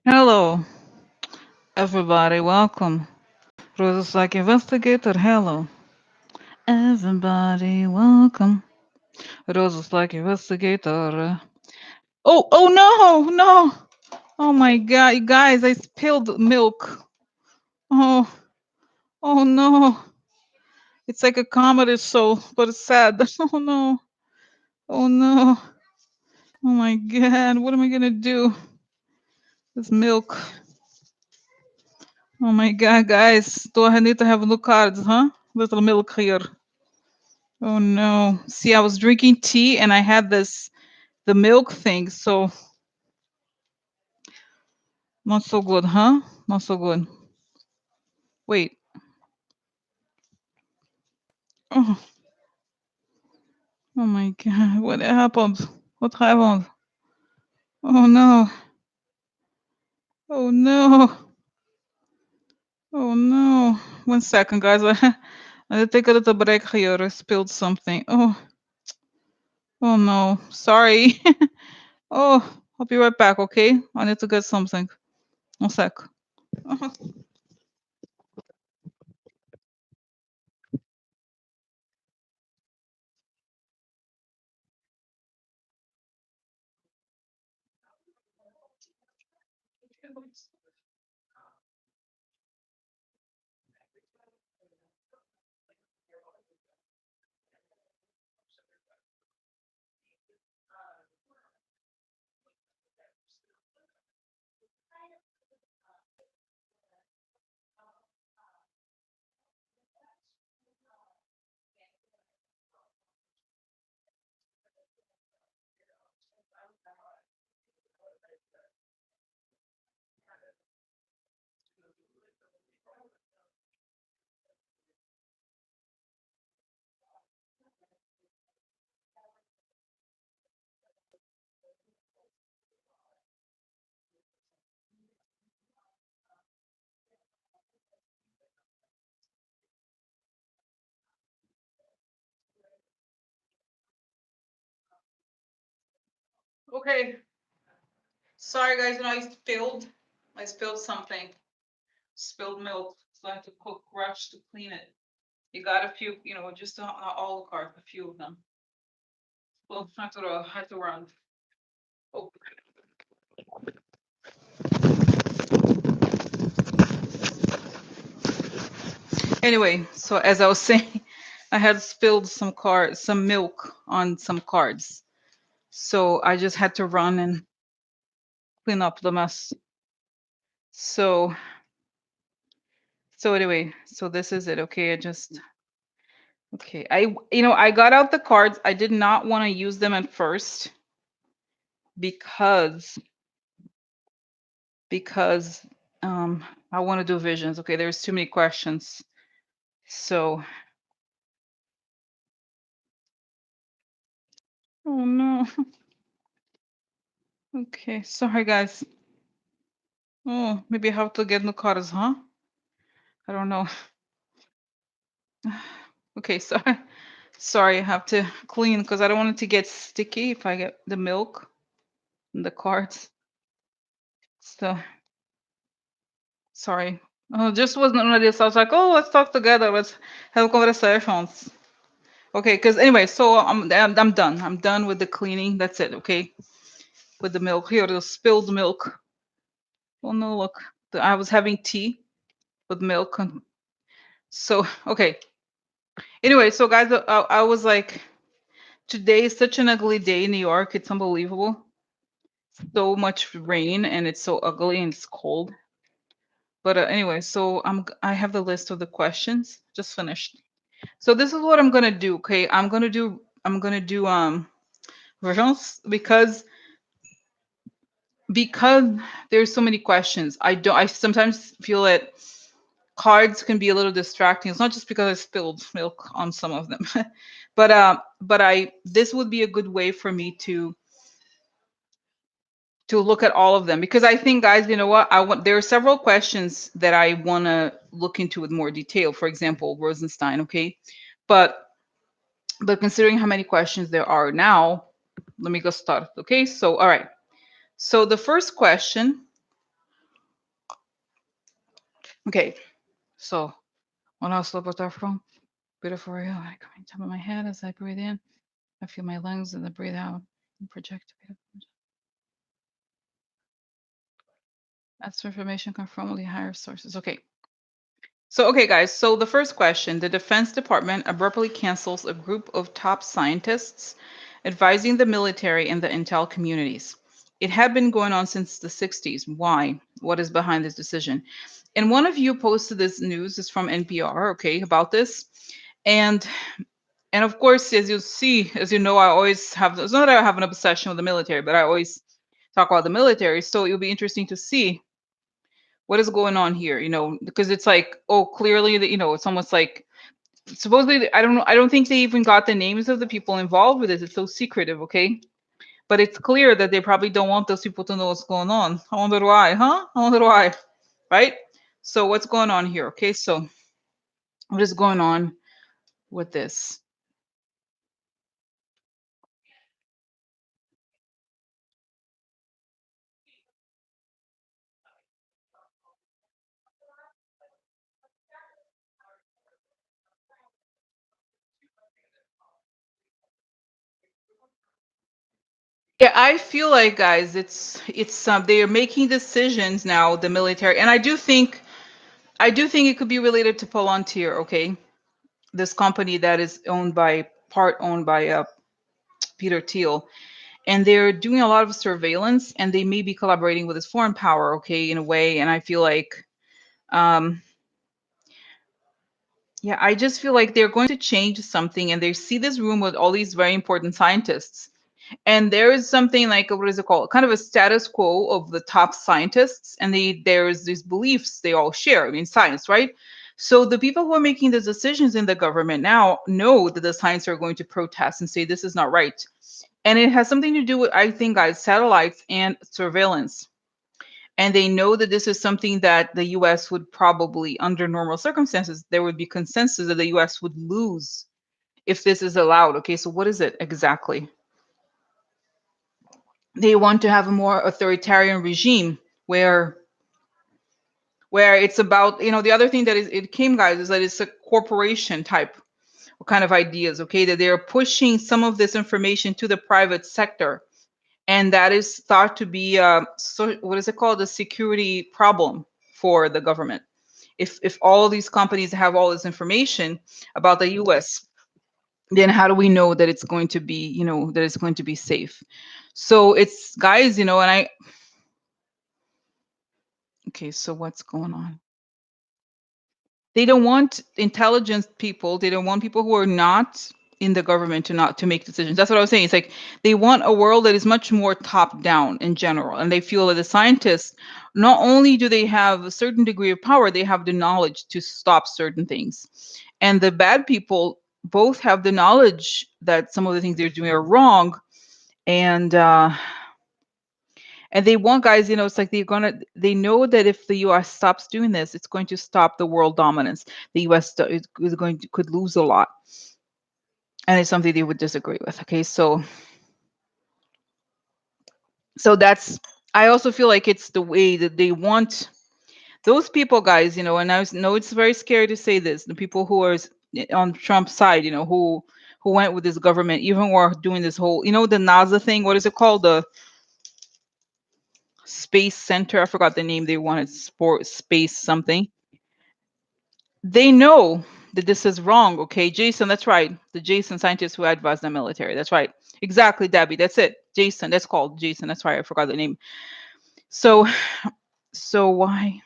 Hello, everybody. Welcome. Roses like investigator. Hello, everybody. Welcome. Roses like investigator. Oh no, no. Oh my God, you guys! I spilled milk. Oh, oh no. It's like a comedy show, but it's sad. Oh no. Oh no. Oh my God. What am I gonna do? This milk. Oh my God, guys. Do I need to have new cards, huh? Little milk here. Oh no. See, I was drinking tea and I had the milk thing, so not so good, huh? Not so good. Wait. Oh, oh my God. What happened? What happened? Oh no. Oh no. Oh no. 1 second, guys. I need to take a little break here. I spilled something. Oh no. Sorry. Oh, I'll be right back, okay? I need to get something. 1 sec. Okay. Sorry, guys. I spilled something. Spilled milk. So I have to cook rush to clean it. You got a few, just not all the cards, a few of them. Well, I have to run. Oh. Anyway, so as I was saying, I had spilled some milk on some cards. So I just had to run and clean up the mess. So anyway, so this is it. Okay, okay. I got out the cards. I did not want to use them at first because because I want to do visions. Okay, there's too many questions. So, oh no. Okay, sorry guys. Oh, maybe I have to get new cards, huh? I don't know. Okay, sorry. Sorry, I have to clean because I don't want it to get sticky if I get the milk and the cards. So, sorry. Oh, just wasn't ready. So I was like, oh, let's talk together. Let's have conversations. Okay, because anyway, so I'm done. I'm done with the cleaning. That's it. Okay, with the milk here, the spilled milk. Oh no, look, I was having tea with milk. So okay. Anyway, so guys, I was like, today is such an ugly day in New York. It's unbelievable. So much rain and it's so ugly and it's cold. But anyway, so I have the list of the questions just finished. So this is what I'm gonna do. Okay, I'm gonna do versions because there's so many questions. I sometimes feel that cards can be a little distracting. It's not just because I spilled milk on some of them, but I this would be a good way for me to look at all of them because I think, guys, you know what? There are several questions that I want to look into with more detail. For example, Rosenstein, okay? But considering how many questions there are now, let me go start. Okay? So, all right. So the first question Okay, so when I slow that from beautiful real, I come on top of my head as I breathe in. I feel my lungs and I breathe out and project. That's information come from the higher sources. Okay. So, okay, guys. So the first question: the Defense Department abruptly cancels a group of top scientists advising the military and the intel communities. It had been going on since the 60s. Why? What is behind this decision? And one of you posted this news is from NPR, okay, about this. And of course, as you see, as you know, I always have, it's not that I have an obsession with the military, but I always talk about the military. So it'll be interesting to see what is going on here, because it's like, oh, clearly that, it's almost like supposedly, I don't know, I don't think they even got the names of the people involved with this. It's so secretive, okay? But it's clear that they probably don't want those people to know what's going on. I wonder why, huh? I wonder why, right? So what's going on here? Okay, so what is going on with this? Yeah, I feel like, guys, it's they are making decisions now, the military, and I do think it could be related to Palantir, okay? This company that is owned by Peter Thiel, and they're doing a lot of surveillance, and they may be collaborating with this foreign power, okay, in a way. And I feel like, um, yeah, I just feel like they're going to change something, and they see this room with all these very important scientists, and there is something like, what is it called, kind of a status quo of the top scientists, and there's these beliefs they all share, I mean, science, right? So the people who are making the decisions in the government now know that the science are going to protest and say this is not right. And it has something to do with, I think, guys, satellites and surveillance. And they know that this is something that the US would probably, under normal circumstances, there would be consensus that the US would lose if this is allowed. Okay, so what is it exactly? They want to have a more authoritarian regime where it's about, the other thing that is it came, guys, is that it's a corporation type kind of ideas, okay, that they're pushing some of this information to the private sector, and that is thought to be so what is it called, a security problem for the government. If all these companies have all this information about the US, then how do we know that it's going to be, that it's going to be safe? So it's, guys, and I okay, so what's going on? They don't want intelligent people. They don't want people who are not in the government to make decisions. That's what I was saying. It's like they want a world that is much more top down in general. And they feel that the scientists, not only do they have a certain degree of power, they have the knowledge to stop certain things. And the bad people both have the knowledge that some of the things they're doing are wrong. And they want, guys, it's like they know that if the US stops doing this, it's going to stop the world dominance. The US is going to could lose a lot. And it's something they would disagree with. Okay, so that's, I also feel like it's the way that they want those people, guys, and I know it's very scary to say this, the people who are on Trump's side, who went with this government, even who are doing this whole, the NASA thing, what is it called? The space center, I forgot the name they wanted, sport space something. They know that this is wrong, okay? Jason, that's right. The Jason scientist who advised the military. That's right. Exactly, Debbie. That's it. Jason. That's called Jason. That's right. I forgot the name. So why?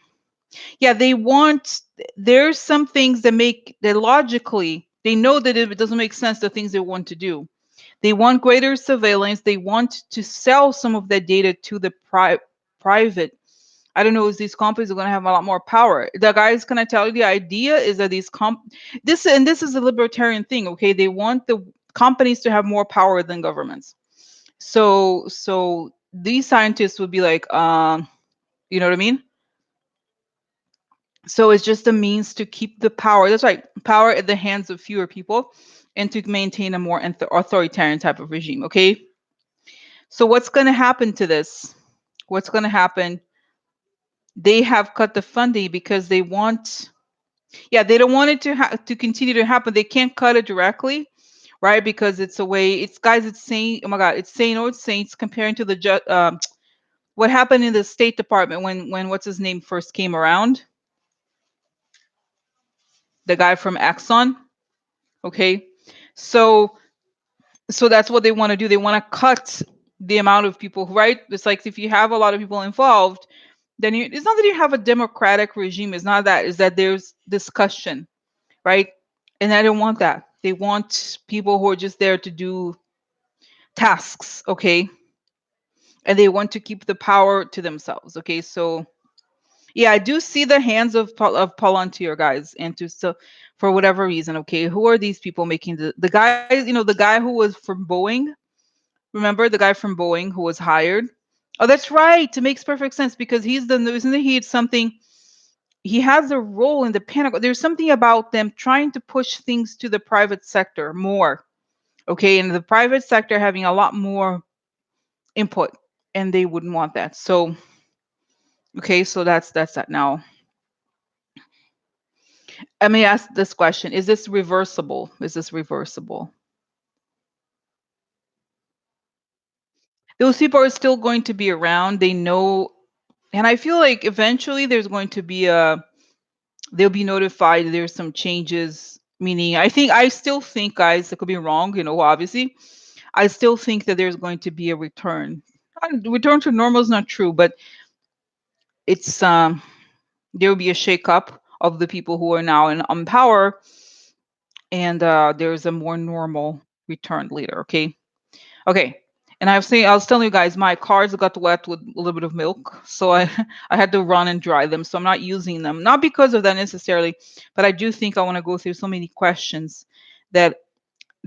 Yeah, they want, there's some things that make that logically they know that it doesn't make sense, the things they want to do. They want greater surveillance. They want to sell some of that data to the private. I don't know if these companies are going to have a lot more power. The guys, can I tell you, the idea is that this is a libertarian thing, okay? They want the companies to have more power than governments. So these scientists would be like, you know what I mean? So it's just a means to keep the power. That's right, power at the hands of fewer people, and to maintain a more authoritarian type of regime. Okay. So what's going to happen to this? What's going to happen they have cut the funding because they want, yeah, they don't want it to continue to happen. They can't cut it directly, right? Because it's a way, it's, guys, it's saying, oh my God, it's saying, oh, it's saying, it's comparing to the what happened in the State Department when what's his name first came around, the guy from Exxon. Okay, so that's what they want to do. They want to cut the amount of people, right? It's like if you have a lot of people involved, then it's not that you have a democratic regime. It's not that. It's that there's discussion, right? And I don't want that. They want people who are just there to do tasks, okay? And they want to keep the power to themselves, okay? So yeah, I do see the hands of Palantir, guys, and to, so for whatever reason, okay, who are these people making the guys? You know, the guy who was from Boeing. Remember the guy from Boeing who was hired? Oh, that's right. It makes perfect sense because he's the, isn't he something? He has a role in the Pentagon. There's something about them trying to push things to the private sector more, okay, and the private sector having a lot more input, and they wouldn't want that. So okay, so that's that. Now let me ask this question: is this reversible? Is this reversible? Those people are still going to be around. They know, and I feel like eventually there's going to be a, they'll be notified there's some changes. Meaning, I still think, guys, I could be wrong, you know, obviously. I still think that there's going to be a return. Return to normal is not true, but it's there will be a shakeup of the people who are now in on power, and there's a more normal return later. Okay, okay. And I was telling you guys, my cards got wet with a little bit of milk, so I I had to run and dry them. So I'm not using them, not because of that necessarily, but I do think I want to go through so many questions that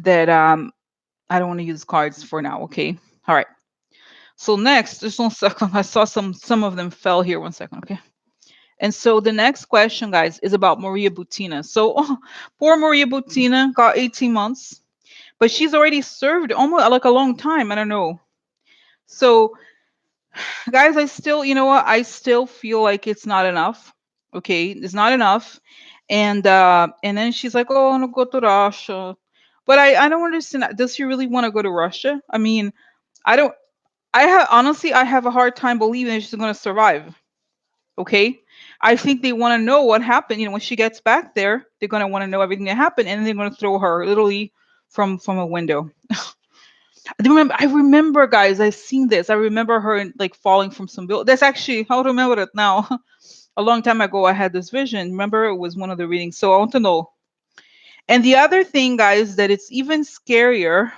I don't want to use cards for now. Okay, all right. So next, just 1 second, I saw some of them fell here. 1 second, okay. And so the next question, guys, is about Maria Butina. So poor Maria Butina got 18 months, but she's already served almost like a long time. I don't know. So guys, I still, you know what? I still feel like it's not enough. Okay, it's not enough. And then she's like, "Oh, I want to go to Russia," but I don't understand. Does she really want to go to Russia? I mean, I don't. I have honestly, I have a hard time believing that she's going to survive. Okay, I think they want to know what happened. You know, when she gets back there, they're going to want to know everything that happened, and they're going to throw her literally from a window. I remember, guys. I've seen this. I remember her like falling from some building. That's actually I remember it now. A long time ago, I had this vision. Remember, it was one of the readings. So I want to know. And the other thing, guys, that it's even scarier.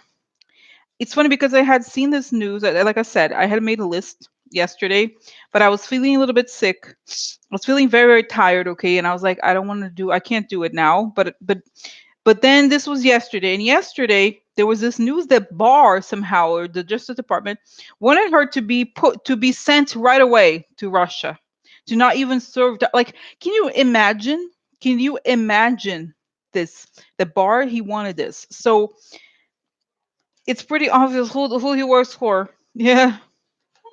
It's funny because I had seen this news. Like I said, I had made a list yesterday, but I was feeling a little bit sick. I was feeling very, very tired. Okay, and I was like, I don't want to do. I can't do it now. But then this was yesterday, and yesterday there was this news that Barr somehow, or the Justice Department, wanted her to be sent right away to Russia, to not even serve. Like, can you imagine? Can you imagine this? The Barr, he wanted this. So it's pretty obvious who he works for. Yeah.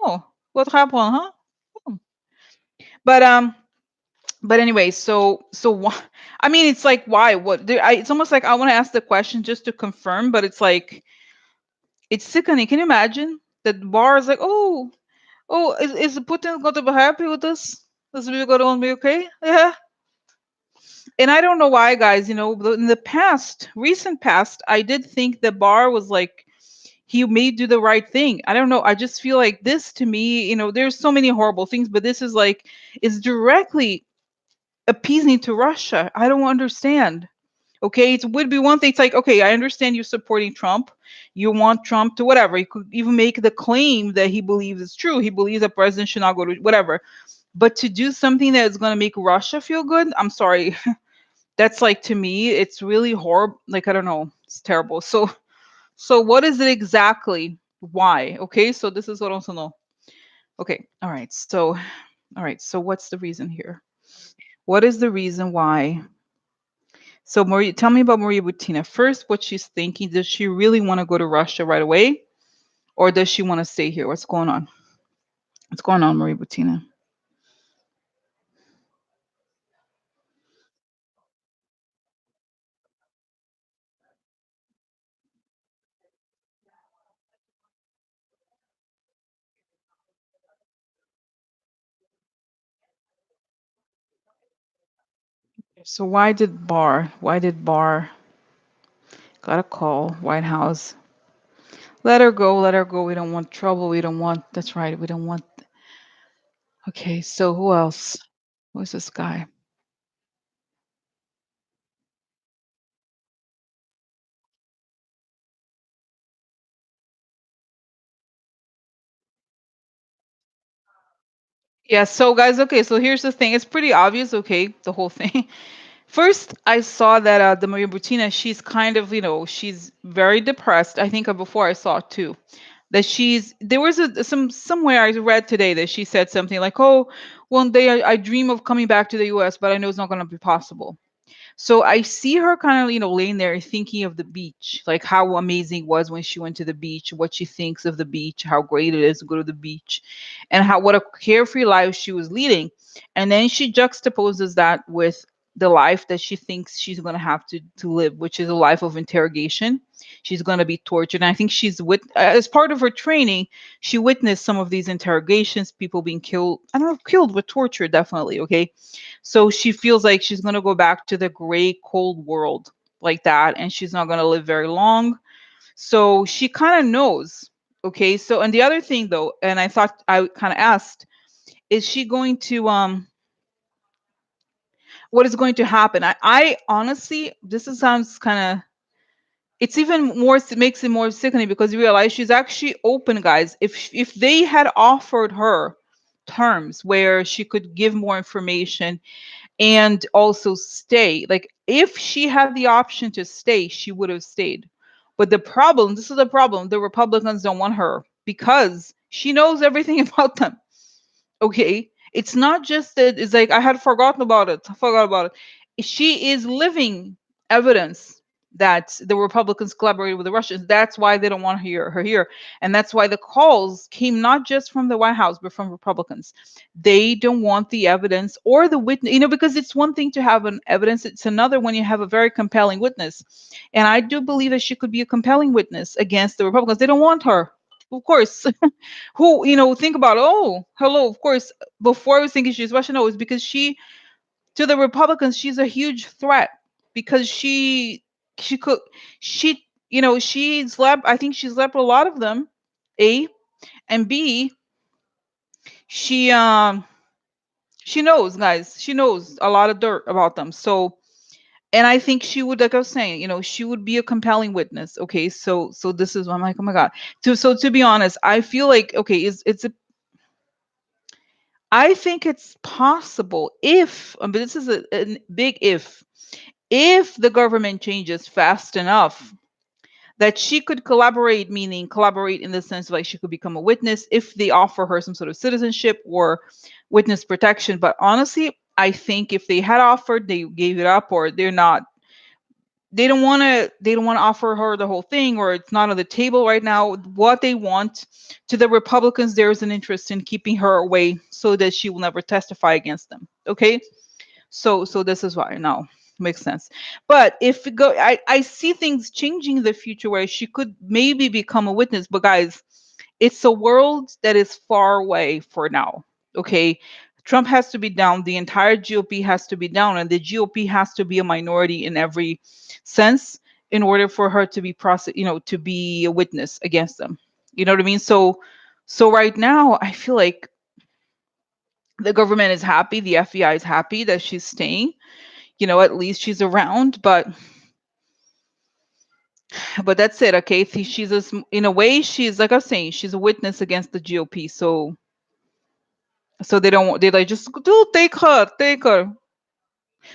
Oh, what happened, huh? Hmm. But but anyway, so why? I mean, it's like why? What? It's almost like I want to ask the question just to confirm, but it's like it's sickening. Can you imagine that Barr is like, oh, is Putin going to be happy with this? Is we going to be okay? Yeah. And I don't know why, guys. You know, in the past, recent past, I did think that Barr was like he may do the right thing. I don't know. I just feel like this to me, you know, there's so many horrible things, but this is like is directly appeasing to Russia. I don't understand. Okay, it would be one thing. It's like, okay, I understand you're supporting Trump. You want Trump to whatever. You could even make the claim that he believes is true. He believes the president should not go to whatever. But to do something that is going to make Russia feel good, I'm sorry. That's like to me, it's really horrible. Like I don't know, it's terrible. So what is it exactly? Why? Okay, so this is what I want to know. Okay, all right. So what's the reason here? What is the reason why? So Maria, tell me about Maria Butina. First, what she's thinking. Does she really want to go to Russia right away? Or does she want to stay here? What's going on? What's going on, Maria Butina? So why did Barr got a call, White House? Let her go, let her go. We don't want trouble. We don't want, that's right. We don't want, okay, so who else? Who's this guy? Yeah, so guys, okay, so here's the thing. It's pretty obvious, okay, the whole thing. First, I saw that the Maria Butina, she's kind of, she's very depressed. I think before I saw it too, that there was somewhere I read today that she said something like, "Oh, one day I dream of coming back to the U.S., but I know it's not going to be possible." So I see her kind of, laying there thinking of the beach, like how amazing it was when she went to the beach, what she thinks of the beach, how great it is to go to the beach, and how what a carefree life she was leading. And then she juxtaposes that with the life that she thinks she's going to have to live, which is a life of interrogation. She's going to be tortured. And I think as part of her training, she witnessed some of these interrogations, people being killed. I don't know, killed with torture, definitely. Okay, so she feels like she's going to go back to the gray, cold world like that, and she's not going to live very long. So she kind of knows. Okay. So, and the other thing though, and I thought I kind of asked, is she going to, what is going to happen? I honestly, sounds kind of, it's even more, it makes it more sickening because you realize she's actually open, guys. If they had offered her terms where she could give more information and also stay. Like if she had the option to stay, she would have stayed. But the problem, this is the problem, the Republicans don't want her because she knows everything about them. Okay. It's not just that it's like I had forgotten about it. I forgot about it. She is living evidence that the Republicans collaborated with the Russians. That's why they don't want her here. And that's why the calls came not just from the White House, but from Republicans. They don't want the evidence or the witness, because it's one thing to have an evidence, it's another when you have a very compelling witness. And I do believe that she could be a compelling witness against the Republicans. They don't want her. Of course. Who, think about, oh, hello, of course, before I was thinking she's Russian, no, it's because to the Republicans, she's a huge threat because she could, she slept, I think she slept with a lot of them, A, and B, she, she knows, guys, she knows a lot of dirt about them. So, and I think she would, like I was saying, she would be a compelling witness. Okay. So this is why I'm like, oh my God. To be honest, I feel like, okay, I think it's possible if, but this is a big if the government changes fast enough that she could collaborate, meaning collaborate in the sense of like she could become a witness if they offer her some sort of citizenship or witness protection. But honestly, I think if they had offered, they gave it up, or they don't want to offer her the whole thing, or it's not on the table right now. What they want, to the Republicans, there's an interest in keeping her away so that she will never testify against them. Okay. So this is why now makes sense. But if we go, I see things changing in the future where she could maybe become a witness. But guys, it's a world that is far away for now. Okay. Trump has to be down, the entire GOP has to be down, and the GOP has to be a minority in every sense in order for her to be to be a witness against them. You know what I mean? So right now I feel like the government is happy, the FBI is happy that she's staying. At least she's around, but that's it. Okay. She's in a way, she's, like I was saying, she's a witness against the GOP. So they don't want, they like, just do take her.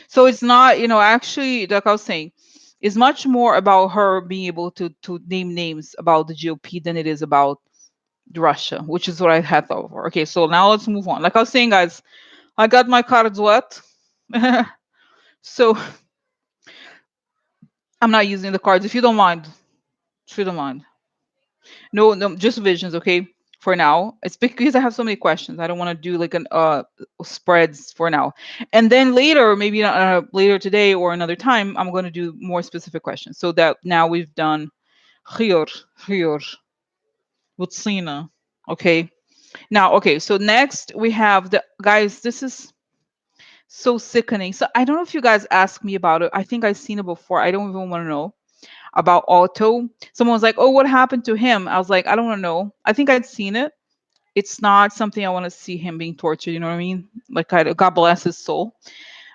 So it's not, actually, like I was saying, it's much more about her being able to name names about the GOP than it is about Russia, which is what I had thought for. Okay, so now let's move on. Like I was saying, guys, I got my cards wet. So I'm not using the cards if you don't mind. If you don't mind. No, no, just visions, okay? For now. It's because I have so many questions. I don't want to do like an spreads for now. And then later, maybe later today or another time, I'm going to do more specific questions. So that now we've done here, with Sina. Okay. Now, okay, so next we have the guys, this is So sickening. So I don't know if you guys asked me about it. I think I've seen it before. I don't even want to know about Otto. Someone was like, "Oh, what happened to him?" I was like, "I don't want to know." I think I'd seen it. It's not something I want to see him being tortured. You know what I mean? Like, God bless his soul.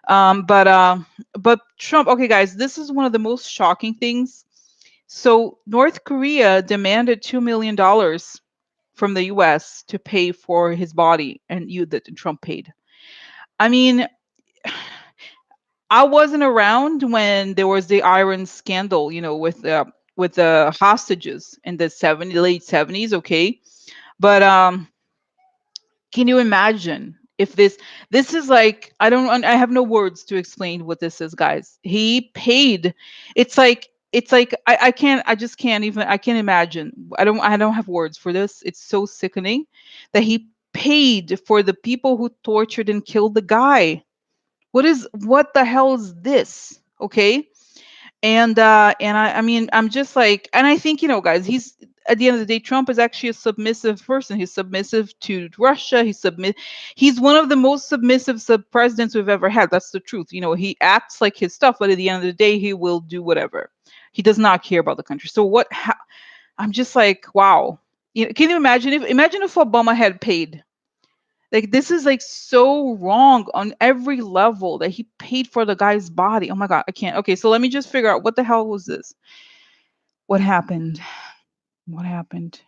Um, but uh, but Trump. Okay, guys, this is one of the most shocking things. So North Korea demanded $2 million from the U.S. to pay for his body, and that Trump paid. I mean, I wasn't around when there was the Iran scandal, with the hostages in the late 70s. Okay, but can you imagine if this is like, I have no words to explain what this is, guys. He paid. It's like I just can't even, I can't imagine. I don't have words for this. It's so sickening that he paid for the people who tortured and killed the guy. What the hell is this? Okay. And I mean, I'm just like, and I think, guys, he's, at the end of the day, Trump is actually a submissive person. He's submissive to Russia. He's one of the most submissive presidents we've ever had. That's the truth. He acts like his stuff, but at the end of the day, he will do whatever. He does not care about the country. So I'm just like, wow. Can you imagine if Obama had paid? Like, this is like so wrong on every level that he paid for the guy's body. Oh my God, I can't. Okay, so let me just figure out what the hell was this? What happened? What happened?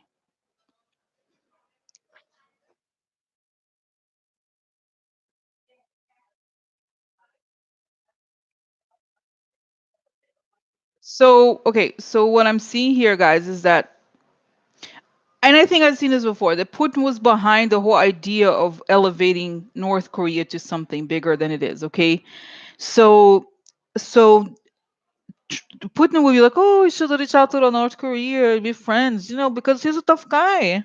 So, okay, so what I'm seeing here, guys, is that, and I think I've seen this before, that Putin was behind the whole idea of elevating North Korea to something bigger than it is, okay? So, so Putin will be like, oh, we should reach out to the North Korea and be friends, because he's a tough guy.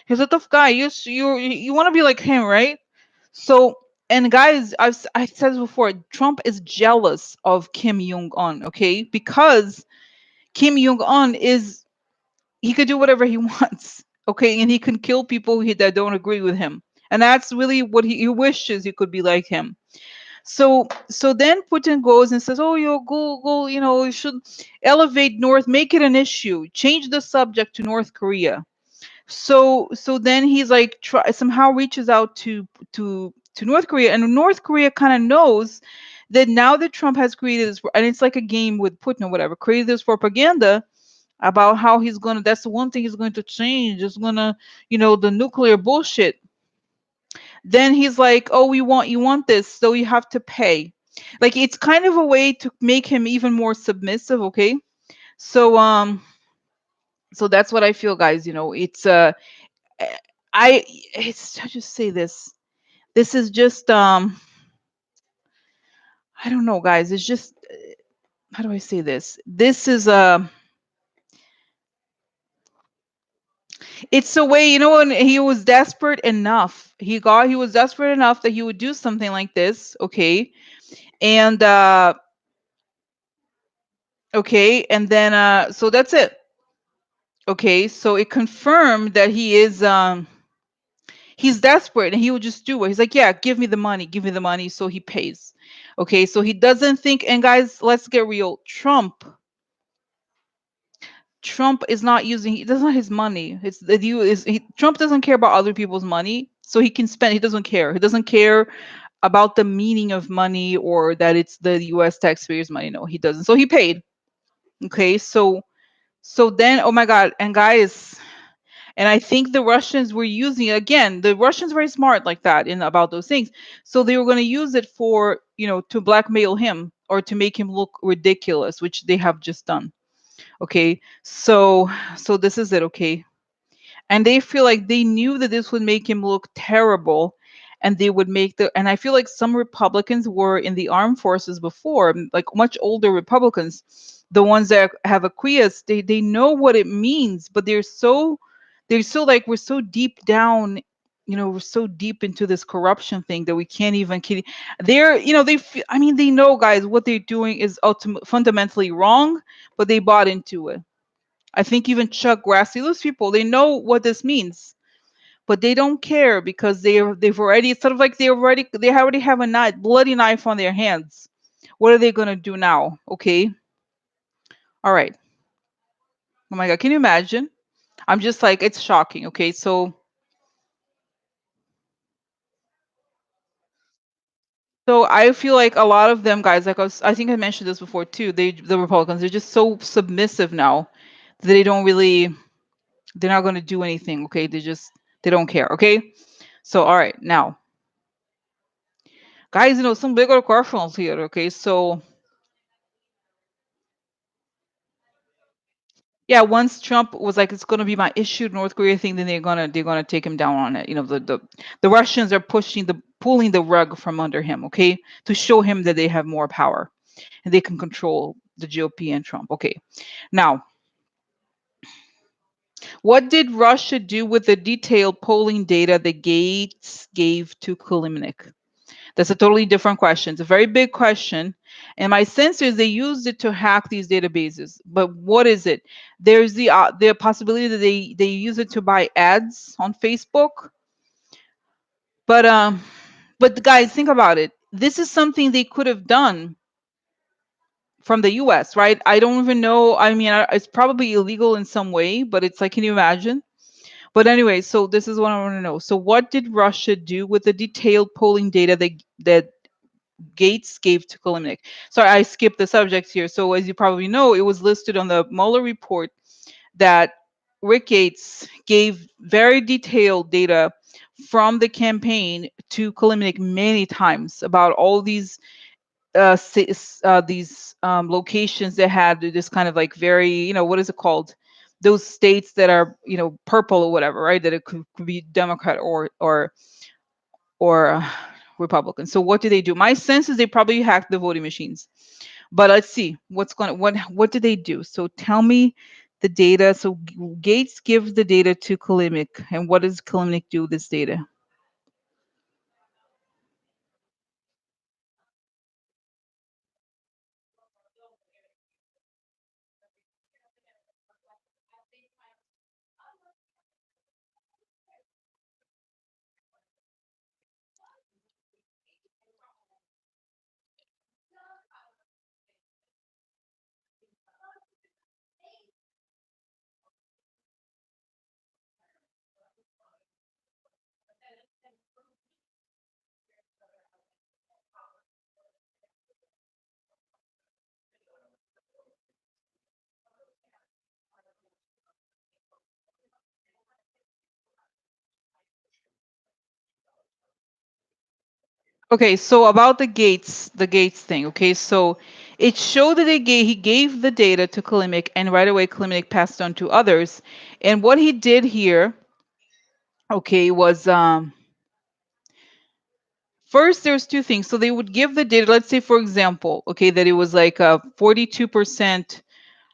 He's a tough guy. You want to be like him, right? So, and guys, I said this before. Trump is jealous of Kim Jong Un, okay? Because Kim Jong Un he could do whatever he wants, okay? And he can kill people that don't agree with him, and that's really what he wishes he could be like him. So then Putin goes and says, "Oh, go, you should elevate North, make it an issue, change the subject to North Korea." So then he's like, somehow reaches out to North Korea, and North Korea kind of knows that now that Trump has created this, and it's like a game with Putin or whatever, created this propaganda about how that's the one thing he's going to change, is gonna, the nuclear bullshit. Then he's like, oh, you want this, so you have to pay. Like, it's kind of a way to make him even more submissive, okay? So that's what I feel, guys. It's eh, I just say this. This is just I don't know, guys. It's just, how do I say this? This is it's a way, when he was desperate enough. He was desperate enough that he would do something like this, okay? And okay, and then so that's it. Okay, so it confirmed that he's desperate, and he would just do it. He's like, yeah, give me the money, so he pays. Okay, so he doesn't think, and guys, let's get real. Trump is not using, that's not his money. It's the you is he, Trump doesn't care about other people's money, so he can spend. He doesn't care. He doesn't care about the meaning of money, or that it's the US taxpayers' money. No, he doesn't. So he paid. Okay, so then, oh my God, and guys, and I think the Russians were using it again. The Russians very smart like that in about those things. So they were going to use it for, to blackmail him or to make him look ridiculous, which they have just done. Okay, so this is it. Okay, and they feel like they knew that this would make him look terrible, and they would make and I feel like some Republicans were in the armed forces before, like much older Republicans, the ones that have acquiesced. They know what it means, but they're so like, we're so deep down, we're so deep into this corruption thing that we can't even they're, I mean, they know, guys, what they're doing is fundamentally wrong, but they bought into it. I think even Chuck Grassley, those people, they know what this means, but they don't care because they've already, it's sort of like they already have a knife, bloody knife on their hands. What are they gonna do now? Okay, all right. Oh my God, can you imagine? I'm just like, it's shocking. Okay, so I feel like a lot of them guys, like I think I mentioned this before too. The Republicans, they're just so submissive now that they don't really, they're not gonna do anything. Okay, they don't care. Okay, so all right now, guys, some bigger questions here. Okay, so yeah, once Trump was like, it's gonna be my issue, North Korea thing, then they're gonna take him down on it. The Russians are pulling the rug from under him, okay, to show him that they have more power and they can control the GOP and Trump. Okay, now what did Russia do with the detailed polling data that Gates gave to Kulimnik? That's a totally different question. It's a very big question. And my sense is they used it to hack these databases. But what is it? There's the possibility that they use it to buy ads on Facebook. But guys, think about it. This is something they could have done from the US, right? I don't even know. I mean, it's probably illegal in some way, but it's like, can you imagine? But anyway, so this is what I want to know. So what did Russia do with the detailed polling data that Gates gave to Kalimnik? Sorry, I skipped the subjects here. So as you probably know, it was listed on the Mueller report that Rick Gates gave very detailed data from the campaign to Kalimnik many times about all these locations that had this kind of like very, what is it called? Those states that are, purple or whatever, right? That it could be Democrat or Republican. So what do they do? My sense is they probably hacked the voting machines. But let's see what did they do? So tell me the data. So Gates gives the data to Kalimnik, and what does Kalimnik do with this data? Okay, so about the Gates thing. Okay, so it showed that he gave the data to Kalimnik, and right away Kalimnik passed on to others. And what he did here, okay, was first there's two things. So they would give the data. Let's say, for example, okay, that it was like 42%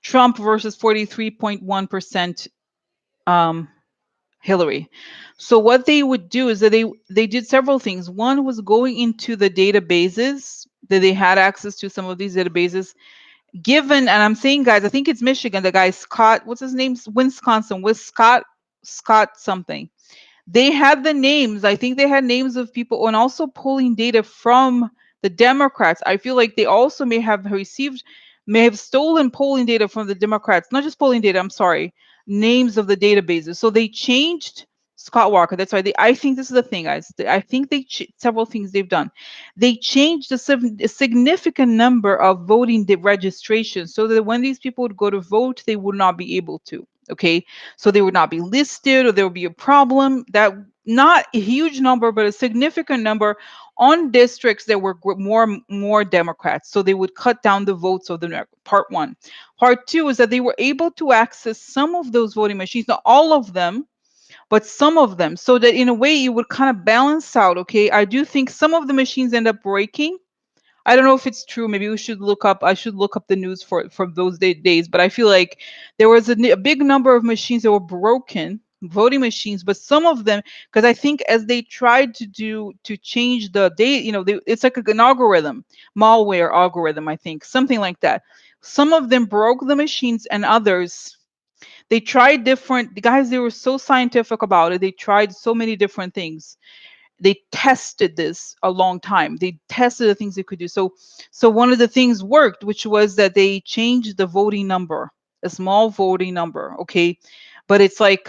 Trump versus 43.1% um, Hillary. So what they would do is that they did several things. One was going into the databases that they had access to, some of these databases. Given, and I'm saying, guys, I think it's Michigan. The guy Scott, what's his name? Wisconsin, with Scott something. They had the names. I think they had names of people, and also polling data from the Democrats. I feel like they also may have stolen polling data from the Democrats. Not just polling data, I'm sorry, names of the databases. So they changed Scott Walker. That's why I think this is the thing, guys. I think several things they've done. They changed a significant number of voting registrations so that when these people would go to vote, they would not be able to. Okay, so they would not be listed, or there would be a problem that, not a huge number but a significant number on districts that were more Democrats, so they would cut down the votes of the part one. Part two is that they were able to access some of those voting machines, not all of them, but some of them, so that in a way it would kind of balance out. Okay, I do think some of the machines end up breaking. I don't know if it's true. Maybe we should look up. I should look up the news for those days. But I feel like there was a big number of machines that were broken, voting machines. But some of them, because I think as they tried to change the date, it's like an algorithm, malware algorithm. I think something like that. Some of them broke the machines, and others They tried different, the guys, they were so scientific about it. They tried so many different things. They tested this a long time. They tested the things they could do. So one of the things worked, which was that they changed the voting number, a small voting number, okay? But it's like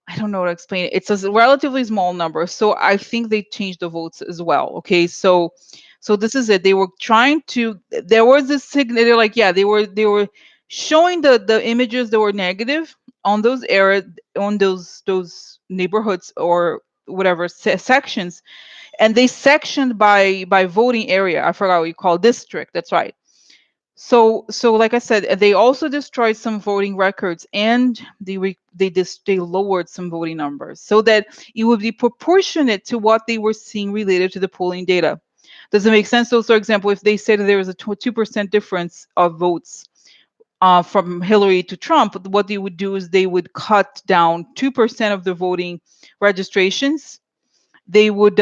I don't know how to explain it. It's a relatively small number. So I think they changed the votes as well. Okay. So this is it. They were trying to, there was this signal. They're like, yeah, they were showing the images that were negative on those area, on those neighborhoods or whatever sections. And they sectioned by voting area. I forgot what you call district. That's right. So like I said, they also destroyed some voting records, and they lowered some voting numbers so that it would be proportionate to what they were seeing related to the polling data. Does it make sense? So, for example, if they said that there was a 2% difference of votes from Hillary to Trump, what they would do is they would cut down 2% of the voting registrations. They would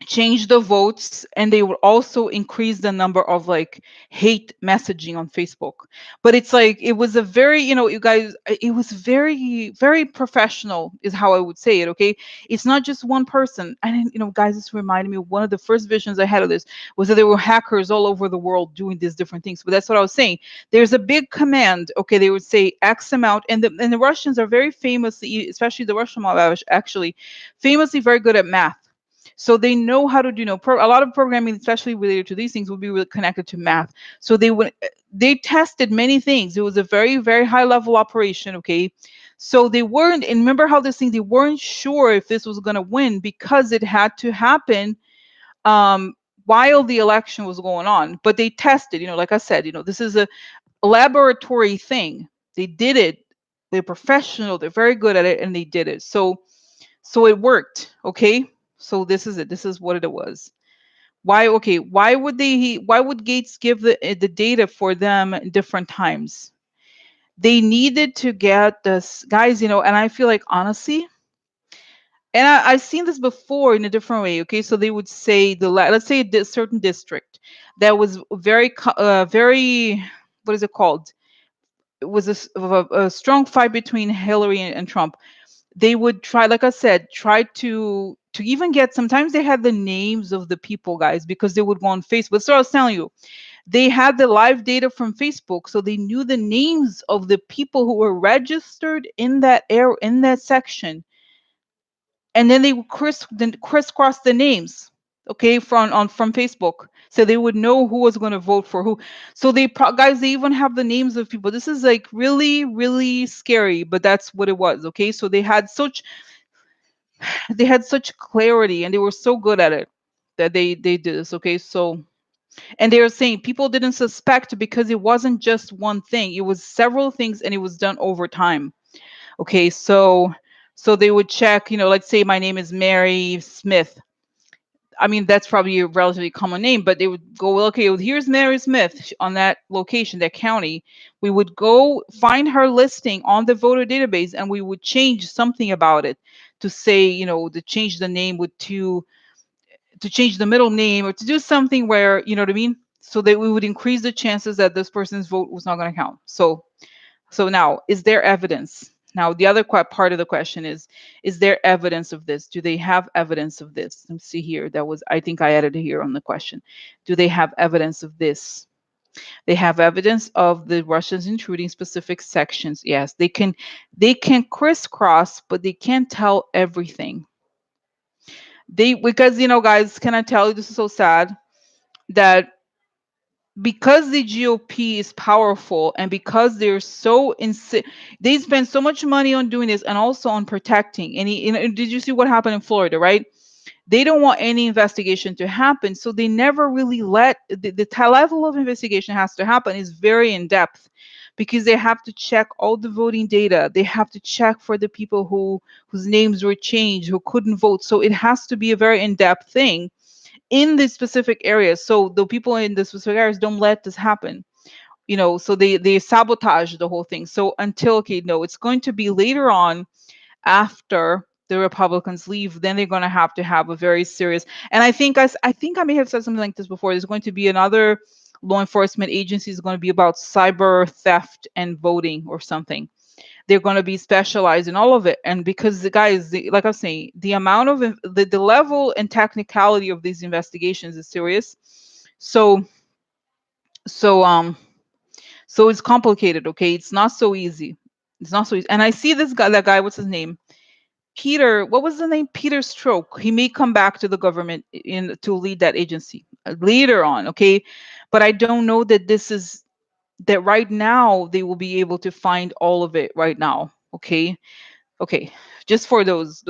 change the votes, and they would also increase the number of like hate messaging on Facebook. But it's like it was a very, you guys, it was very very professional is how I would say it. Okay, it's not just one person. And guys, this reminded me of one of the first visions I had of this, was that there were hackers all over the world doing these different things. But that's what I was saying. There's a big command. Okay, they would say X amount, and the Russians are very famously, especially the Russian mob, actually famously very good at math. So they know how to do, a lot of programming, especially related to these things, will be really connected to math. So they tested many things. It was a very, very high level operation. Okay. So they weren't, and remember how this thing, they weren't sure if this was going to win because it had to happen um, while the election was going on. But they tested, like I said, this is a laboratory thing. They did it. They're professional. They're very good at it, and they did it. So it worked. Okay. So this is it. This is what it was. Why? Okay. Why would Gates give the data for them in different times? They needed to get this, guys. And I feel like, honestly, and I've seen this before in a different way. Okay. So they would say let's say a certain district that was very very, what is it called? It was a strong fight between Hillary and Trump. They would try, like I said, try to even get, sometimes they had the names of the people, guys, because they would go on Facebook. So I was telling you, they had the live data from Facebook, so they knew the names of the people who were registered in that area, in that section. And then they would crisscross the names, okay, from Facebook, so they would know who was going to vote for who. So guys, they even have the names of people. This is like really, really scary, but that's what it was. Okay, so they had such clarity, and they were so good at it that they did this. Okay, so, and they were saying people didn't suspect because it wasn't just one thing, it was several things, and it was done over time. Okay, so they would check, let's say my name is Mary Smith. I mean, that's probably a relatively common name, but they would go, well, okay, well, here's Mary Smith on that location, that county. We would go find her listing on the voter database, and we would change something about it to say, to change the name to change the middle name, or to do something where, you know what I mean? So that we would increase the chances that this person's vote was not going to count. So now, is there evidence? Now, the other part of the question is there evidence of this? Do they have evidence of this? Let's see here. I think I added here on the question. Do they have evidence of this? They have evidence of the Russians intruding specific sections. Yes, they can crisscross, but they can't tell everything. Because, guys, can I tell you, this is so sad that because the GOP is powerful, and because they're they spend so much money on doing this, and also on protecting. Did you see what happened in Florida, right? They don't want any investigation to happen, so they never really let the level of investigation has to happen is very in depth, because they have to check all the voting data. They have to check for the people whose names were changed, who couldn't vote. So it has to be a very in-depth thing in the specific areas. So the people in the specific areas don't let this happen. So they sabotage the whole thing. So until, okay, no, it's going to be later on, after the Republicans leave, then they're going to have a very serious. And I think I may have said something like this before. There's going to be another law enforcement agency is going to be about cyber theft and voting or something. They're going to be specialized in all of it. And because the guys, like I was saying, the amount of the level and technicality of these investigations is serious. So so so it's complicated. Okay, it's not so easy. It's not so easy. And I see this guy, that guy, what's his name? Peter, what was the name? Peter Stroke. He may come back to the government in to lead that agency later on. Okay, but I don't know that this is that right now they will be able to find all of it right now. Okay, okay, just for those.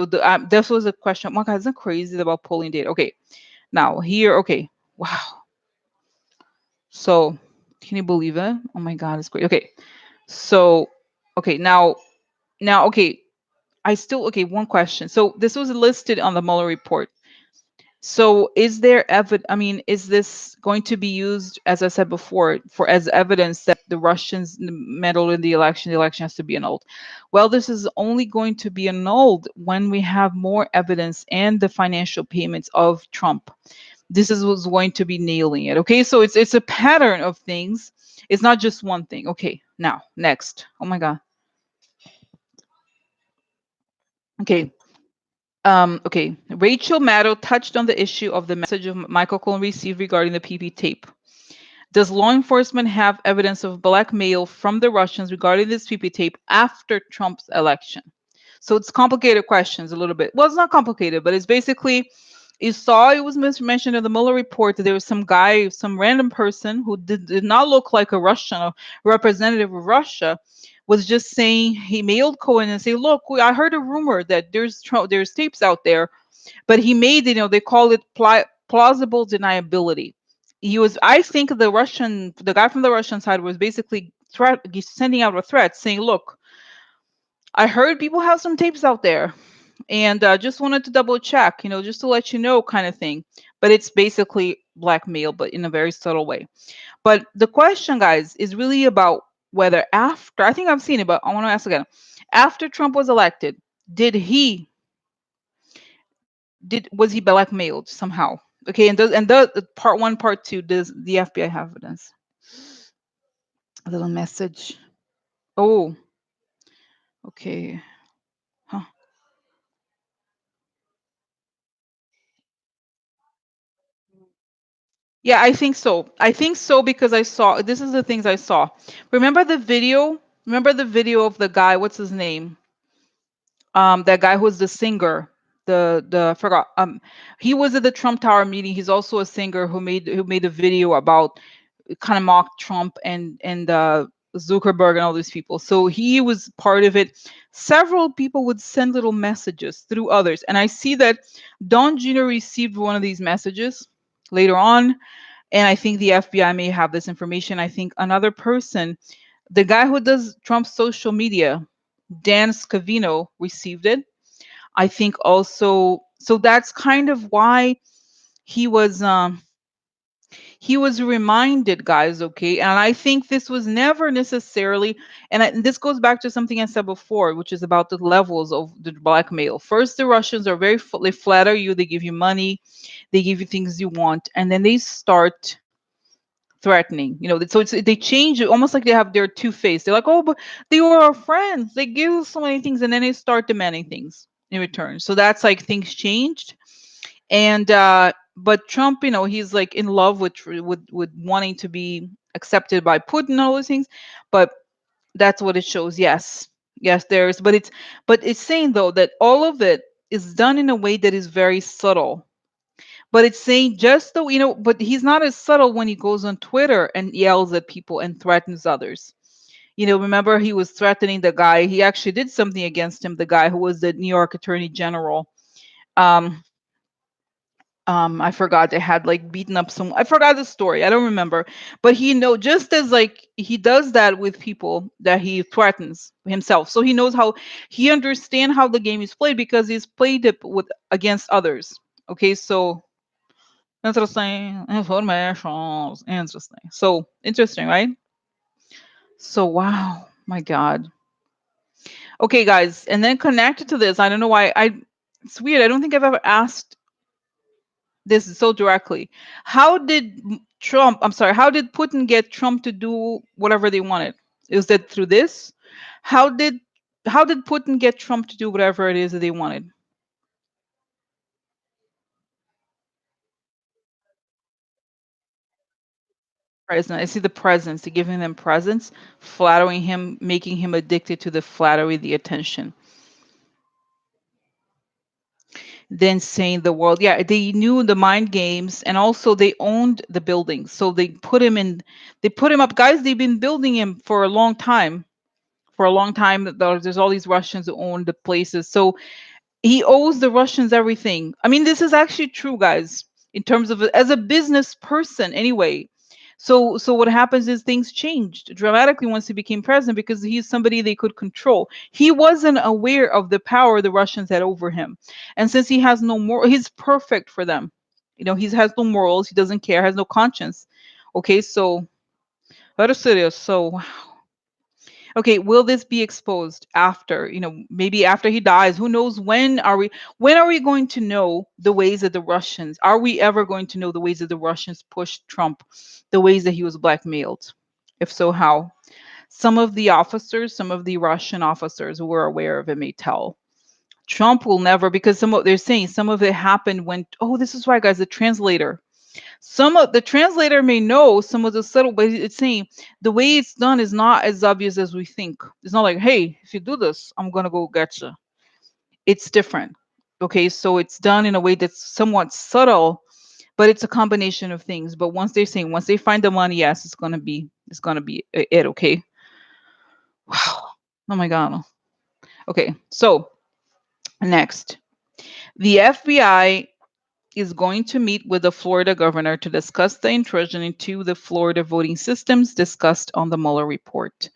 This was a question. My God, isn't that crazy about polling data? Okay, now here. Okay, wow. So can you believe it? Oh my God, it's great. Okay, so okay now okay. I still okay. One question. So this was listed on the Mueller report. So is there I mean, is this going to be used, as I said before, for as evidence that the Russians meddled in the election has to be annulled? Well, this is only going to be annulled when we have more evidence and the financial payments of Trump. This is what's going to be nailing it. Okay, so it's a pattern of things. It's not just one thing. Okay, now next. Oh my God. Okay. Okay. Rachel Maddow touched on the issue of the message of Michael Cohen received regarding the PP tape. Does law enforcement have evidence of blackmail from the Russians regarding this PP tape after Trump's election? So it's complicated questions a little bit. Well, it's not complicated, but it's basically you saw it was mentioned in the Mueller report that there was some guy, some random person who did not look like a Russian, a representative of Russia, was just saying he mailed Cohen and say, look, I heard a rumor that there's tapes out there, but he made, they call it plausible deniability. He was, I think the guy from the Russian side was basically sending out a threat saying, look, I heard people have some tapes out there and just wanted to double check, just to let you know, kind of thing. But it's basically blackmail, but in a very subtle way. But the question, guys, is really about whether after, I think I've seen it, but I want to ask again. After Trump was elected, did he was he blackmailed somehow? Okay, and the part one, part two, does the FBI have evidence? A little message. Oh, okay. Huh. Yeah, I think so. I think so because I saw this is the things I saw. Remember the video? Remember the video of the guy, what's his name? That guy who's the singer. The I forgot. He was at the Trump Tower meeting. He's also a singer who made a video about kind of mocked Trump and Zuckerberg and all these people. So he was part of it. Several people would send little messages through others, and I see that Don Jr. received one of these messages later on, and I think the FBI may have this information. I think another person, the guy who does Trump's social media, Dan Scavino, received it. I think also, so that's kind of why he was um he was reminded, guys, okay? And I think this was never necessarily, and this goes back to something I said before, which is about the levels of the blackmail. First, the Russians are they flatter you, they give you money, they give you things you want, and then they start threatening. So they change it almost like they have their two-faced. They're like, oh, but they were our friends. They give us so many things, and then they start demanding things in return. So that's like things changed. And but Trump, he's like in love with wanting to be accepted by Putin and all those things. But that's what it shows. Yes, but it's saying though that all of it is done in a way that is very subtle. But it's saying just though, but he's not as subtle when he goes on Twitter and yells at people and threatens others. Remember he was threatening the guy. He actually did something against him, the guy who was the New York Attorney General. Um, I forgot they had like beaten up some. I forgot the story. I don't remember. But just as like he does that with people that he threatens himself. So he knows he understands how the game is played because he's played it with against others. Okay, so interesting information. Interesting. So interesting, right? So wow, my God. Okay, guys, and then connected to this, I don't know why it's weird. I don't think I've ever asked this so directly. How did Trump, I'm sorry, how did Putin get Trump to do whatever they wanted? Is that through this? How did how did Putin get Trump to do whatever it is that they wanted? Present. I see the presents, the giving them presents, flattering him, making him addicted to the flattery, the attention. Then saying the world, yeah, they knew the mind games, and also they owned the building. So they put him up. Guys, they've been building him for a long time. For a long time, there's all these Russians who own the places. So he owes the Russians everything. I mean, this is actually true, guys, in terms of as a business person anyway. So what happens is things changed dramatically once he became president because he's somebody they could control. He wasn't aware of the power the Russians had over him. And since he has no more, he's perfect for them. He has no morals, he doesn't care, has no conscience. Okay, so very serious. So okay, will this be exposed after, maybe after he dies? Who knows? When are we going to know the ways of the Russians? Are we ever going to know the ways that the Russians pushed Trump, the ways that he was blackmailed? If so, how? Some of the Russian officers who were aware of it may tell. Trump will never, because they're saying some of it happened when, oh, this is why, guys, the translator. Some of the translator may know some of the subtle, but it's saying the way it's done is not as obvious as we think. It's not like, hey, if you do this, I'm gonna go get you. It's different. Okay, so it's done in a way that's somewhat subtle, but it's a combination of things. But once they find the money, yes, it's gonna be it. Okay. Wow. Oh my God. Okay, so next, the FBI is going to meet with the Florida governor to discuss the intrusion into the Florida voting systems discussed on the Mueller report.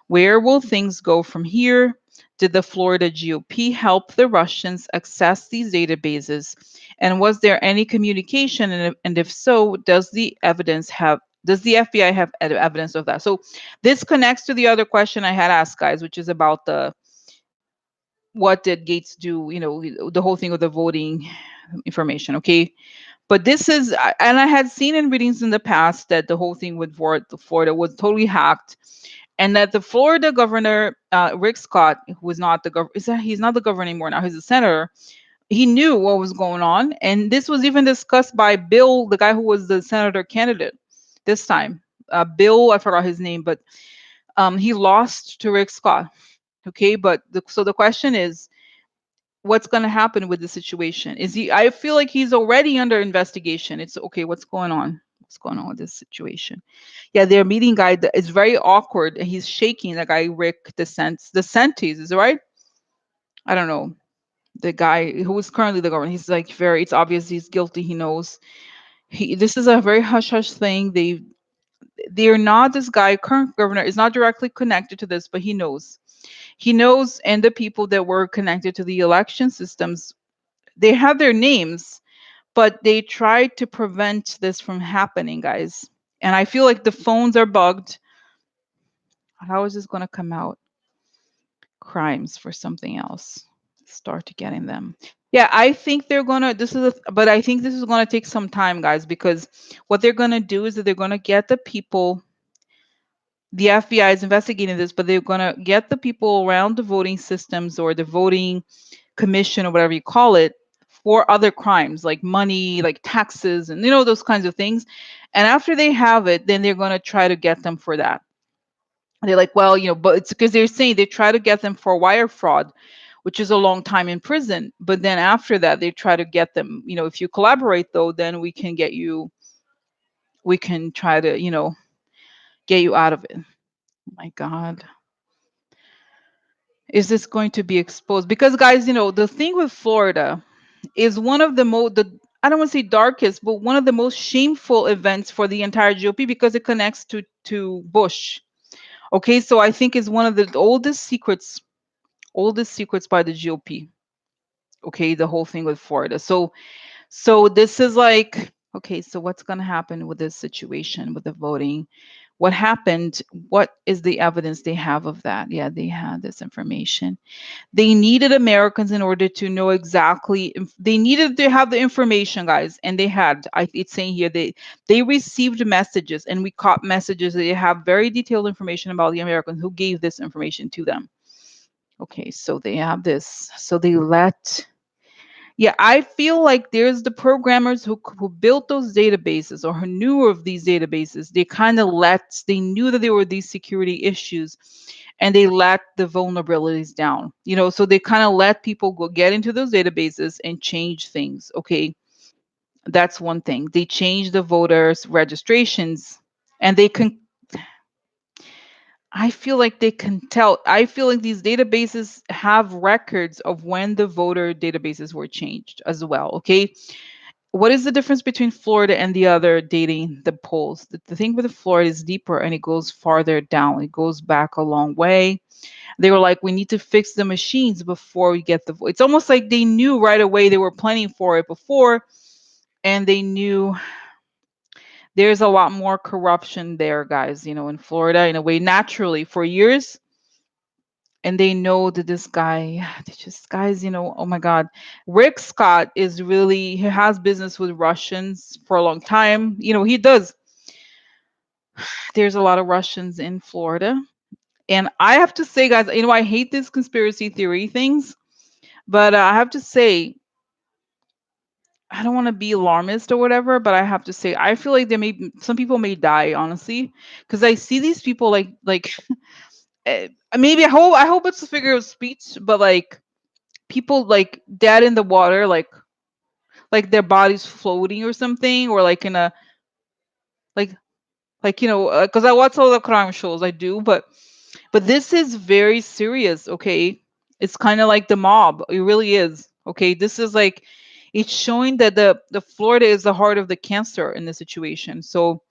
Where will things go from here? Did the Florida GOP help the Russians access these databases? And was there any communication? And if so, does the FBI have evidence of that? So this connects to the other question I had asked, guys, which is about the what did Gates do? The whole thing of the voting information. Okay, but and I had seen in readings in the past that the whole thing with Florida was totally hacked, and that the Florida governor, Rick Scott, who is not the governor, he's not the governor anymore now, he's a senator. He knew what was going on, and this was even discussed by Bill, the guy who was the senator candidate this time. Bill, I forgot his name, but he lost to Rick Scott. Okay, but so the question is, what's going to happen with the situation? I feel like he's already under investigation. It's okay, what's going on? What's going on with this situation? Yeah, their meeting guy is very awkward. He's shaking, the guy Rick DeSantis, is it right? I don't know. The guy who is currently the governor, he's like it's obvious he's guilty. He knows. This is a very hush hush thing. They're not, this guy, current governor, is not directly connected to this, but he knows. He knows, and the people that were connected to the election systems, they have their names, but they tried to prevent this from happening, guys. And I feel like the phones are bugged. How is this going to come out? Crimes for something else. Start getting them. Yeah, I think they're gonna. But I think this is gonna take some time, guys, because what they're gonna do is that they're gonna get the people. The FBI is investigating this, but they're gonna get the people around the voting systems or the voting commission or whatever you call it for other crimes like money, like taxes, and those kinds of things. And after they have it, then they're going to try to get them for that. They're like, well, but it's because they're saying they try to get them for wire fraud, which is a long time in prison. But then after that, they try to get them, if you collaborate, though, then we can try to, get you out of it. Oh my God. Is this going to be exposed? Because, guys, the thing with Florida is one of the I don't want to say darkest, but one of the most shameful events for the entire GOP because it connects to Bush. Okay, so I think it's one of the oldest secrets by the GOP. Okay, the whole thing with Florida. So this is like, okay, so what's going to happen with this situation with the voting? What happened? What is the evidence they have of that? Yeah, they had this information. They needed Americans in order to know exactly. They needed to have the information, guys, and they had. It's saying here they received messages, and we caught messages. They have very detailed information about the Americans who gave this information to them. Okay, so they have this. So they let. Yeah, I feel like there's the programmers who built those databases or who knew of these databases. They kind of let. They knew that there were these security issues, and they let the vulnerabilities down. So they kind of let people go get into those databases and change things. Okay, that's one thing. They changed the voters registrations, and they can. I feel like they can tell. I feel like these databases have records of when the voter databases were changed as well. Okay, what is the difference between Florida and the other dating the polls? The thing with the Florida is deeper and it goes farther down. It goes back a long way. They were like, we need to fix the machines before we get the vote. It's almost like they knew right away. They were planning for it before, and they knew there's a lot more corruption there, guys, in Florida, in a way, naturally for years. And they know that this guy, they just guys, oh my God. Rick Scott is really, he has business with Russians for a long time. He does. There's a lot of Russians in Florida. And I have to say, guys, I hate these conspiracy theory things. But I have to say, I don't want to be alarmist or whatever, but I have to say, I feel like some people may die, honestly, because I see these people like maybe I hope it's a figure of speech, but like people like dead in the water, like their bodies floating or something, or like in a like because I watch all the crime shows, I do, but this is very serious, okay? It's kind of like the mob. It really is. Okay, this is like it's showing that the Florida is the heart of the cancer in this situation. So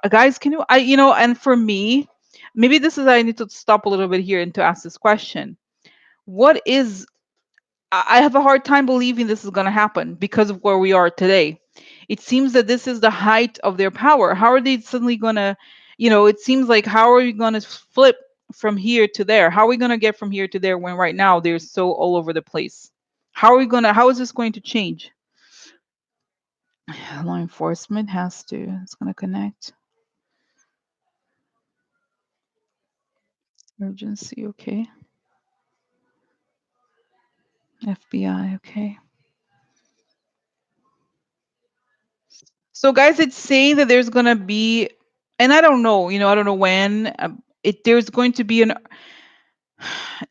guys, can you and for me, maybe this is I need to stop a little bit here and to ask this question. What is I have a hard time believing this is going to happen because of where we are today. It seems that this is the height of their power. How are they suddenly going to, it seems like how are we going to flip from here to there? How are we going to get from here to there when right now they're so all over the place? How is this going to change? Law enforcement it's going to connect. Urgency, okay. FBI, okay. So, guys, it's saying that there's gonna be, and I don't know, I don't know when. There's going to be an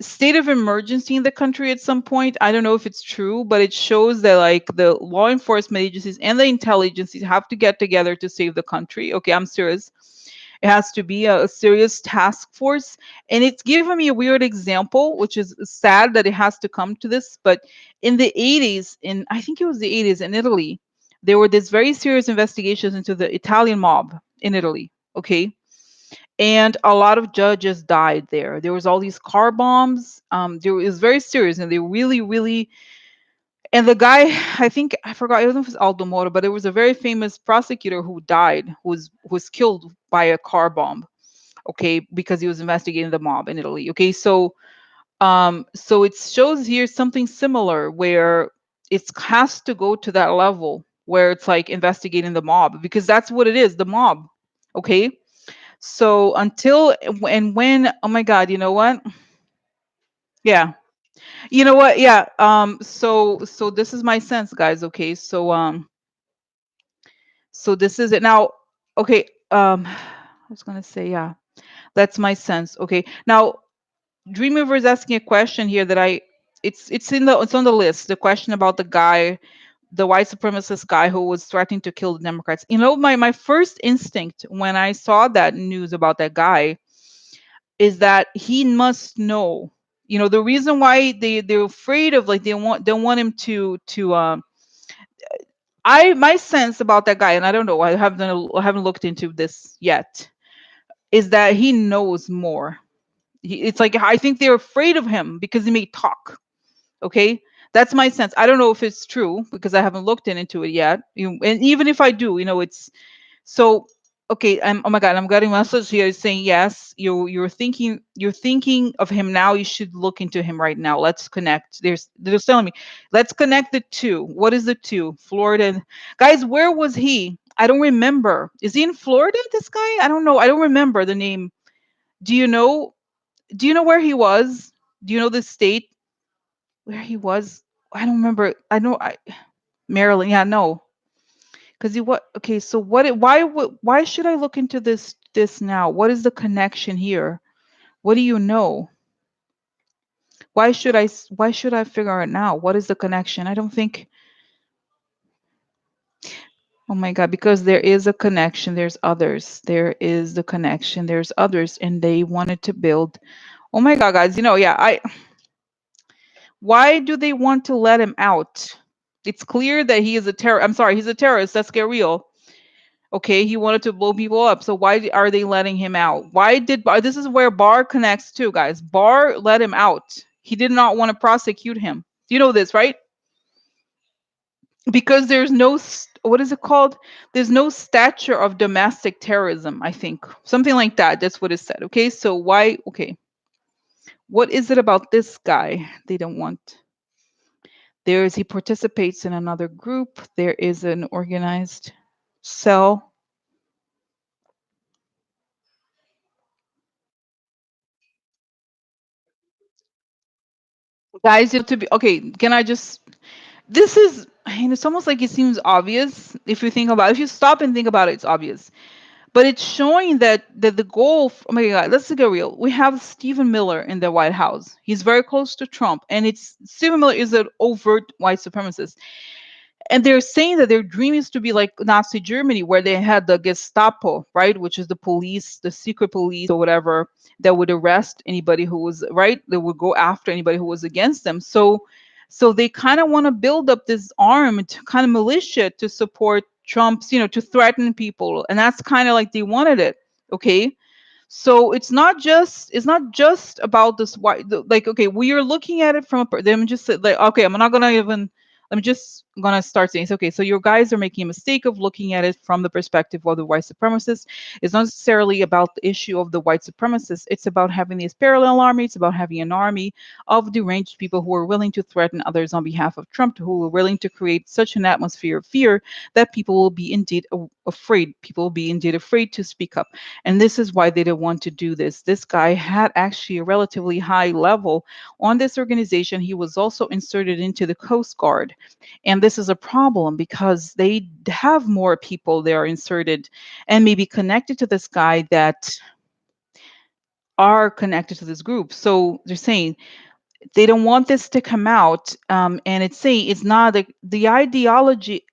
state of emergency in the country at some point. I don't know if it's true, but it shows that like the law enforcement agencies and the intelligence agencies have to get together to save the country. Okay, I'm serious. It has to be a serious task force. And it's given me a weird example, which is sad that it has to come to this. But in the 80s, I think it was the 80s in Italy, there were these very serious investigations into the Italian mob in Italy. Okay. And a lot of judges died there. There was all these car bombs. It was very serious, and they really, really. And the guy, I think I forgot. I don't know if it was Aldo Moro, but there was a very famous prosecutor who died, who was killed by a car bomb. Okay, because he was investigating the mob in Italy. Okay, so it shows here something similar where it has to go to that level where it's like investigating the mob because that's what it is, the mob. Okay, so until and when, oh my God, you know what? Yeah. You know what? Yeah. So this is my sense, guys. Okay. So this is it now. Okay. I was gonna say, yeah, that's my sense. Okay. Now, Dreamweaver is asking a question here that it's on the list. The question about the guy, the white supremacist guy who was threatening to kill the Democrats. My first instinct when I saw that news about that guy is that he must know. The reason why they're afraid of, like, they want him to I my sense about that guy, and I don't know, I haven't looked into this yet, is that he knows more. It's like I think they're afraid of him because he may talk. Okay, that's my sense. I don't know if it's true because I haven't looked into it yet. And even if I do, it's so. Okay, oh my god, I'm getting a message here saying yes, you're thinking of him now. You should look into him right now. Let's connect. They're telling me, let's connect the two. What is the two? Florida. Guys, where was he? I don't remember. Is he in Florida, this guy? I don't know. I don't remember the name. Do you know? Do you know where he was? Do you know the state where he was? I don't remember. I know I Maryland. Yeah, no. Because you what? Okay, so why should I look into this now? What is the connection here? What do you know? Why should I figure it now? What is the connection? I don't think. Oh my God, because there is a connection. There's others. There is the connection. There's others, and they wanted to build. Oh my God, guys. Yeah. Why do they want to let him out? It's clear that he is a terror. I'm sorry, he's a terrorist. Let's get real. Okay, he wanted to blow people up. So why are they letting him out? Why did Barr? This is where Barr connects too, guys. Barr let him out. He did not want to prosecute him. You know this, right? Because there's no what is it called? There's no stature of domestic terrorism. I think something like that. That's what it said. Okay, so why? Okay, what is it about this guy they don't want? He participates in another group. There is an organized cell. Guys, you have to be okay. Can I just this is and it's almost like it seems obvious if you think about it. If you stop and think about it, it's obvious. But it's showing that the goal oh my god, let's get real. We have Stephen Miller in the White House. He's very close to Trump, and it's Stephen Miller is an overt white supremacist. And they're saying that their dream is to be like Nazi Germany, where they had the Gestapo, right, which is the police, the secret police or whatever, that would arrest anybody who was right. They would go after anybody who was against them. So they kind of want to build up this armed kind of militia to support Trump's, to threaten people, and that's kind of like they wanted it. Okay, so it's not just about this white like okay we are looking at it from them just like okay I'm not gonna even I'm just gonna start saying it's okay. So your guys are making a mistake of looking at it from the perspective of the white supremacists. It's not necessarily about the issue of the white supremacists. It's about having these parallel armies. It's about having an army of deranged people who are willing to threaten others on behalf of Trump, who are willing to create such an atmosphere of fear that people will be indeed afraid. People will be indeed afraid to speak up, and this is why they didn't want to do this. This guy had actually a relatively high level on this organization. He was also inserted into the Coast Guard. And this is a problem because they have more people they are inserted and maybe connected to this guy that are connected to this group. So they're saying they don't want this to come out. And it's saying it's not the ideology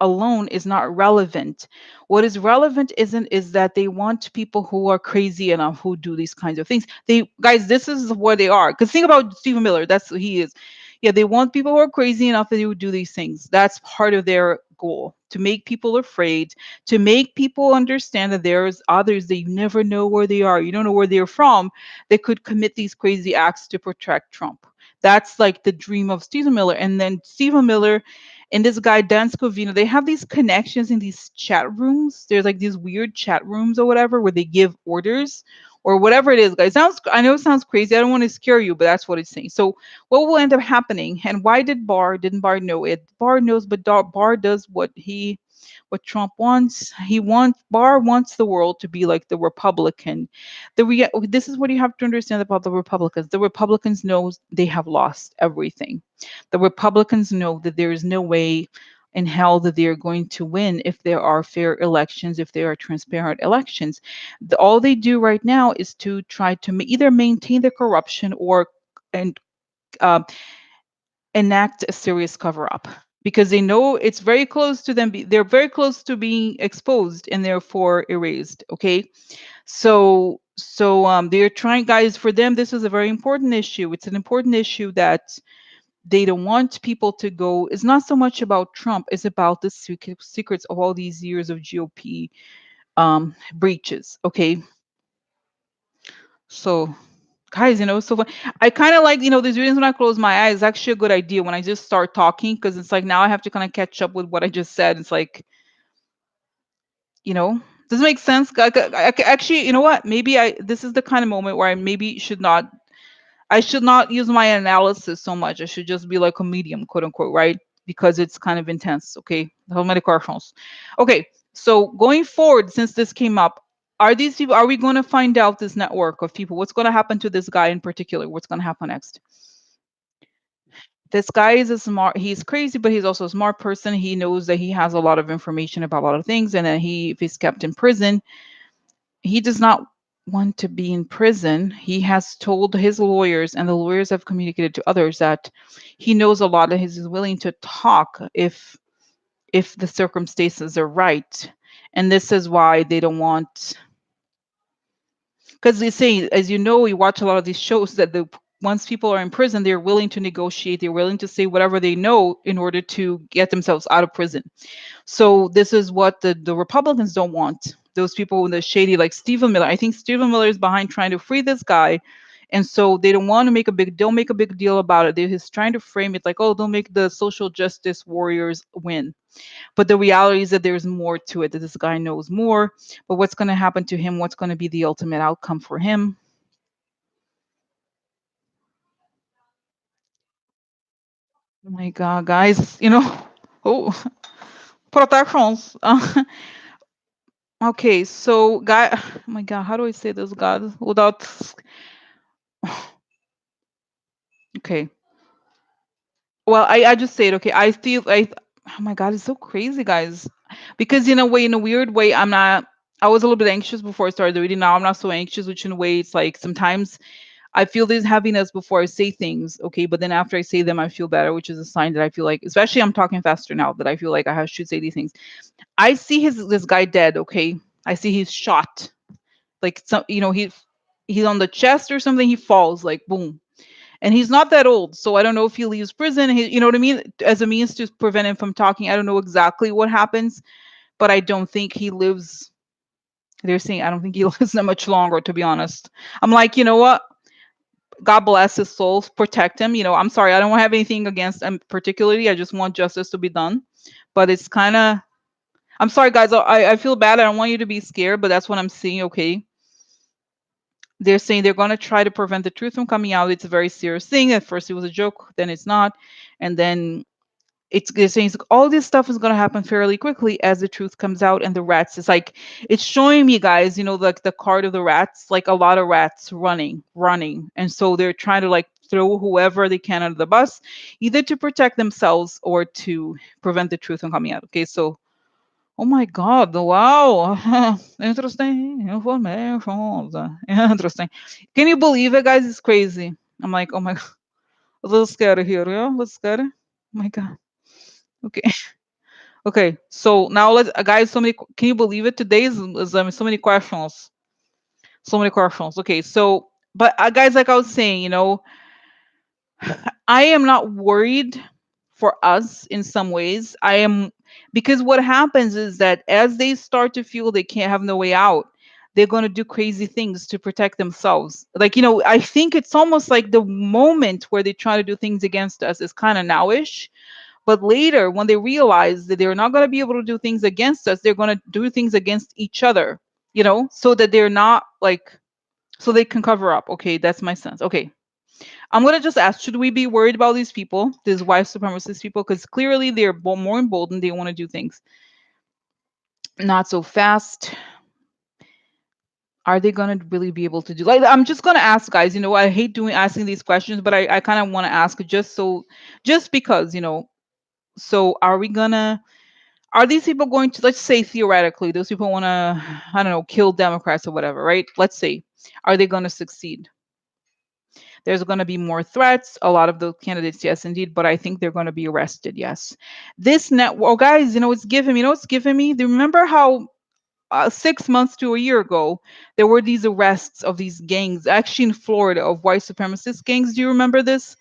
alone is not relevant. What is relevant isn't is that they want people who are crazy enough who do these kinds of things. They guys, this is where they are. Because think about Stephen Miller. That's who he is. Yeah, they want people who are crazy enough that they would do these things. That's part of their goal, to make people afraid, to make people understand that there's others that you never know where they are. You don't know where they're from. They could commit these crazy acts to protect Trump. That's like the dream of Stephen Miller. And then Stephen Miller and this guy Dan Scovino, they have these connections in these chat rooms. There's like these weird chat rooms or whatever where they give orders or whatever it is. Guys, I know it sounds crazy. I don't want to scare you, but that's what it's saying. So what will end up happening? And why didn't Barr know it? Barr knows, but Barr does what Trump wants. Barr wants the world to be like the Republican. This is what you have to understand about the Republicans. The Republicans know they have lost everything. The Republicans know that there is no way in hell that they are going to win if there are fair elections, if there are transparent elections. All they do right now is to try to either maintain the corruption or and uh, enact a serious cover up, because they know it's very close to them. They're very close to being exposed and therefore erased. Okay, so they're trying, guys. For them, this is a very important issue. It's an important issue that they don't want people to go. It's not so much about Trump. It's about the secrets of all these years of GOP breaches. Okay, so guys, so I kind of like, these readings when I close my eyes. It's actually a good idea when I just start talking, because it's like now I have to kind of catch up with what I just said. It's like, you know, Does it make sense? Actually, you know what? Maybe I this is the kind of moment where I maybe should not I should not use my analysis so much. I should just be like a medium, quote unquote, right? Because it's kind of intense. Okay. How many questions? Okay. So going forward, since this came up, are these people, are we going to find out this network of people? What's going to happen to this guy in particular? What's going to happen next? This guy is a smart, he's crazy, but he's also a smart person. He knows that he has a lot of information about a lot of things. And then if he's kept in prison, he does not want to be in prison. He has told his lawyers, and the lawyers have communicated to others that he knows a lot and he's willing to talk if the circumstances are right. And this is why they don't want, because they say, as you know, you watch a lot of these shows that the once people are in prison, they're willing to negotiate, they're willing to say whatever they know in order to get themselves out of prison. So this is what the Republicans don't want. Those people in the shady, like Stephen Miller. I think Stephen Miller is behind trying to free this guy. And so they don't want to make a big, don't make a big deal about it. They're just trying to frame it like, oh, don't make the social justice warriors win. But the reality is that there's more to it, that this guy knows more. But what's going to happen to him? What's going to be the ultimate outcome for him? Oh my God, guys, oh, protections. Okay, so guy, oh my God, how do I say this, God, without, okay. Well, I just say it, okay. I feel like, oh my God, it's so crazy, guys. Because in a way, in a weird way, I was a little bit anxious before I started reading. Now I'm not so anxious, which in a way, it's like sometimes I feel this heaviness before I say things, okay. But then after I say them, I feel better, which is a sign that I feel like, especially I'm talking faster now, that I feel like should say these things. I see this guy dead, okay. I see he's shot. Like some, he's on the chest or something, he falls, like boom. And he's not that old, so I don't know if he leaves prison. You know what I mean? As a means to prevent him from talking. I don't know exactly what happens, but I don't think he lives. They're saying I don't think he lives that much longer, to be honest. I'm like, you know what? God bless his soul, protect him. I'm sorry, I don't have anything against him particularly. I just want justice to be done. But it's kind of, I'm sorry, guys. I feel bad. I don't want you to be scared, but that's what I'm seeing. Okay, they're saying they're going to try to prevent the truth from coming out. It's a very serious thing. At first, it was a joke, then it's not, and then they're saying all this stuff is going to happen fairly quickly as the truth comes out. And the rats, it's like it's showing me, guys, like the card of the rats, like a lot of rats running, and so they're trying to like throw whoever they can under the bus, either to protect themselves or to prevent the truth from coming out. Okay, so oh my God, wow. Interesting information. Interesting. Can you believe it, guys? It's crazy. I'm like, oh my God, a little scared here, yeah? A little scared. Oh my God. Okay. Okay. So now guys, can you believe it? Today is so many questions. So many questions. Okay. So, but guys, like I was saying, I am not worried for us in some ways. I am, because what happens is that as they start to feel they can't have no way out, they're going to do crazy things to protect themselves. Like, I think it's almost like the moment where they try to do things against us is kind of nowish. But later, when they realize that they're not going to be able to do things against us, they're going to do things against each other, so that they're not like, so they can cover up. Okay, that's my sense. Okay, I'm gonna just ask: should we be worried about these people, these white supremacist people? Because clearly they're more emboldened. They want to do things not so fast. Are they gonna really be able to do? Like, I'm just gonna ask, guys. I hate asking these questions, but I kind of want to ask just because. So are we gonna? Are these people going to? Let's say theoretically, those people want to, I don't know, kill Democrats or whatever, right? Let's say, are they going to succeed? There's going to be more threats. A lot of the candidates, yes, indeed, but I think they're going to be arrested. Yes, this net. Well, guys, it's giving me. It's giving me. Do you remember how 6 months to a year ago there were these arrests of these gangs, actually in Florida, of white supremacist gangs? Do you remember this?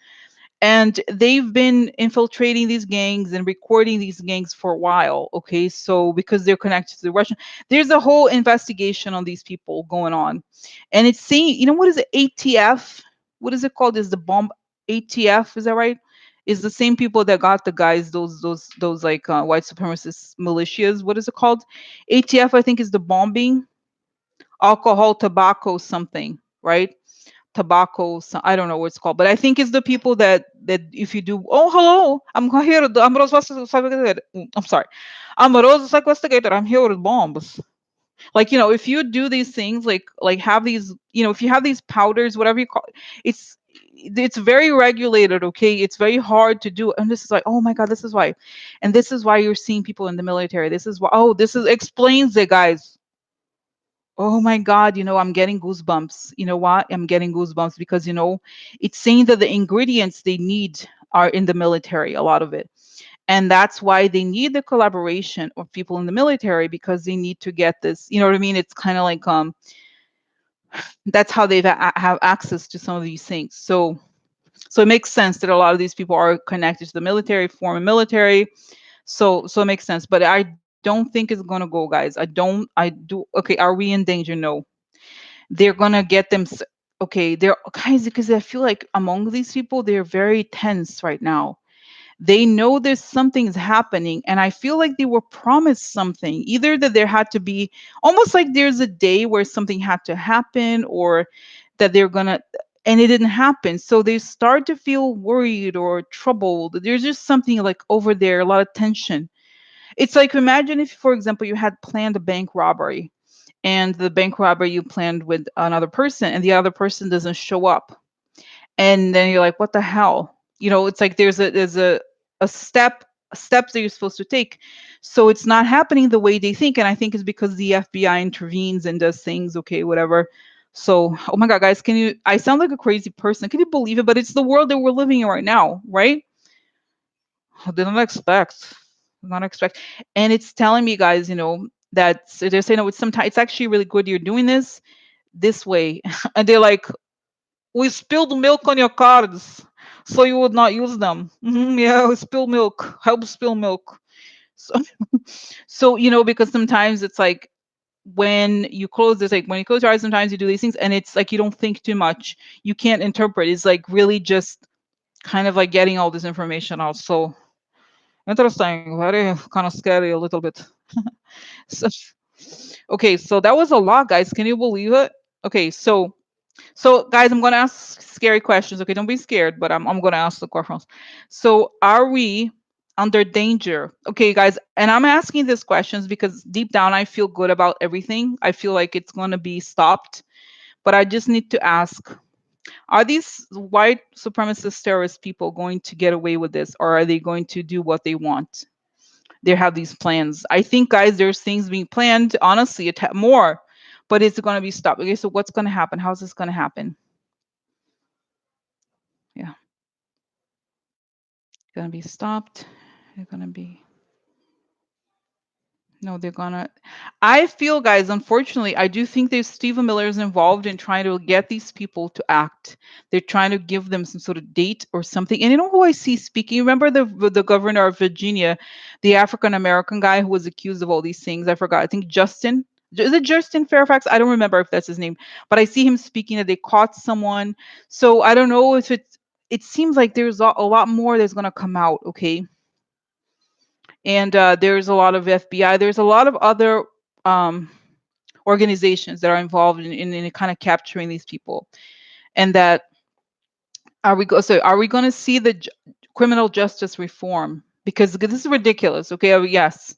And they've been infiltrating these gangs and recording these gangs for a while. Okay, so because they're connected to the Russian, there's a whole investigation on these people going on. And it's saying, what is it, ATF? What is it called? Is the bomb ATF? Is that right? is the same people that got the guys those like white supremacist militias. What is it called? ATF, I think, is the bombing, alcohol, tobacco, something, right? Tobacco, I don't know what it's called, but I think it's the people that if you do, oh hello, I'm here, I'm I'm sorry, I'm a Rose investigator, I'm here with bombs. Like, if you do these things, like have these, if you have these powders, whatever you call it, it's very regulated, okay? It's very hard to do. And this is like, oh my god, this is why. And this is why you're seeing people in the military. This is why, oh, this is explains it, guys. Oh my god, I'm getting goosebumps. You know what? I'm getting goosebumps because it's saying that the ingredients they need are in the military, a lot of it. And that's why they need the collaboration of people in the military, because they need to get this, you know what I mean? It's kind of like that's how they have access to some of these things. So it makes sense that a lot of these people are connected to the military, former military. So it makes sense, but I don't think it's gonna go, guys. I do. Okay, are we in danger? No. They're gonna get them. Okay, they're guys, because I feel like among these people, they're very tense right now. They know there's something's happening, and I feel like they were promised something, either that there had to be, almost like there's a day where something had to happen, or that they're gonna, and it didn't happen, so they start to feel worried or troubled. There's just something like over there, a lot of tension. It's like, imagine if, for example, you had planned a bank robbery, and the bank robbery you planned with another person, and the other person doesn't show up, and then you're like, what the hell? It's like there's a steps that you're supposed to take, so it's not happening the way they think. And I think it's because the FBI intervenes and does things, okay, whatever. So, oh my god, guys, I sound like a crazy person, can you believe it? But it's the world that we're living in right now, right? I did not expect. Did not expect. And it's telling me, guys, that they're saying, no, it's sometimes it's actually really good you're doing this way. And they're like, we spilled milk on your cards, so you would not use them. Yeah, we spill milk. Help spill milk. So, so because sometimes it's like when you close your eyes, sometimes you do these things, and it's like you don't think too much. You can't interpret. It's like really just kind of like getting all this information out. So interesting, very kind of scary a little bit. So, okay, so that was a lot, guys. Can you believe it? Okay, so guys, I'm gonna ask scary questions. Okay, don't be scared, but I'm gonna ask the questions. So are we under danger? Okay, guys, and I'm asking these questions because deep down I feel good about everything. I feel like it's gonna be stopped, but I just need to ask: are these white supremacist terrorist people going to get away with this, or are they going to do what they want? They have these plans. I think, guys, there's things being planned. Honestly, more, but it's going to be stopped. Okay, so what's going to happen? How's this going to happen? Yeah, going to be stopped. They're going to be. No, they're gonna. I feel, guys, unfortunately, I do think there's Stephen Miller is involved in trying to get these people to act. They're trying to give them some sort of date or something. And you know who I see speaking? Remember the governor of Virginia, the African American guy who was accused of all these things? I forgot. I think Justin. Is it Justin Fairfax? I don't remember if that's his name, but I see him speaking that they caught someone. So I don't know if it's. It seems like there's a lot more that's gonna come out. Okay, and there's a lot of FBI. There's a lot of other um, organizations that are involved in kind of capturing these people. And that are we going to see the criminal justice reform? Because this is ridiculous. Okay, yes,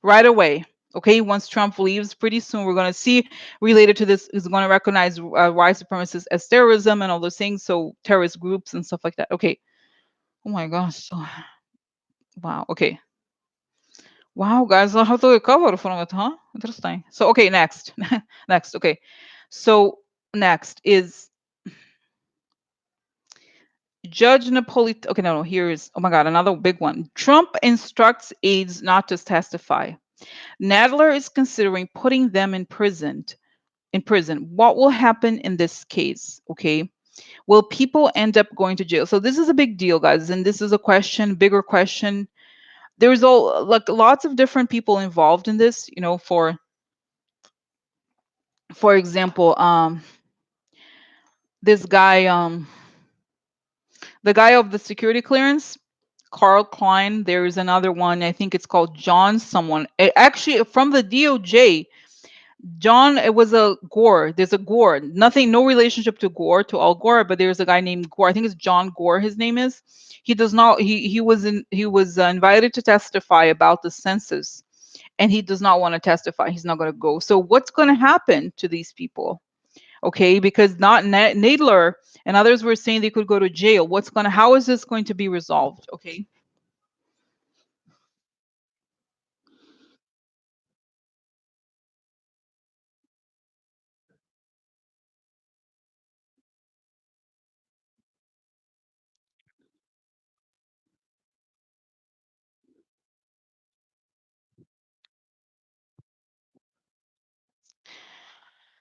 right away. Okay, once Trump leaves, pretty soon we're going to see related to this is going to recognize white supremacists as terrorism and all those things. So terrorist groups and stuff like that. Okay. Oh my gosh. So, wow. Okay. Wow, guys, I have to recover from it, huh? Interesting. So, okay, next. Next, okay. So, next is Judge Napolitano. Okay, no, here is, oh my God, another big one. Trump instructs aides not to testify. Nadler is considering putting them in prison. In prison. What will happen in this case? Okay. Will people end up going to jail? So this is a big deal, guys, and this is a question, bigger question. There's all like lots of different people involved in this, for example, this guy, The guy of the security clearance, Carl Klein. There is another one. I think it's called John someone. Actually, from the DOJ, John, it was a Gore. There's a Gore. Nothing, no relationship to Gore, to Al Gore, but there's a guy named Gore. I think it's John Gore. His name is. He does not. He was invited to testify about the census, and he does not want to testify. He's not going to go. So what's going to happen to these people? Okay, because not Nadler and others were saying they could go to jail. What's going to? How is this going to be resolved? Okay.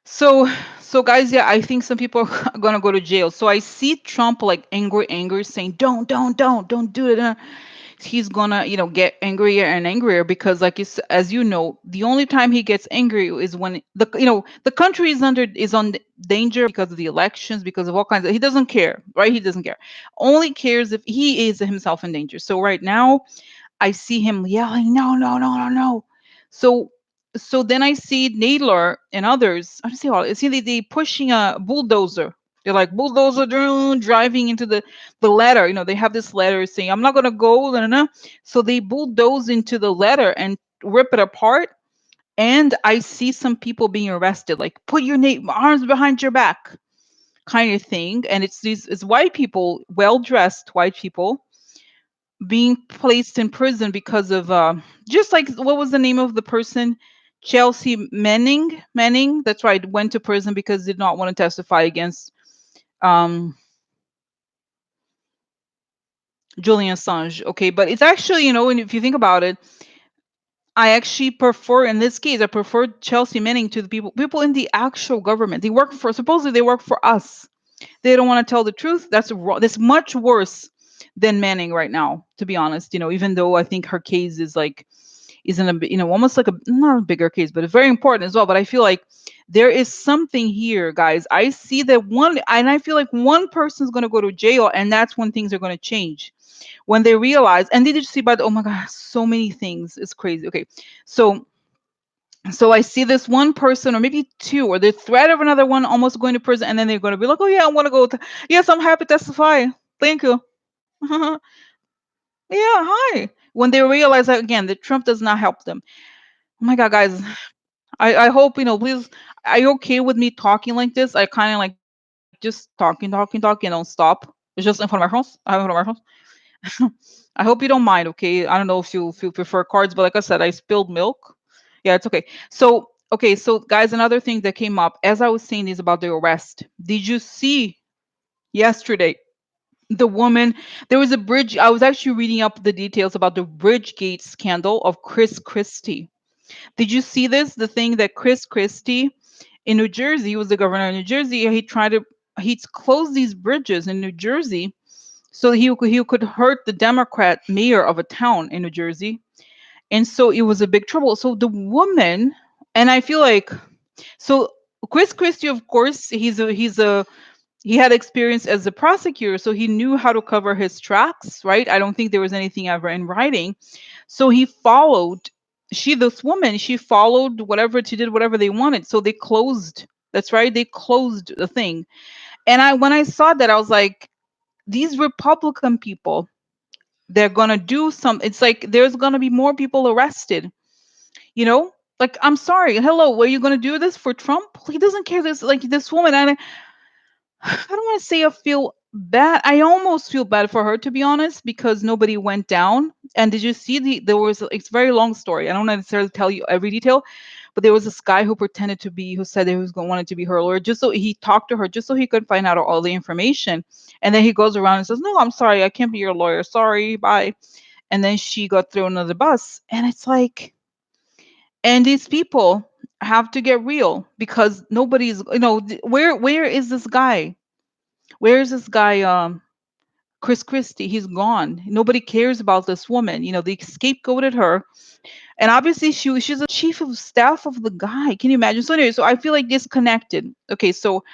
So, so guys, yeah, I think some people are gonna go to jail. So I see Trump like angry, saying, don't do it. He's gonna, get angrier and angrier because, like, as you know, the only time he gets angry is when the country is on danger because of the elections, because of all kinds of. He doesn't care, right? He doesn't care. Only cares if he is himself in danger. So right now, I see him yelling, no, no, no, no, no. So so then I see Nadler and others. I see all. I see they pushing a bulldozer. They're like bulldozer driving into the letter. They have this letter saying, "I'm not gonna go." No, no, no. So they bulldoze into the letter and rip it apart. And I see some people being arrested, like put your arms behind your back, kind of thing. And it's white people, well dressed white people, being placed in prison because of just like, what was the name of the person? Chelsea Manning, that's right, went to prison because did not want to testify against um Julian Assange. Okay, but it's actually, and if you think about it, I actually prefer, in this case, I prefer Chelsea Manning to the people in the actual government. They work for, supposedly they work for us. They don't want to tell the truth. That's wrong. That's much worse than Manning right now, to be honest. Even though I think her case is like, isn't a almost like a, not a bigger case, but it's very important as well. But I feel like there is something here, guys. I see that one, and I feel like one person's going to go to jail, and that's when things are going to change, when they realize. And they just see, oh my god, so many things. It's crazy. Okay, so I see this one person, or maybe two, or the threat of another one almost going to prison, and then they're going to be like, oh yeah, I want to go. Yes, I'm happy to testify. Thank you. Yeah, hi. When they realize that, again, that Trump does not help them. Oh my god, guys, I hope, please, are you okay with me talking like this? I kind of like just talking, don't stop. It's just informations. I have informations. I hope you don't mind, okay? I don't know if you prefer cards, but like I said, I spilled milk. Yeah, it's okay. So, okay, so guys, another thing that came up as I was saying is about the arrest. Did you see yesterday the woman? There was a bridge. I was actually reading up the details about the Bridgegate scandal of Chris Christie. Did you see this? The thing that Chris Christie in New Jersey, he was the governor of New Jersey. He closed these bridges in New Jersey so he could hurt the Democrat mayor of a town in New Jersey. And so it was a big trouble. So the woman, and I feel like, so Chris Christie, of course, he had experience as a prosecutor, so he knew how to cover his tracks, right? I don't think there was anything ever in writing. So he followed, this woman, she followed whatever, she did whatever they wanted. So they closed, that's right, they closed the thing. And when I saw that, I was like, these Republican people, they're gonna do some, it's like there's gonna be more people arrested, you know? Like, I'm sorry, hello, were you gonna do this for Trump? He doesn't care. This, like, this woman, and I don't want to say I feel bad. I almost feel bad for her, to be honest, because nobody went down. And did you see there was, it's a very long story. I don't necessarily tell you every detail, but there was this guy who pretended to be, who said that he was going wanted to be her lawyer, just so he talked to her, just so he could find out all the information. And then he goes around and says, "No, I'm sorry, I can't be your lawyer. Sorry, bye." And then she got thrown under the bus. And it's like, and these people have to get real, because nobody's, where is this guy? Where is this guy, Chris Christie? He's gone. Nobody cares about this woman. They scapegoated her, and obviously she's a chief of staff of the guy. Can you imagine? So anyway, so I feel like disconnected. Okay, so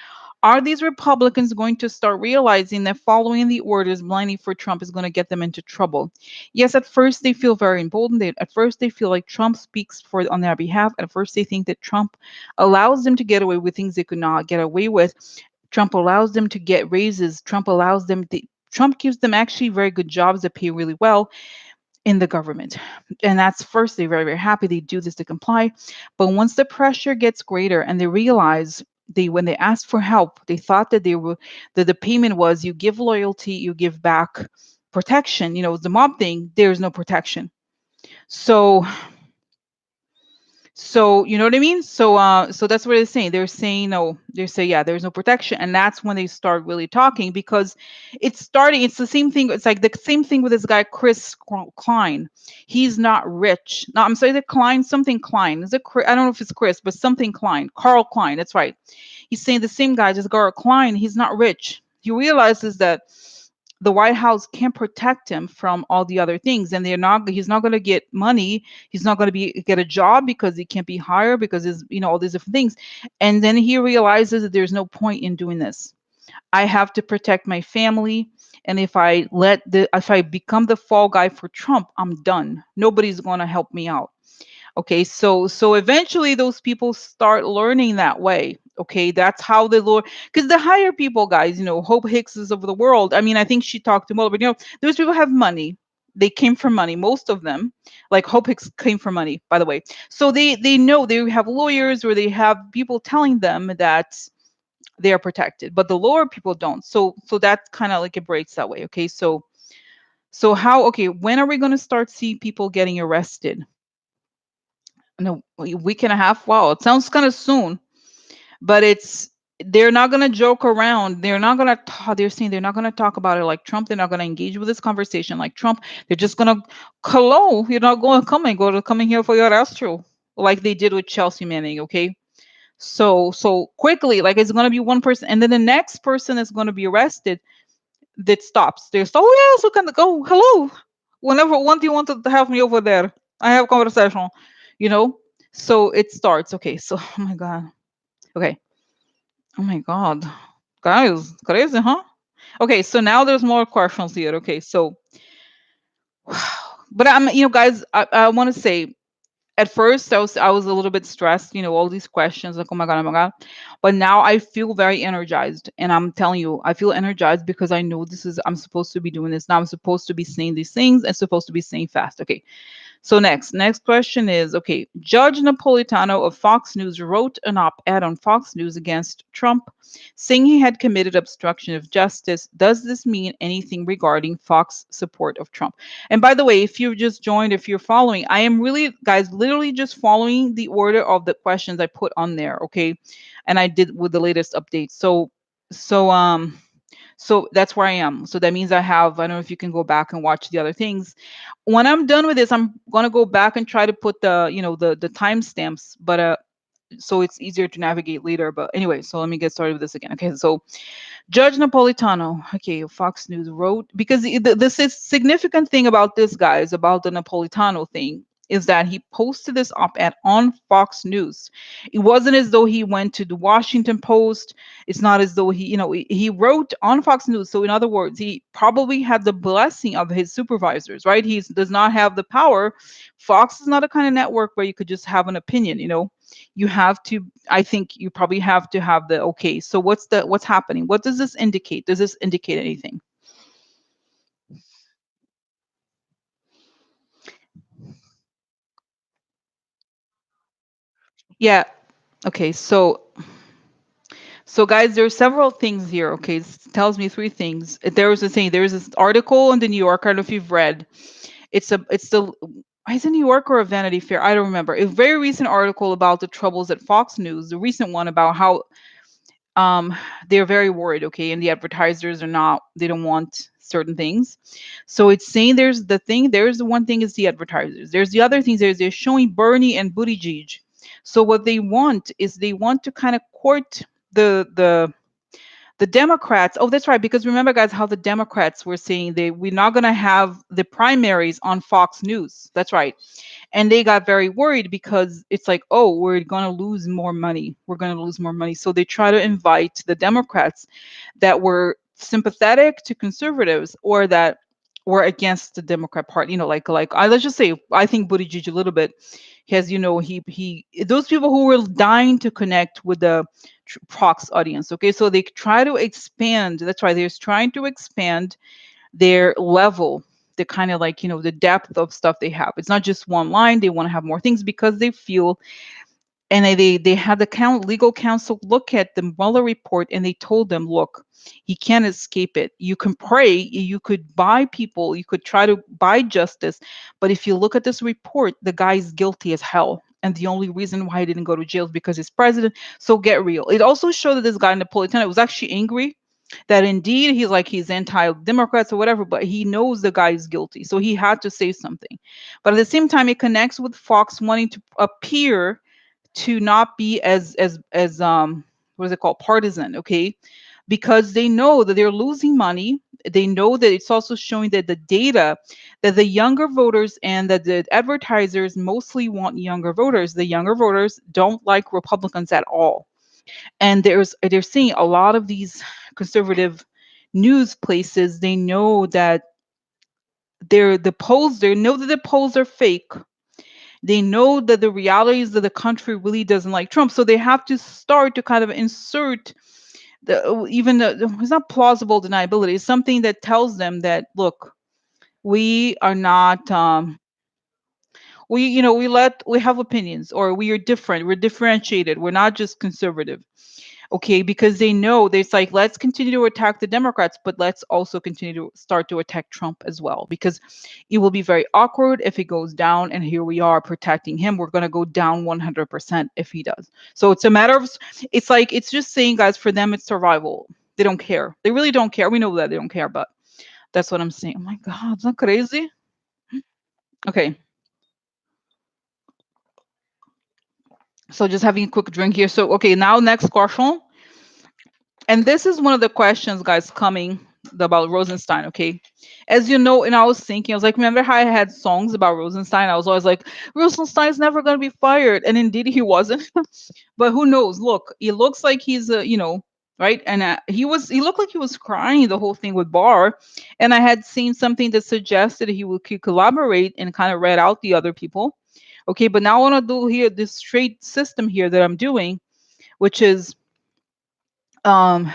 Are these Republicans going to start realizing that following the orders blindly for Trump is going to get them into trouble? Yes, at first they feel very emboldened. At first they feel like Trump speaks for on their behalf. At first they think that Trump allows them to get away with things they could not get away with. Trump allows them to get raises. Trump gives them actually very good jobs that pay really well in the government. And that's first, they're very, very happy they do this to comply. But once the pressure gets greater and they realize when they asked for help, they thought that the payment was you give loyalty, you give back protection, the mob thing, there's no protection. So you know what I mean? So that's what they're saying. They're saying no, they say yeah, there's no protection. And that's when they start really talking because it's the same thing. It's like the same thing with this guy, Chris Klein. He's not rich. No, I'm sorry, the Klein, something Klein. Is it I don't know if it's Chris, but something Klein. Carl Klein, that's right. He's saying the same guy, just Carl Klein, he's not rich. He realizes that the White House can't protect him from all the other things, and he's not going to get money. He's not going to get a job because he can't be hired because there's all these different things. And then he realizes that there's no point in doing this. I have to protect my family. And if I become the fall guy for Trump, I'm done. Nobody's going to help me out. Okay, so eventually those people start learning that way. Okay, that's how the Lord, because the higher people, guys, Hope Hickses of the world. I mean, I think she talked to more, but those people have money. They came from money, most of them. Like Hope Hicks came from money, by the way. So they know they have lawyers or they have people telling them that they are protected, but the lower people don't. So that's kind of like it breaks that way. Okay, so how? Okay, when are we going to start see people getting arrested? No, a week and a half. Wow, it sounds kind of soon, but they're not gonna joke around. They're not gonna talk. They're saying they're not gonna talk about it like Trump. They're not gonna engage with this conversation like Trump. They're just gonna, hello, you're not going to coming here for your astro, like they did with Chelsea Manning. Okay, so quickly, like it's gonna be one person, and then the next person is gonna be arrested. That stops. They're so, oh yeah, so can go. Hello, whenever one do you want to have me over there? I have conversation. You know. So it starts. Okay. So oh my god. Okay. Oh my god. Guys, crazy, huh? Okay. So now there's more questions here. Okay. So, but guys, I want to say at first I was a little bit stressed, all these questions like oh my god, but now I feel very energized, and I'm telling you I feel energized because I know I'm supposed to be doing this now. I'm supposed to be saying these things and supposed to be saying fast. Okay, so next question is, okay, Judge Napolitano of Fox News wrote an op-ed on Fox News against Trump, saying he had committed obstruction of justice. Does this mean anything regarding Fox support of Trump? And by the way, if you've just joined, if you're following, I am really, guys, literally just following the order of the questions I put on there, okay? And I did with the latest update. So that's where I am. So that means I don't know if you can go back and watch the other things. When I'm done with this, I'm gonna go back and try to put the timestamps, but so it's easier to navigate later. But anyway, so let me get started with this again. Okay, so Judge Napolitano, okay, Fox News wrote, because this is significant thing about this guy is about the Napolitano thing is that he posted this op-ed on Fox News. It wasn't as though he went to the Washington Post. It's not as though he wrote on Fox News. So in other words, he probably had the blessing of his supervisors, right? He does not have the power. Fox is not a kind of network where you could just have an opinion. You have to, I think you probably have to have the, okay, so what's happening? What does this indicate? Does this indicate anything? Yeah. Okay, so guys, there are several things here. Okay, it tells me three things. There is this article in the New Yorker. I don't know if you've read. It's a New Yorker or Vanity Fair. I don't remember. A very recent article about the troubles at Fox News. The recent one about how um they're very worried, okay, and the advertisers are not, they don't want certain things. So it's saying there's the one thing is the advertisers, there's the other things, they're showing Bernie and Buttigieg. So what they want is they want to kind of court the The Democrats, oh, that's right, because remember, guys, how the Democrats were saying we're not going to have the primaries on Fox News. That's right. And they got very worried because it's like, oh, we're going to lose more money. We're going to lose more money. So they try to invite the Democrats that were sympathetic to conservatives or that were against the Democrat Party. Like let's just say, I think Buttigieg a little bit has, he those people who were dying to connect with the Fox audience. Okay, so they try to expand. That's why they're trying to expand their level, the kind of like, the depth of stuff they have. It's not just one line. They want to have more things because they feel, and they had the legal counsel look at the Mueller report, and they told them, look, he can't escape it. You can pray, you could buy people, you could try to buy justice, but if you look at this report, the guy's guilty as hell. And the only reason why he didn't go to jail is because he's president. So get real. It also showed that this guy Napolitano was actually angry that indeed he's anti-Democrats or whatever, but he knows the guy is guilty, so he had to say something. But at the same time, it connects with Fox wanting to appear to not be as what is it called, partisan, okay? Because they know that they're losing money. They know that it's also showing that the data that the younger voters and that the advertisers mostly want younger voters. The younger voters don't like Republicans at all. And they're seeing a lot of these conservative news places. They know that they know that the polls are fake. They know that the reality is that the country really doesn't like Trump. So they have to start to kind of insert even it's not plausible deniability. It's something that tells them that, look, we are not, we have opinions, or we are different. We're differentiated. We're not just conservative. Okay, because they know there's like, let's continue to attack the Democrats, but let's also continue to start to attack Trump as well, because it will be very awkward if he goes down, and here we are protecting him. We're going to go down 100% if he does. So it's a matter of, it's like, it's just saying, guys, for them, it's survival. They don't care. They really don't care. We know that they don't care, but that's what I'm saying. Oh my God, is that crazy? Okay, so just having a quick drink here. So, okay, now next question. And this is one of the questions, guys, coming about Rosenstein. Okay, as you know, and I was thinking, I was like, remember how I had songs about Rosenstein? I was always like, Rosenstein's never gonna be fired, and indeed he wasn't. But who knows? Look, he looks like he's right, and he looked like he was crying the whole thing with Barr, and I had seen something that suggested could collaborate and kind of read out the other people. Okay, but now I want to do here this straight system here that I'm doing, which is um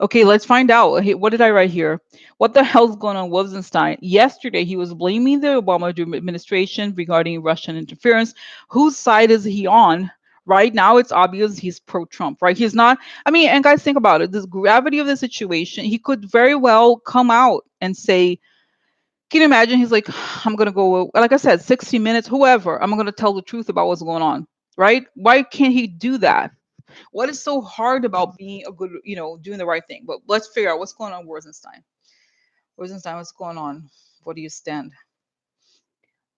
okay, let's find out. What did I write here? What the hell's going on with Rosenstein? Yesterday, he was blaming the Obama administration regarding Russian interference. Whose side is he on? Right now, it's obvious he's pro-Trump, right? He's not. I mean, and guys, think about it. This gravity of the situation, he could very well come out and say, can you imagine? He's like, I'm going to go, like I said, 60 minutes, whoever, I'm going to tell the truth about what's going on, right? Why can't he do that? What is so hard about being a good, doing the right thing? But let's figure out what's going on with Rosenstein. Rosenstein, what's going on? What do you stand?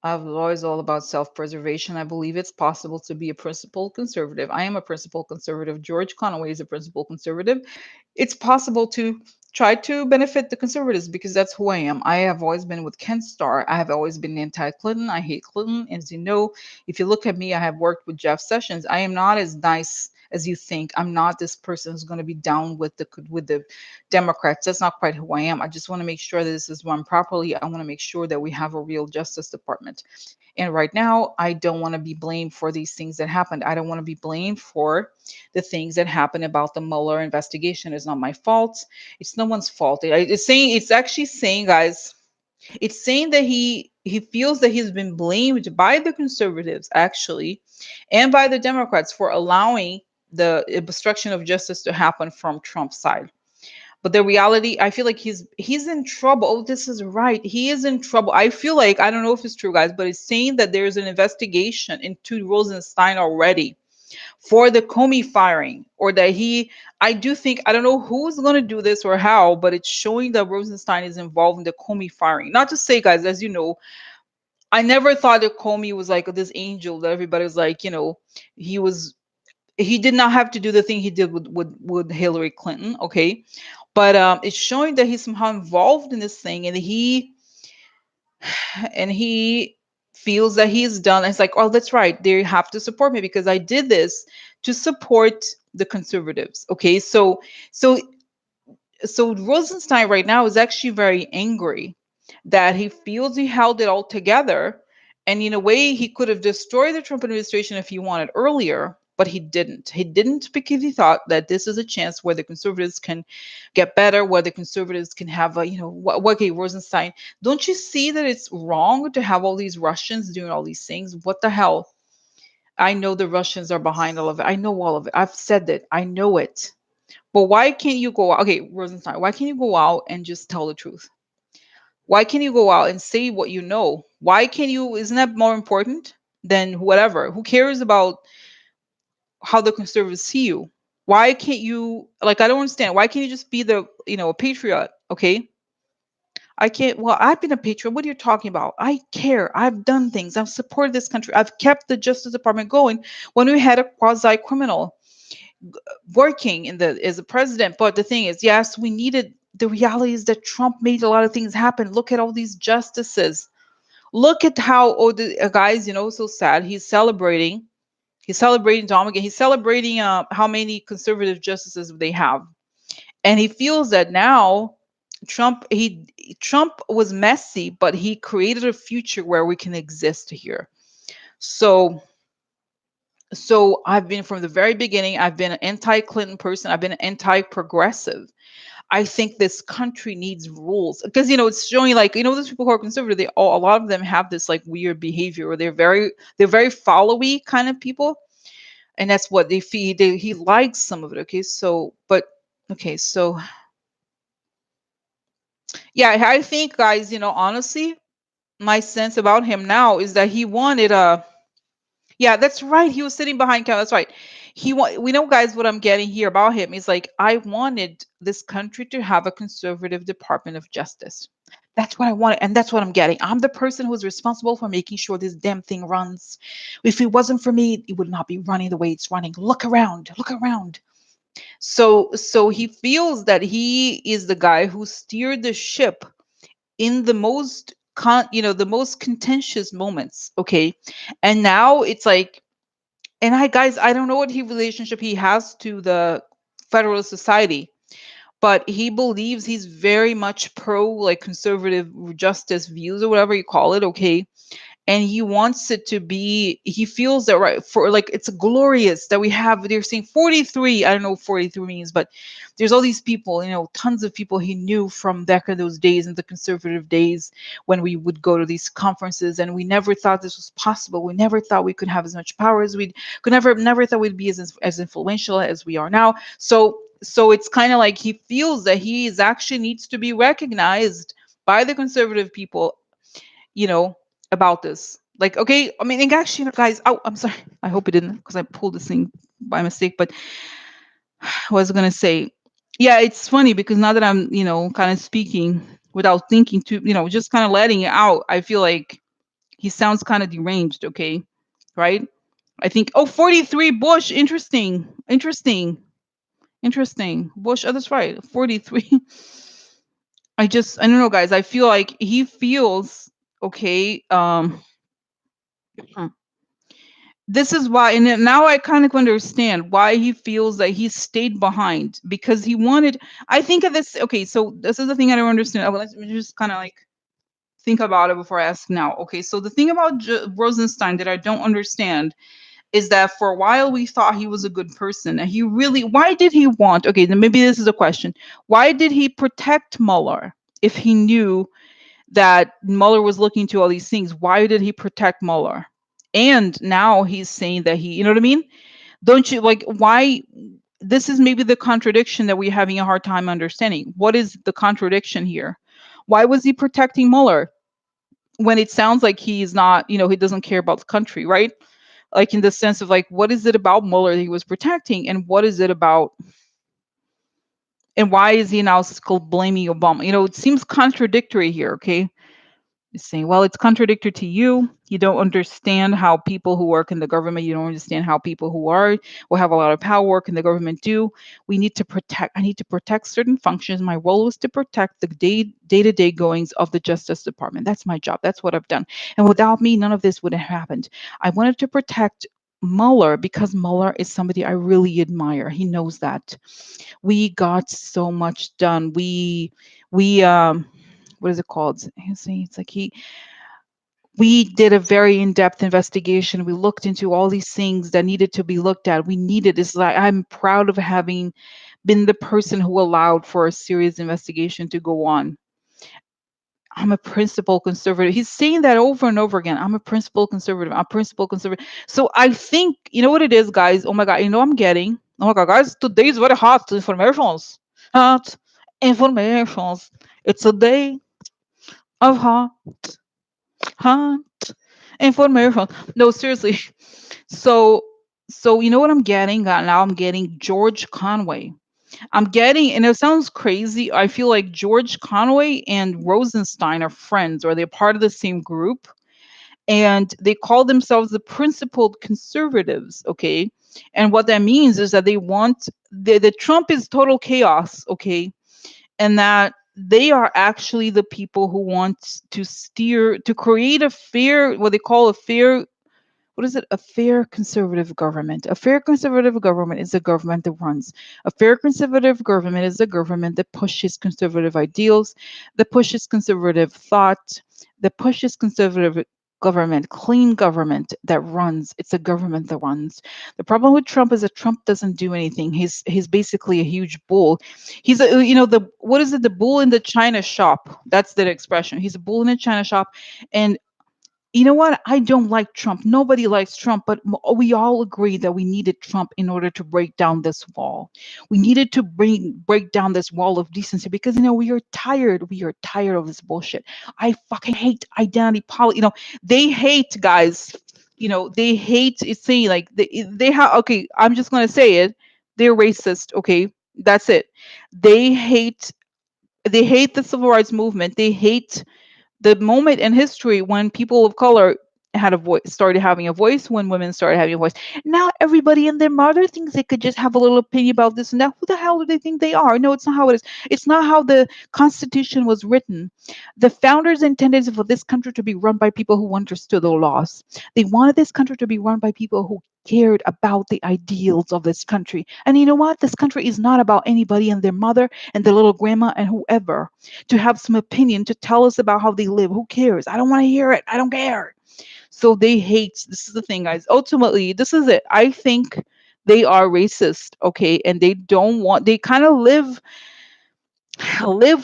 I've always all about self-preservation. I believe it's possible to be a principled conservative. I am a principled conservative. George Conway is a principled conservative. It's possible to try to benefit the conservatives because that's who I am. I have always been with Ken Starr. I have always been anti-Clinton. I hate Clinton. As you know, if you look at me, I have worked with Jeff Sessions. I am not as nice as you think. I'm not this person who's going to be down with the Democrats. That's not quite who I am. I just want to make sure that this is run properly. I want to make sure that we have a real Justice Department. And right now, I don't want to be blamed for these things that happened. I don't want to be blamed for the things that happened about the Mueller investigation. It's not my fault. It's no one's fault. It's actually saying, guys, it's saying that he feels that he's been blamed by the conservatives, actually, and by the Democrats for allowing the obstruction of justice to happen from Trump's side. But the reality, I feel like he's in trouble. Oh, this is right. He is in trouble. I feel like, I don't know if it's true, guys, but it's saying that there's an investigation into Rosenstein already for the Comey firing, or that I do think, I don't know who's going to do this or how, but it's showing that Rosenstein is involved in the Comey firing. Not to say, guys, as you know, I never thought that Comey was like this angel that everybody was like, he was He did not have to do the thing he did with Hillary Clinton, okay? But it's showing that he's somehow involved in this thing, and he feels that he's done. It's like, oh, that's right. They have to support me because I did this to support the conservatives. Okay, so so Rosenstein right now is actually very angry that he feels he held it all together. And in a way, he could have destroyed the Trump administration if he wanted earlier, but he didn't. He didn't because he thought that this is a chance where the conservatives can get better, where the conservatives can have a, okay, Rosenstein, don't you see that it's wrong to have all these Russians doing all these things? What the hell? I know the Russians are behind all of it. I know all of it. I've said that. I know it. But why can't you go out? Okay, Rosenstein, why can't you go out and just tell the truth? Why can't you go out and say what you know? Why can't you? Isn't that more important than whatever? Who cares about how the conservatives see you? Why can't you, like, I don't understand. Why can't you just be a patriot? Okay. I can't. Well, I've been a patriot. What are you talking about? I care. I've done things. I've supported this country. I've kept the Justice Department going when we had a quasi criminal working in the as a president. But the thing is, yes, we needed. The reality is that Trump made a lot of things happen. Look at all these justices. Look at how the guys, so sad. He's celebrating. He's celebrating Tom again. He's celebrating how many conservative justices they have, and he feels that now Trump was messy, but he created a future where we can exist here. So I've been from the very beginning. I've been an anti-Clinton person. I've been an anti-progressive. I think this country needs rules because it's showing, like, those people who are conservative. A lot of them have this like weird behavior where they're very followy kind of people, and that's what they feed. He likes some of it. Okay, so yeah, I think, guys, honestly, my sense about him now is that he wanted a. Yeah, that's right. He was sitting behind camera. That's right. We know, guys, what I'm getting here about him is like, I wanted this country to have a conservative Department of Justice. That's what I wanted, and that's what I'm getting. I'm the person who's responsible for making sure this damn thing runs. If it wasn't for me, it would not be running the way it's running. Look around. Look around. So he feels that he is the guy who steered the ship in the most the most contentious moments. Okay, and now it's like, and I don't know what relationship he has to the Federalist Society, but he believes he's very much pro, like, conservative justice views or whatever you call it. Okay, and he wants it to be, he feels that, right, for, like, it's glorious that we have, they're saying 43, I don't know what 43 means, but there's all these people, tons of people he knew from back in those days, in the conservative days, when we would go to these conferences, and we never thought this was possible. We never thought we could have as much power as we could, never thought we'd be as influential as we are now. So it's kind of like he feels that he is actually needs to be recognized by the conservative people, you know, about this. Like, okay, I mean, and actually, guys, oh, I'm sorry. I hope it didn't, because I pulled this thing by mistake. But I was gonna say, yeah, it's funny because now that I'm, kind of speaking without thinking to, just kind of letting it out, I feel like he sounds kind of deranged. Okay, right? I think, oh, 43 Bush. Interesting. Bush. Oh, that's right. 43. I don't know, guys. I feel like he feels okay. This is why, and now I kind of understand why he feels that he stayed behind, because he wanted. I think of this. Okay, so this is the thing I don't understand. Let me just kind of like think about it before I ask now. Okay, so the thing about Rosenstein that I don't understand is that for a while we thought he was a good person, and he really. Why did he want? Okay, then maybe this is a question. Why did he protect Mueller if he knew that Mueller was looking into all these things? Why did he protect Mueller? And now he's saying that you know what I mean? Don't you, like, why? This is maybe the contradiction that we're having a hard time understanding. What is the contradiction here? Why was he protecting Mueller when it sounds like he's not, he doesn't care about the country, right? Like, in the sense of, like, what is it about Mueller that he was protecting, and what is it about, and why is he now blaming Obama? It seems contradictory here, okay? saying, well, it's contradictory to you. You don't understand how people who work in the government, you don't understand how people who are will have a lot of power work in the government do. We need to protect, I need to protect certain functions. My role is to protect the day-to-day goings of the Justice Department. That's my job. That's what I've done. And without me, none of this would have happened. I wanted to protect Mueller because Mueller is somebody I really admire. He knows that. We got so much done. We what is it called? It's like we did a very in-depth investigation. We looked into all these things that needed to be looked at. We needed this. Like, I'm proud of having been the person who allowed for a serious investigation to go on. I'm a principal conservative. He's saying that over and over again. I'm a principal conservative. I'm a principal conservative. So I think, you know what it is, guys? Oh my God, you know I'm getting. Oh my God, guys, today is very hot informations. Hot informations. It's a day of hot information. No, seriously. So, so you know what I'm getting? Now I'm getting George Conway. I'm getting, and it sounds crazy. I feel like George Conway and Rosenstein are friends, or they're part of the same group, and they call themselves the principled conservatives. Okay, and what that means is that they want the Trump is total chaos. Okay, and that they are actually the people who want to steer to create a fair, what they call a fair, what is it? A fair conservative government. A fair conservative government is a government that runs. A fair conservative government is a government that pushes conservative ideals, that pushes conservative thought, that pushes conservative government, clean government that runs. It's a government that runs. The problem with Trump is that Trump doesn't do anything. He's basically a huge bull. He's a, you know, the, what is it? The bull in the china shop. That's the expression. He's a bull in a china shop, and you know what? I don't like Trump. Nobody likes Trump, but we all agree that we needed Trump in order to break down this wall. We needed to break down this wall of decency because you know we are tired. We are tired of this bullshit. I fucking hate identity politics. You know, they hate guys. You know, they hate it's saying like they have. Okay, I'm just gonna say it. They're racist. Okay, that's it. They hate. They hate the civil rights movement. They hate the moment in history when people of color had a voice, started having a voice, when women started having a voice. Now everybody and their mother thinks they could just have a little opinion about this and that. Who the hell do they think they are? No, it's not how it is. It's not how the Constitution was written. The founders intended for this country to be run by people who understood the laws. They wanted this country to be run by people who cared about the ideals of this country. And you know what? This country is not about anybody and their mother and their little grandma and whoever to have some opinion to tell us about how they live. Who cares? I don't want to hear it. I don't care. So they hate. This is the thing, guys. Ultimately, this is it. I think they are racist, okay, and they don't want. They kind of live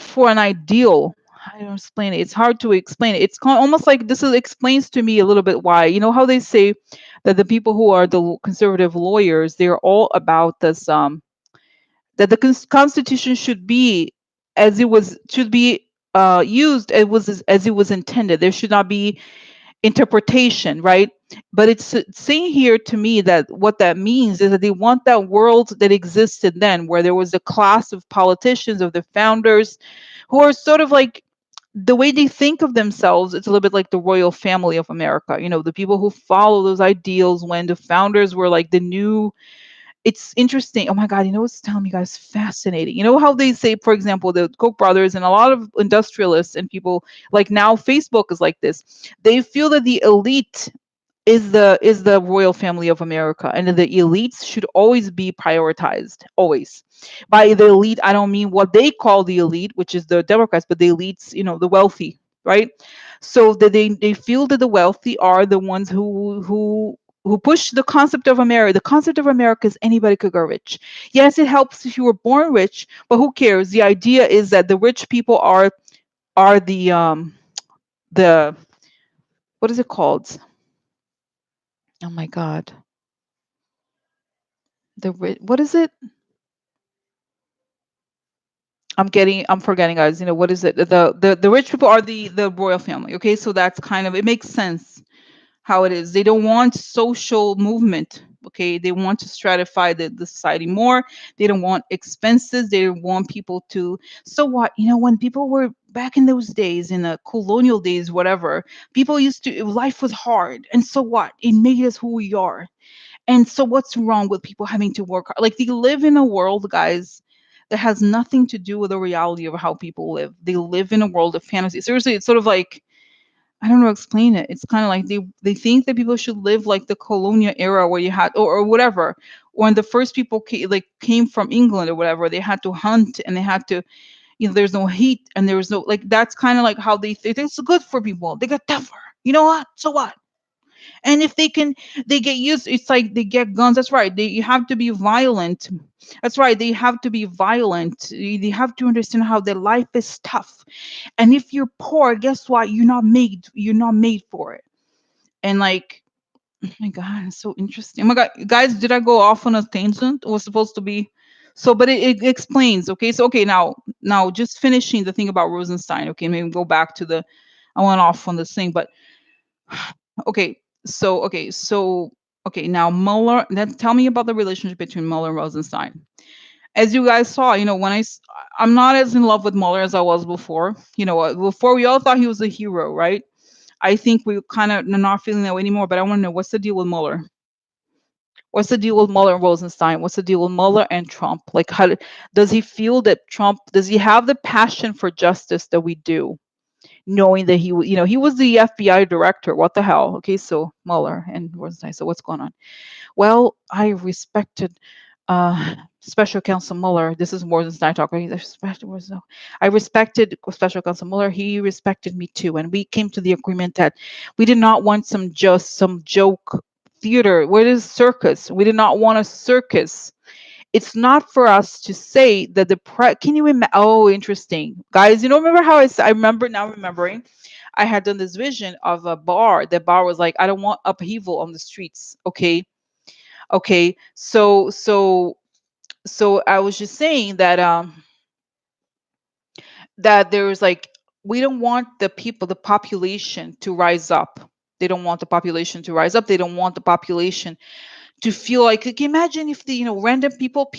for an ideal. I don't explain it. It's hard to explain it. It's almost like this is explains to me a little bit why. You know how they say that the people who are the conservative lawyers, they're all about this. That the Constitution should be as it was should be used as it was intended. There should not be interpretation, right? But it's saying here to me that what that means is that they want that world that existed then, where there was a class of politicians, of the founders, who are sort of like the way they think of themselves. It's a little bit like the royal family of America. You know, the people who follow those ideals when the founders were like the new. It's interesting. Oh my God, you know what's telling me, guys? Fascinating. You know how they say, for example, the Koch brothers and a lot of industrialists and people like now Facebook is like this. They feel that the elite is the royal family of America, and the elites should always be prioritized. Always. By the elite, I don't mean what they call the elite, which is the Democrats, but the elites, you know, the wealthy, right? So that they feel that the wealthy are the ones who push the concept of America. The concept of America is anybody could go rich. Yes, it helps if you were born rich, but who cares? The idea is that the rich people are the what is it called? Oh my God. What is it? I'm forgetting, guys. You know, what is it? The rich people are the royal family. Okay, so that's kind of, it makes sense how it is. They don't want social movement. Okay, they want to stratify the society more. They don't want expenses. They don't want people to. So what? When people were back in those days, in the colonial days, whatever, people used to. Life was hard, and so what? It made us who we are. And so what's wrong with people having to work hard? Like they live in a world, guys, that has nothing to do with the reality of how people live. They live in a world of fantasy. Seriously, it's sort of like I don't know how to explain it. It's kind of like they think that people should live like the colonial era where you had or whatever. When the first people came from England or whatever, they had to hunt and they had to, there's no heat and there was no like that's kind of like how they think it's good for people. They get tougher. You know what? So what? And if they get used. It's like they get guns. That's right. You have to be violent. That's right. They have to be violent. They have to understand how their life is tough. And if you're poor, guess what? You're not made for it. And like, oh my God, it's so interesting. Oh my God, guys, did I go off on a tangent? It was supposed to be so, but it explains. Okay, so okay, now just finishing the thing about Rosenstein. Okay, maybe go back to the. I went off on this thing, but okay, now Mueller. Then tell me about the relationship between Mueller and Rosenstein. As you guys saw, I'm not as in love with Mueller as I was before. Before we all thought he was a hero, right? I think we kind of not feeling that way anymore. But I want to know what's the deal with Mueller? What's the deal with Mueller and Rosenstein? What's the deal with Mueller and Trump? Like, does he feel that Trump? Does he have the passion for justice that we do? Knowing that he was the FBI director. What the hell? Okay, so Mueller and Rosenstein. So what's going on? Well, I respected Special Counsel Mueller. This is Rosenstein talking. I respected Special Counsel Mueller. He respected me too, and we came to the agreement that we did not want some joke theater. What is circus? We did not want a circus. It's not for us to say that can you imagine? Oh, interesting, guys. Remember how I remember now remembering, I had done this vision of a bar. The bar was like, I don't want upheaval on the streets. Okay. So I was just saying that there was like we don't want the population to rise up. They don't want the population to rise up. They don't want the population to feel like, can you imagine if the random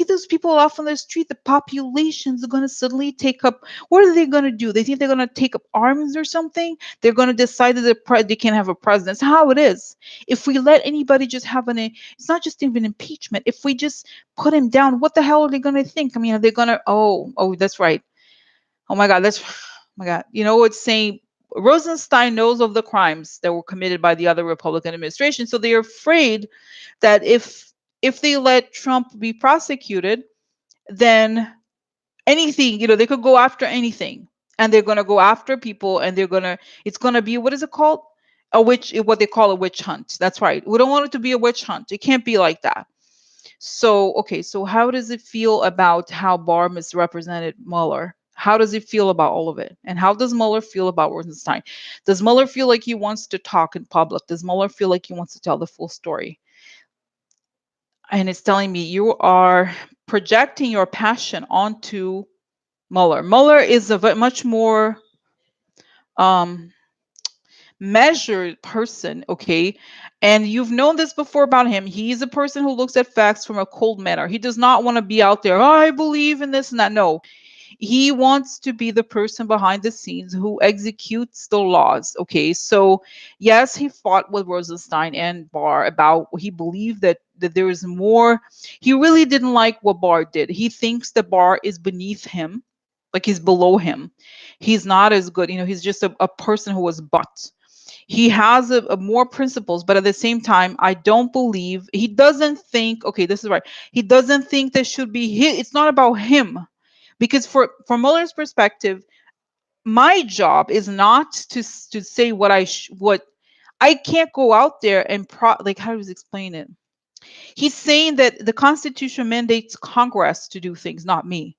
those people off on the street, the populations are going to suddenly take up. What are they going to do? They think they're going to take up arms or something. They're going to decide that they can't have a president. It's how it is. If we let anybody just have it's not just even impeachment. If we just put him down, what the hell are they going to think? I mean, are they going to, oh, that's right. Oh my God, oh my God. It's saying Rosenstein knows of the crimes that were committed by the other Republican administration. So they're afraid that if they let Trump be prosecuted, then anything, they could go after anything. And they're gonna go after people and it's gonna be, what is it called? What they call a witch hunt. That's right. We don't want it to be a witch hunt. It can't be like that. So, okay, so how does it feel about how Barr misrepresented Mueller? How does it feel about all of it? And how does Mueller feel about Rosenstein? Does Mueller feel like he wants to talk in public? Does Mueller feel like he wants to tell the full story? And it's telling me you are projecting your passion onto Mueller. Mueller is a much more um, measured person, okay? And you've known this before about him. He's a person who looks at facts from a cold manner. He does not want to be out there, oh, I believe in this and that. No, he wants to be the person behind the scenes who executes the laws. Okay, so yes, he fought with Rosenstein and Barr about, he believed that there is more. He really didn't like what Barr did. He thinks that Barr is beneath him, like he's below him. He's not as good. He's just a person who was but. He has a more principles, but at the same time, I don't believe he doesn't think. Okay, this is right. He doesn't think there should be. It's not about him, because from Mueller's perspective, my job is not to say what I can't go out there and like, how does he explain it? He's saying that the Constitution mandates Congress to do things, not me.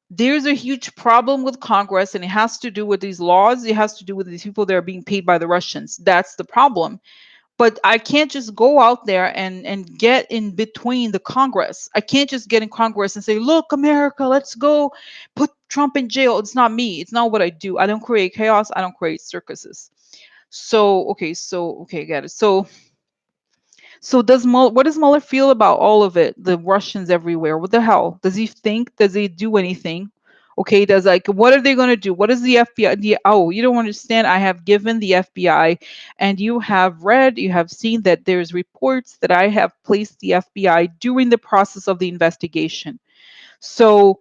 There's a huge problem with Congress, and it has to do with these laws. It has to do with these people that are being paid by the Russians. That's the problem. But I can't just go out there and get in between the Congress. I can't just get in Congress and say, look, America, let's go put Trump in jail. It's not me. It's not what I do. I don't create chaos. I don't create circuses. So okay, get it. So what does Mueller feel about all of it? The Russians everywhere. What the hell? Does he think? Does he do anything? Okay, does like what are they going to do? What is the FBI? Oh, you don't understand. I have given the FBI, and you have read, you have seen that there's reports that I have placed the FBI during the process of the investigation. So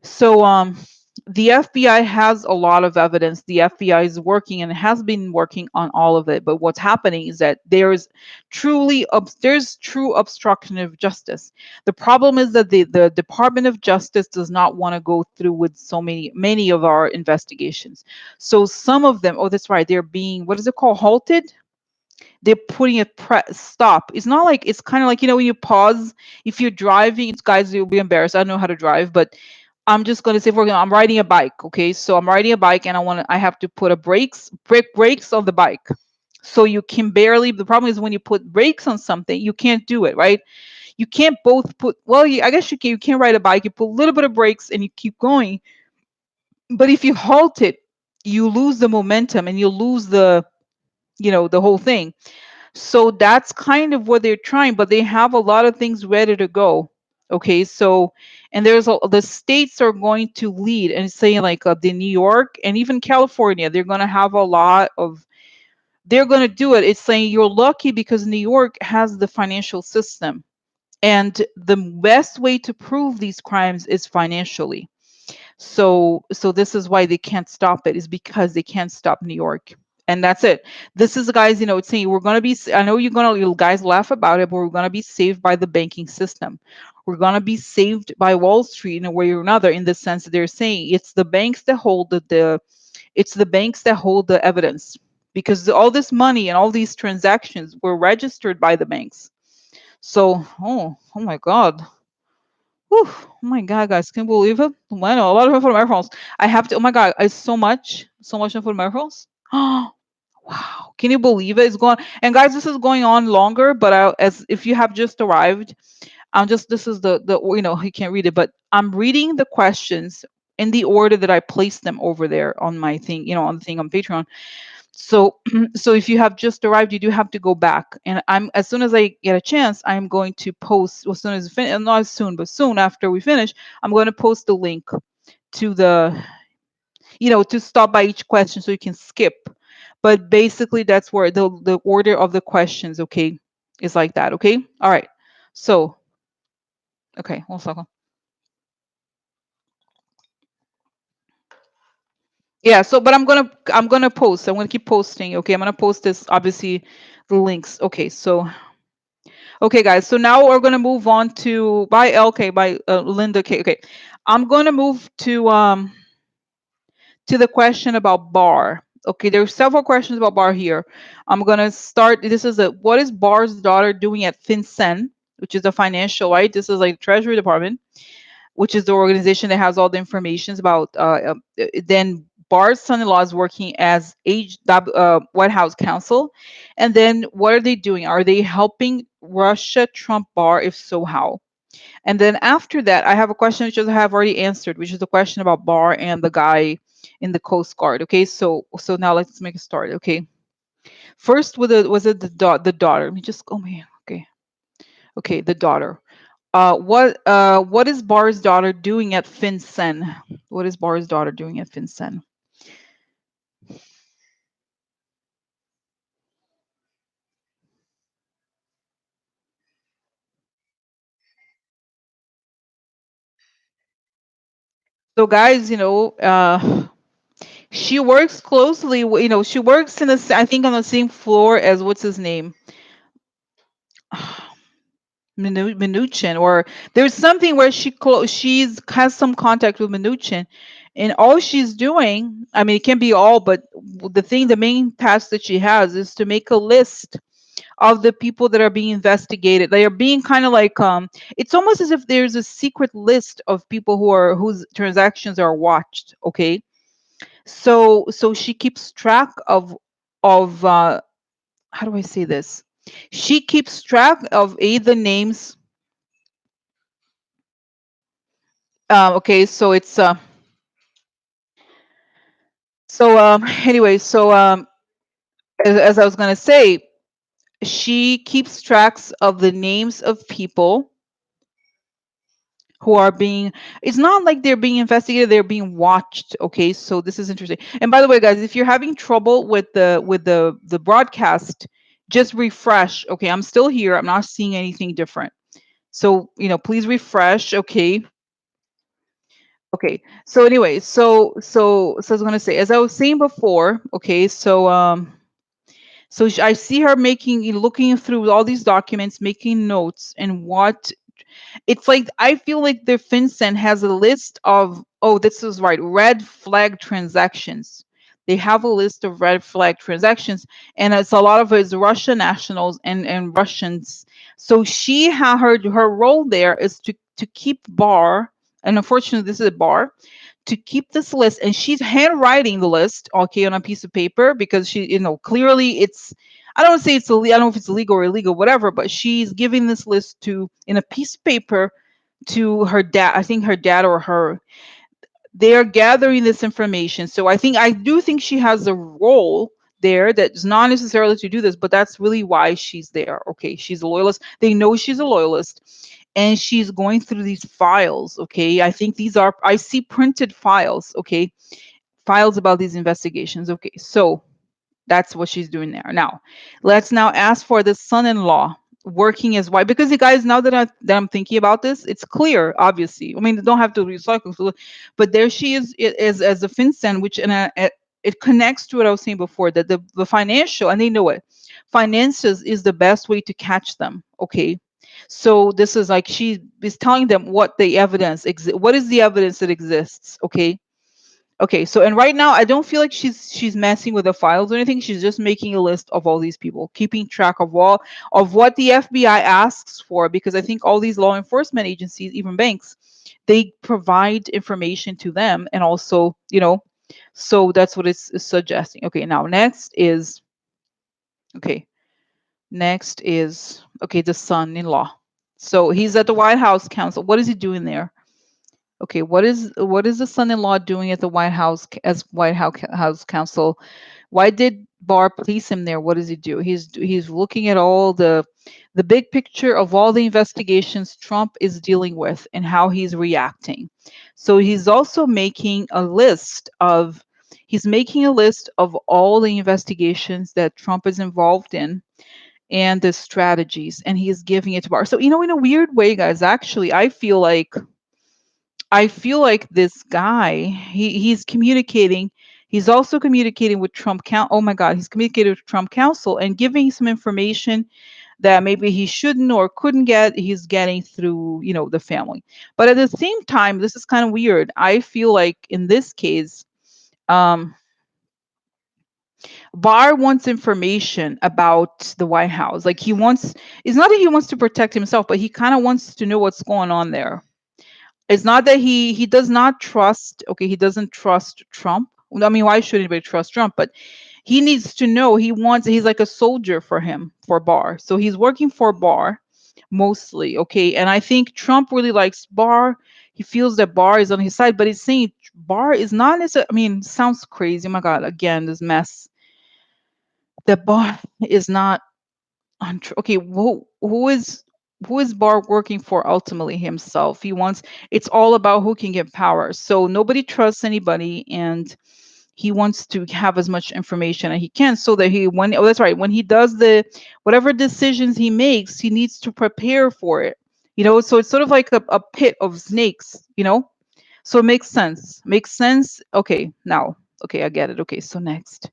so the FBI has a lot of evidence. The FBI is working and has been working on all of it. But what's happening is that there's true obstruction of justice. The problem is that the Department of Justice does not want to go through with so many of our investigations. So some of them, oh, that's right, they're being, what is it called, halted? They're putting a stop. It's not like, it's kind of like, when you pause, if you're driving, it's, guys, you'll be embarrassed. I don't know how to drive, but I'm just going to say, for example, I'm riding a bike. Okay. So I'm riding a bike and I have to put a brakes on the bike. So you can barely, the problem is when you put brakes on something, you can't do it, right? You can't both put, well, I guess you can ride a bike, you put a little bit of brakes and you keep going. But if you halt it, you lose the momentum and you lose the whole thing. So that's kind of what they're trying, but they have a lot of things ready to go. Okay, so and the states are going to lead and saying like the New York and even California, they're going to have a lot of they're going to do it. It's saying you're lucky because New York has the financial system, and the best way to prove these crimes is financially. So this is why they can't stop it, is because they can't stop New York. And that's it. This is, guys, it's saying we're going to be, I know you guys laugh about it, but we're going to be saved by the banking system. We're going to be saved by Wall Street in a way or another, in the sense that they're saying it's the banks that hold it's the banks that hold the evidence, because all this money and all these transactions were registered by the banks. So, oh my God. Whew, oh my God, guys, can you believe it? Bueno, a lot of info on my phones. I have to, oh my God, it's so much info on my phones. Oh, wow. Can you believe it? It's going, and guys, this is going on longer, but as if you have just arrived, this is you can't read it, but I'm reading the questions in the order that I placed them over there on my thing, on the thing on Patreon. So so if you have just arrived, you do have to go back, and I'm, as soon as I get a chance, I'm going to post, as soon as not as soon, but soon after we finish, I'm going to post the link to the, to stop by each question so you can skip. But basically that's where the order of the questions, okay, is like that. Okay, all right. So okay, 1 second. Yeah, so but I'm gonna post, I'm gonna keep posting. Okay, I'm gonna post this, obviously, the links. Okay, so okay, guys. So now we're gonna move on to by LK, by Linda K. Okay, I'm gonna move to the question about Barr. Okay, there are several questions about Barr here. I'm gonna start. This is what is Barr's daughter doing at FinCEN, which is a financial, right? This is like Treasury Department, which is the organization that has all the information about. Then Barr's son-in-law is working as White House counsel, and then what are they doing? Are they helping Russia trump Barr? If so, how? And then after that, I have a question which I have already answered, which is the question about Barr and the guy in the Coast Guard. Okay, so now let's make a start. Okay, first with was it the daughter? Let me just go here. Okay, okay, the daughter. What is Barr's daughter doing at FinCEN? What is Barr's daughter doing at FinCEN? So guys, she works closely. She works in the I think on the same floor as what's his name, Mnuchin, or there's something where she's has some contact with Mnuchin, and all she's doing, I mean, it can be all, but the main task that she has is to make a list of the people that are being investigated. They are being kind of like, it's almost as if there's a secret list of people whose transactions are watched. Okay, so she keeps track of how do I say this? She keeps track of the names. Okay, so it's so anyway, so as I was gonna say, she keeps tracks of the names of people who are being, it's not like they're being investigated, they're being watched. Okay, so this is interesting. And by the way, guys, if you're having trouble with the broadcast, just refresh. Okay, I'm still here, I'm not seeing anything different. So, please refresh. Okay. Okay. So anyway, so I was gonna say, as I was saying before, okay, so I see her looking through all these documents, making notes, and what it's like. I feel like the FinCEN has a list of, oh, this is right, red flag transactions. They have a list of red flag transactions, and it's a lot of it is Russian nationals and Russians. So her role there is to keep bar, and unfortunately, this is a bar, to keep this list, and she's handwriting the list, okay, on a piece of paper, because she, clearly it's, I don't say it's illegal, I don't know if it's legal or illegal, whatever, but she's giving this list to in a piece of paper to her dad. I think her dad or her, they are gathering this information. So I do think she has a role there that's not necessarily to do this, but that's really why she's there. Okay, she's a loyalist. They know she's a loyalist, and she's going through these files. Okay, I think I see printed files. Okay, files about these investigations. Okay, so that's what she's doing there. Now, let's now ask for the son-in-law working as wife, because you guys, now that I'm thinking about this, it's clear. Obviously, I mean, they don't have to recycle, but there she is as a FinCEN, which it connects to what I was saying before, that the financial, and they know it. Finances is the best way to catch them. Okay. So this is like she is telling them what the evidence what is the evidence that exists. Okay. Okay, so and right now I don't feel like she's messing with the files or anything. She's just making a list of all these people, keeping track of what the FBI asks for, because I think all these law enforcement agencies, even banks, they provide information to them, and also, so that's what it's suggesting. Okay, now okay, next is okay, the son-in-law. So he's at the White House council. What is he doing there? Okay, what is the son-in-law doing at the White House as House counsel? Why did Barr place him there? What does he do? He's looking at all the big picture of all the investigations Trump is dealing with and how he's reacting. So he's making a list of all the investigations that Trump is involved in and the strategies, and he's giving it to Barr. So, in a weird way, guys, actually, I feel like this guy, he's communicating. He's also communicating with Oh my God, he's communicating with Trump counsel and giving some information that maybe he shouldn't or couldn't get. He's getting through, the family. But at the same time, this is kind of weird. I feel like in this case, um, Barr wants information about the White House. Like it's not that he wants to protect himself, but he kind of wants to know what's going on there. It's not that he does not trust. Okay, he doesn't trust Trump. I mean, why should anybody trust Trump? But he needs to know. He's like a soldier for Barr. So he's working for Barr mostly. Okay, and I think Trump really likes Barr. He feels that Barr is on his side, but he's saying Barr is not necessarily. I mean, sounds crazy. Oh my God, again, this mess. That Barr is not okay, who is Barr working for? Ultimately himself. It's all about who can get power. So nobody trusts anybody, and he wants to have as much information as he can, so that that's right, when he does the whatever decisions he makes, he needs to prepare for it. So it's sort of like a pit of snakes. So it makes sense. Okay, now, okay, I get it. Okay, so next.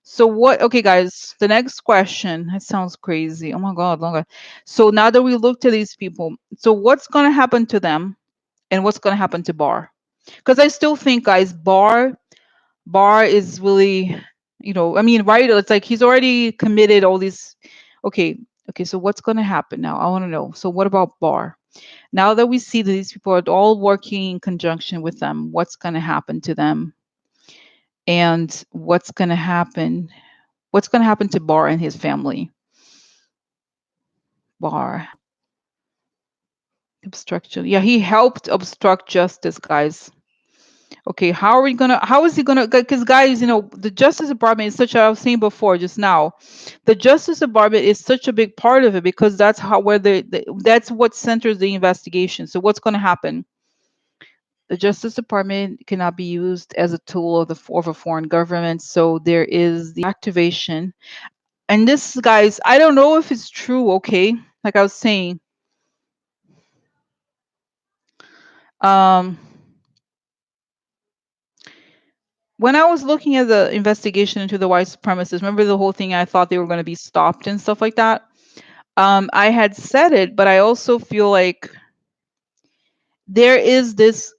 So what? Okay, guys, the next question. That sounds crazy. Oh my God, longer. So now that we looked at these people, so what's gonna happen to them, and what's gonna happen to Barr? Because I still think, guys, Barr is really, I mean, right? It's like he's already committed all these. Okay, okay. So what's gonna happen now? I want to know. So what about Barr? Now that we see that these people are all working in conjunction with them, what's gonna happen to them? And what's going to happen to Barr and his family? Barr obstruction. Yeah, he helped obstruct justice, guys. Okay, how is he gonna, because guys, the Justice Department is such, I was saying before just now, the Justice Department is such a big part of it because that's how where that's what centers the investigation. So what's gonna happen? The Justice Department cannot be used as a tool of a foreign government. So there is the activation. And this, guys, I don't know if it's true, okay? Like I was saying, um, when I was looking at the investigation into the white supremacists, remember the whole thing? I thought they were going to be stopped and stuff like that. I had said it, but I also feel like there is this.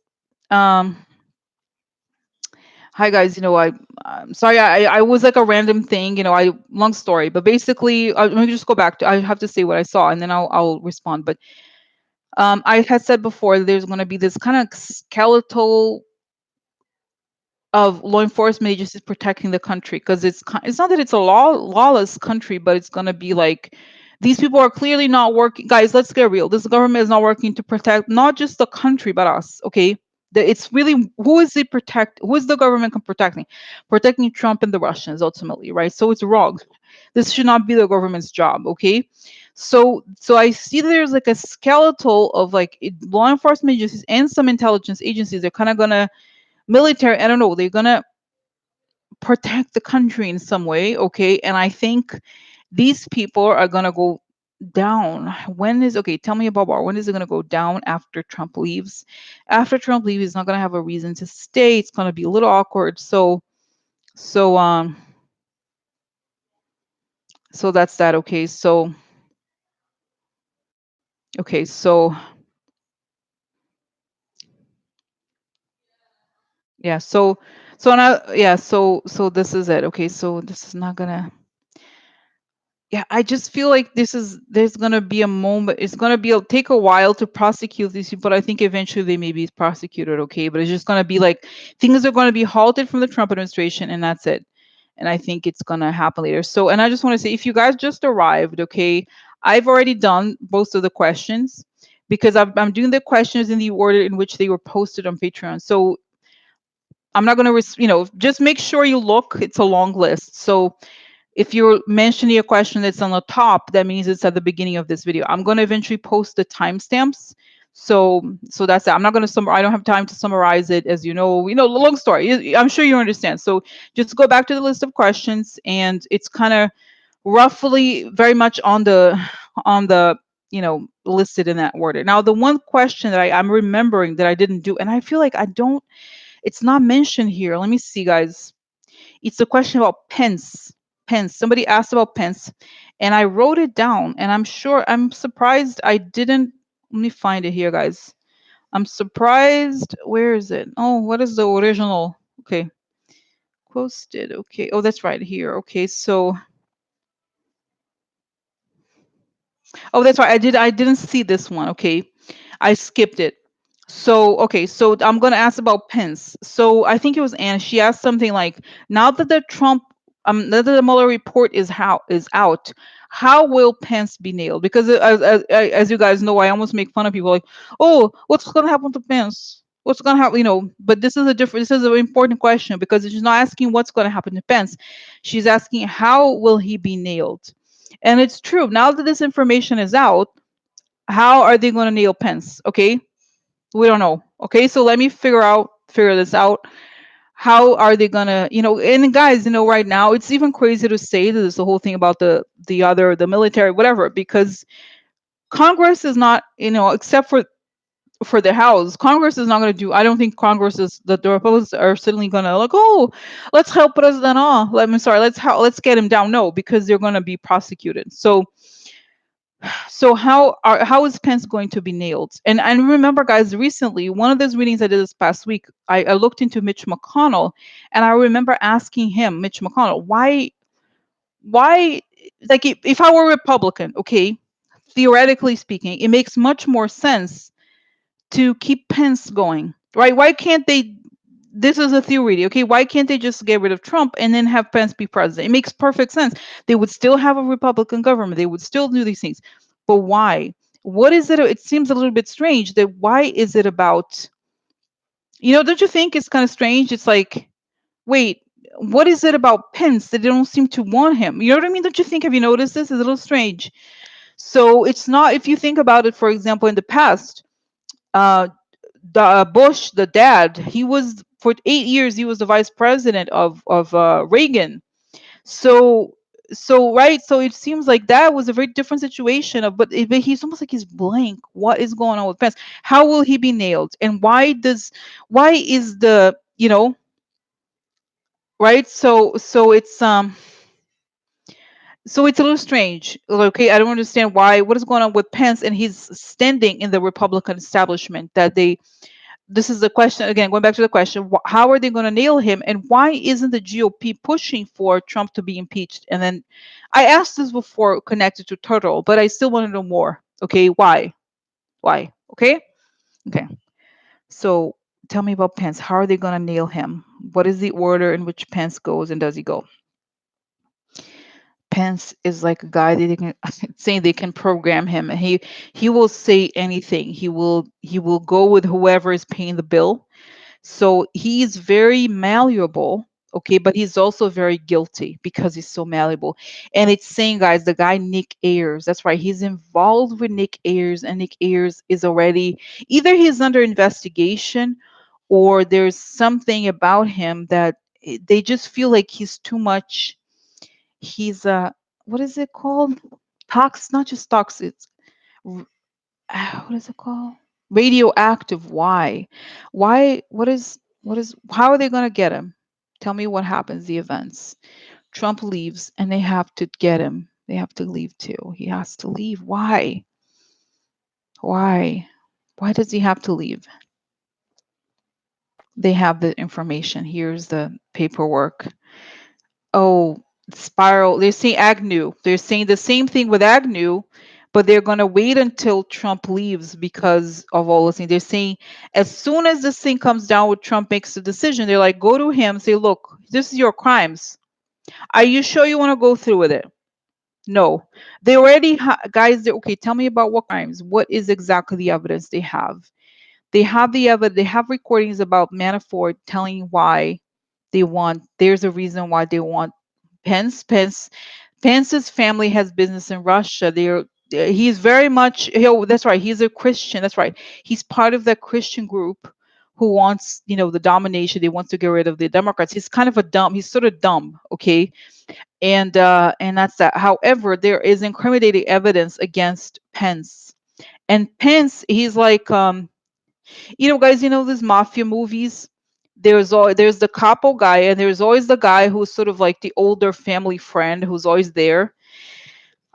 Um, Hi guys, I'm sorry, I was like a random thing, I long story, but basically, let me just go back to. I have to say what I saw, and then I'll respond. But I had said before there's going to be this kind of skeletal of law enforcement agencies protecting the country, because it's not that it's a lawless country, but it's going to be like these people are clearly not working. Guys, let's get real. This government is not working to protect not just the country but us. Okay, it's really, who is the government protecting Trump and the Russians ultimately, right? So it's wrong. This should not be the government's job. Okay, so I see there's like a skeletal of like law enforcement agencies and some intelligence agencies. They're kind of gonna military, I don't know, they're gonna protect the country in some way. Okay, and I think these people are gonna go down. When is, okay, tell me about Bar, when is it gonna go down? After Trump leaves. After Trump leaves, he's not gonna have a reason to stay. It's gonna be a little awkward. So that's that. Okay, so yeah, so now, yeah, so this is it. Okay, so this is not gonna, yeah, I just feel like there's gonna be a moment. It's gonna take a while to prosecute these people. But I think eventually they may be prosecuted. Okay, but it's just gonna be like things are gonna be halted from the Trump administration, and that's it. And I think it's gonna happen later. So, and I just want to say, if you guys just arrived, okay, I've already done most of the questions because I'm doing the questions in the order in which they were posted on Patreon. So I'm not gonna, just make sure you look. It's a long list. So if you're mentioning a question that's on the top, that means it's at the beginning of this video. I'm going to eventually post the timestamps. So that's it. I'm not going to I don't have time to summarize it, as you know. Long story. I'm sure you understand. So just go back to the list of questions, and it's kind of roughly very much on the listed in that order. Now, the one question that I'm remembering that I didn't do, and I feel like I don't. It's not mentioned here. Let me see, guys. It's a question about Pence. Pence. Somebody asked about Pence, and I wrote it down. And I'm surprised I didn't. Let me find it here, guys. I'm surprised. Where is it? Oh, what is the original? Okay, posted. Okay. Oh, that's right here. Okay, so oh, that's right. I didn't see this one. Okay. I skipped it. So, okay, so I'm going to ask about Pence. So, I think it was Anne. She asked something like, now that now that the Mueller report is out, how will Pence be nailed? Because as you guys know, I almost make fun of people like, oh, what's going to happen to Pence? What's going to happen? But this is an important question, because she's not asking what's going to happen to Pence. She's asking, how will he be nailed? And it's true. Now that this information is out, how are they going to nail Pence? Okay, we don't know. Okay, so let me figure this out. How are they gonna, and guys, right now it's even crazy to say that there's the whole thing about the military, whatever, because Congress is not, except for the House, Congress is not going to do. I don't think Congress is that the Republicans are suddenly going to like, oh, let's help President. Let's get him down. No, because they're going to be prosecuted. So how is Pence going to be nailed? And remember, guys, recently one of those readings I did this past week, I looked into Mitch McConnell, and I remember asking him, Mitch McConnell, why, like, if I were a Republican, okay, theoretically speaking, it makes much more sense to keep Pence going, right? Why can't they? This is a theory, okay? Why can't they just get rid of Trump and then have Pence be president? It makes perfect sense. They would still have a Republican government. They would still do these things. But why? What is it? It seems a little bit strange that why is it about Don't you think it's kind of strange? It's like, wait, what is it about Pence that they don't seem to want him? You know what I mean? Don't you think? Have you noticed this? It's a little strange. So it's not, if you think about it, for example, in the past, uh, Bush, the dad, he was for 8 years, he was the vice president of Reagan. So right, so it seems like that was a very different situation of, but he's almost like he's blank. What is going on with Pence? How will he be nailed? And why is the, right? So it's a little strange. Okay, I don't understand what is going on with Pence and his standing in the Republican establishment, that they, this is the question again, going back to the question, how are they going to nail him, and why isn't the GOP pushing for Trump to be impeached? And then I asked this before connected to Turtle, but I still want to know more. Okay, why? Okay, so tell me about Pence. How are they going to nail him? What is the order in which Pence goes, and does he go? Pence is like a guy that they can saying they can program him, and he will say anything. He will go with whoever is paying the bill. So he's very malleable, okay, but he's also very guilty because he's so malleable. And it's saying, guys, the guy Nick Ayers, that's right, he's involved with Nick Ayers, and Nick Ayers is already, either he's under investigation or there's something about him that they just feel like he's too much. He's what is it called? Not just toxic. What is it called? Radioactive. Why? How are they going to get him? Tell me what happens, the events. Trump leaves and they have to get him. They have to leave too. He has to leave. Why? Why? Why does he have to leave? They have the information. Here's the paperwork. Oh, spiral. They're saying Agnew. They're saying the same thing with Agnew, but they're going to wait until Trump leaves because of all this thing. They're saying as soon as this thing comes down, with Trump makes the decision, they're like, go to him, say, look, this is your crimes. Are you sure you want to go through with it? No. They already, guys, okay, tell me about what crimes. What is exactly the evidence they have? They have the evidence, they have recordings about Manafort telling why there's a reason why they want Pence's family has business in Russia. He's very much, that's right, he's a Christian. That's right. He's part of that Christian group who wants, the domination. They want to get rid of the Democrats. He's kind of he's sort of dumb, okay? And that's that. However, there is incriminating evidence against Pence. And Pence, he's like, guys, these mafia movies. There's the capo guy, and there's always the guy who's sort of like the older family friend who's always there,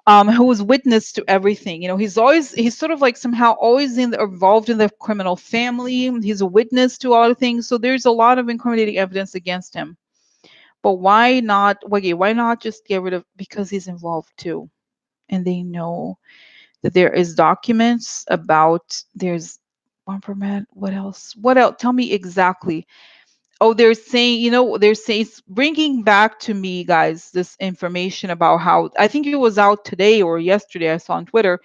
who is witness to everything. He's sort of like somehow always involved in the criminal family. He's a witness to all the things. So there's a lot of incriminating evidence against him. But why not? Okay, why not just get rid of? Because he's involved too, and they know that there is documents about there's one permit. What else? What else? Tell me exactly. Oh, they're saying it's bringing back to me, guys, this information about how, I think it was out today or yesterday, I saw on Twitter,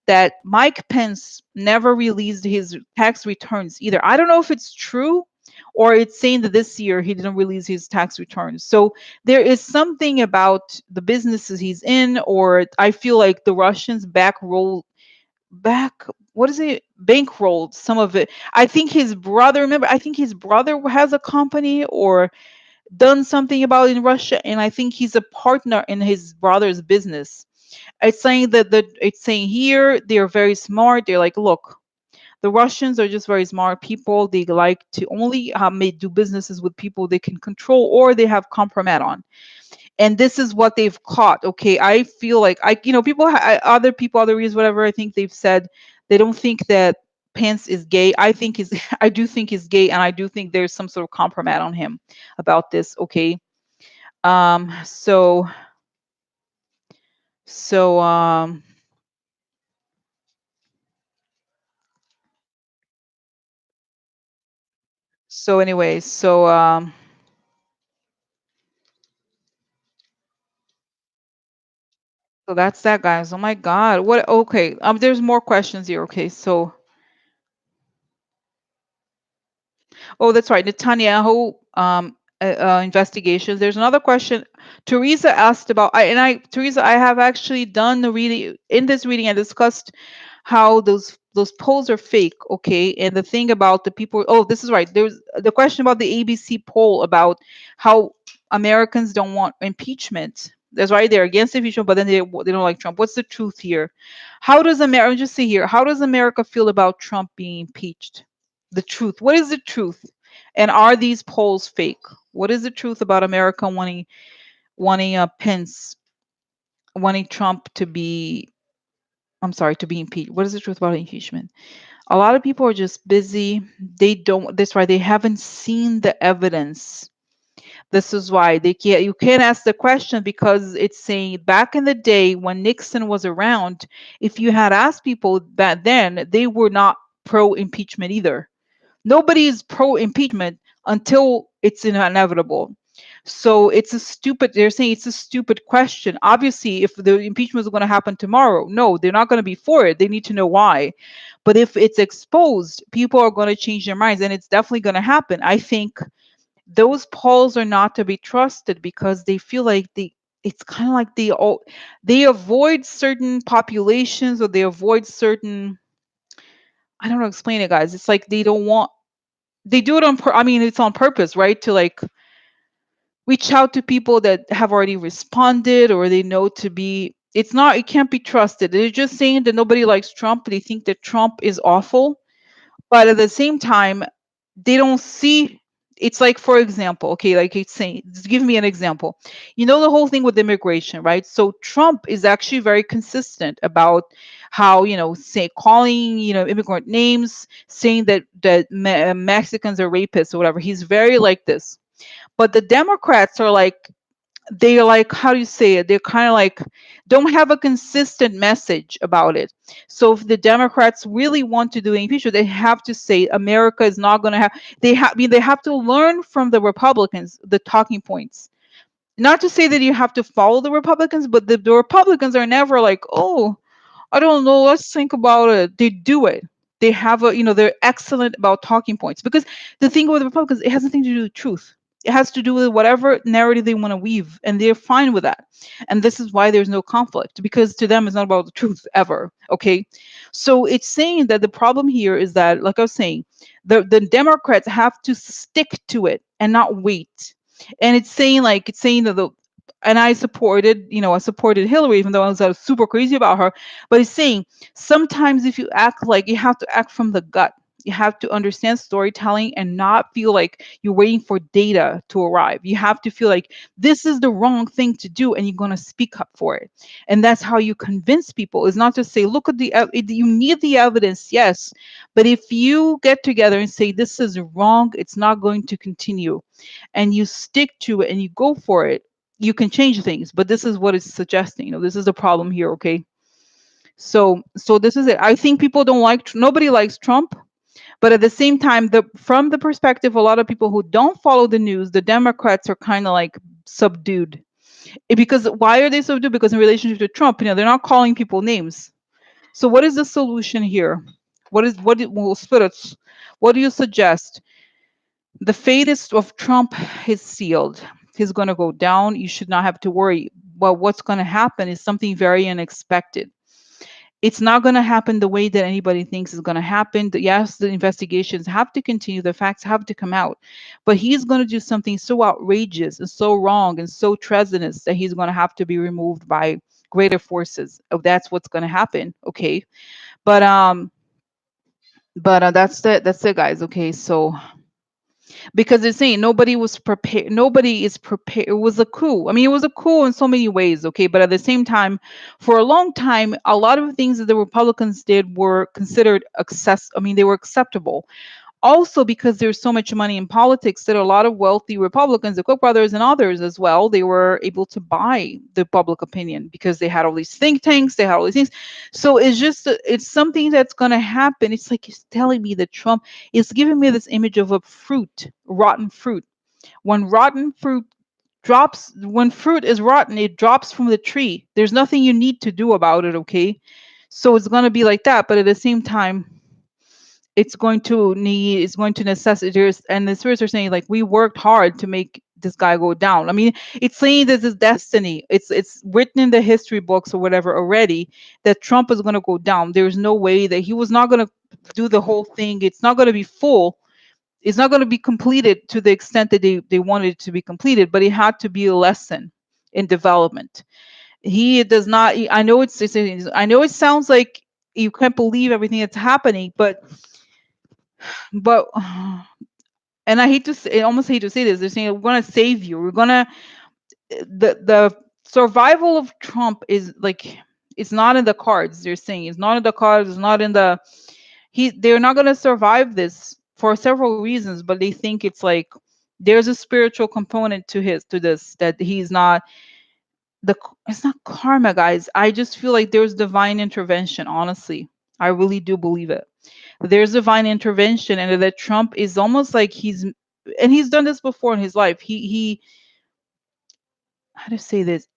that Mike Pence never released his tax returns either. I don't know if it's true or it's saying that this year he didn't release his tax returns. So there is something about the businesses he's in, or I feel like the Russians back what is it, bankrolled some of it. I think his brother, remember, I think his brother has a company or done something about it in Russia, and I think he's a partner in his brother's business. It's saying it's saying here they're very smart. They're like, look, the Russians are just very smart people. They like to only do businesses with people they can control or they have compromise on, and this is what they've caught. Okay, I feel like people, other people, other reasons, whatever. I think they've said they don't think that Pence is gay. I think is I do think he's gay, and I do think there's some sort of compromise on him about this. Okay, um, so so um, so anyways, so that's that, guys. Oh my God, what? Okay, there's more questions here. Okay, so Oh, that's right. Netanyahu investigations. There's another question. Teresa asked about. Teresa, I have actually done the reading. In this reading, I discussed how those polls are fake. Okay, and the thing about the people. Oh, this is right. There's the question about the ABC poll about how Americans don't want impeachment. That's right. They're against impeachment, but then they don't like Trump. What's the truth here? How does America? Just see here. How does America feel about Trump being impeached? The truth. What is the truth? And are these polls fake? What is the truth about America wanting Pence, wanting Trump to be, I'm sorry, to be impeached? What is the truth about impeachment? A lot of people are just busy. They don't. That's why they haven't seen the evidence. This is why they can't. You can't ask the question because it's saying back in the day when Nixon was around, if you had asked people that then, they were not pro impeachment either. Nobody is pro impeachment until it's inevitable. So it's a stupid, they're saying it's a stupid question. Obviously, if the impeachment is going to happen tomorrow, no, they're not going to be for it. They need to know why. But if it's exposed, people are going to change their minds and it's definitely going to happen. I think those polls are not to be trusted because they feel like it's kind of like they avoid certain populations or they avoid certain, I don't know, explain it, guys. It's like they don't want, they do it I mean, it's on purpose, right? To like reach out to people that have already responded or they know to be, it's not, it can't be trusted. They're just saying that nobody likes Trump. They think that Trump is awful. But at the same time, they don't see, it's like, for example, okay, like it's saying, just give me an example. You know, the whole thing with immigration, right? So Trump is actually very consistent about how, say, calling, immigrant names, saying that Mexicans are rapists or whatever. He's very like this. But the Democrats are like, they're like, how do you say it? They're kind of like, don't have a consistent message about it. So if the Democrats really want to do impeachment, they have to say America is not going to have. They have to learn from the Republicans the talking points. Not to say that you have to follow the Republicans, but the Republicans are never like, oh, I don't know. Let's think about it. They do it. They have they're excellent about talking points because the thing with the Republicans, it has nothing to do with truth. It has to do with whatever narrative they want to weave, and they're fine with that. And this is why there's no conflict because to them, it's not about the truth ever. Okay. So it's saying that the problem here is that, like I was saying, the Democrats have to stick to it and not wait. And it's saying that and I supported Hillary, even though I was super crazy about her. But it's saying sometimes if you act like you have to act from the gut, you have to understand storytelling and not feel like you're waiting for data to arrive. You have to feel like this is the wrong thing to do and you're going to speak up for it. And that's how you convince people, is not to say, look at you need the evidence, yes. But if you get together and say, this is wrong, it's not going to continue, and you stick to it and you go for it, you can change things. But this is what it's suggesting. This is the problem here. Okay. So this is it. I think people don't like, nobody likes Trump, but at the same time, from the perspective, a lot of people who don't follow the news, the Democrats are kind of like subdued. Because why are they subdued? Because in relationship to Trump, they're not calling people names. So what is the solution here? Well, spirits, what do you suggest? The fate of Trump is sealed. He's going to go down. You should not have to worry. But what's going to happen is something very unexpected. It's not going to happen the way that anybody thinks is going to happen. Yes, the investigations have to continue. The facts have to come out. But he's going to do something so outrageous and so wrong and so treasonous that he's going to have to be removed by greater forces. Oh, that's what's going to happen. Okay. But that's it, guys. Okay. So because they're saying nobody was prepared, nobody is prepared. It was a coup. I mean, it was a coup in so many ways, okay, but at the same time, for a long time, a lot of the things that the Republicans did were considered they were acceptable. Also, because there's so much money in politics, that a lot of wealthy Republicans, the Koch brothers and others as well, they were able to buy the public opinion because they had all these think tanks, they had all these things. So it's something that's going to happen. It's like he's telling me that Trump is giving me this image of a fruit, rotten fruit. When rotten fruit drops, when fruit is rotten, it drops from the tree. There's nothing you need to do about it, okay? So it's going to be like that. But at the same time, it's going to necessitate and the spirits are saying like we worked hard to make this guy go down. I mean, it's saying that it's destiny. It's written in the history books or whatever already that Trump is going to go down. There's no way that he was not going to do the whole thing. It's not going to be full. It's not going to be completed to the extent that they wanted it to be completed, but it had to be a lesson in development. He does not. I know I know it sounds like you can't believe everything that's happening, but and I hate to say, I almost hate to say this. They're saying we're gonna save you. We're gonna the survival of Trump is like it's not in the cards. They're saying it's not in the cards. It's not in the they're not gonna survive this for several reasons, but they think it's like there's a spiritual component to this that he's not it's not karma, guys. I just feel like there's divine intervention, honestly. I really do believe it. There's divine intervention and that Trump is almost like he's done this before in his life. He how to say this?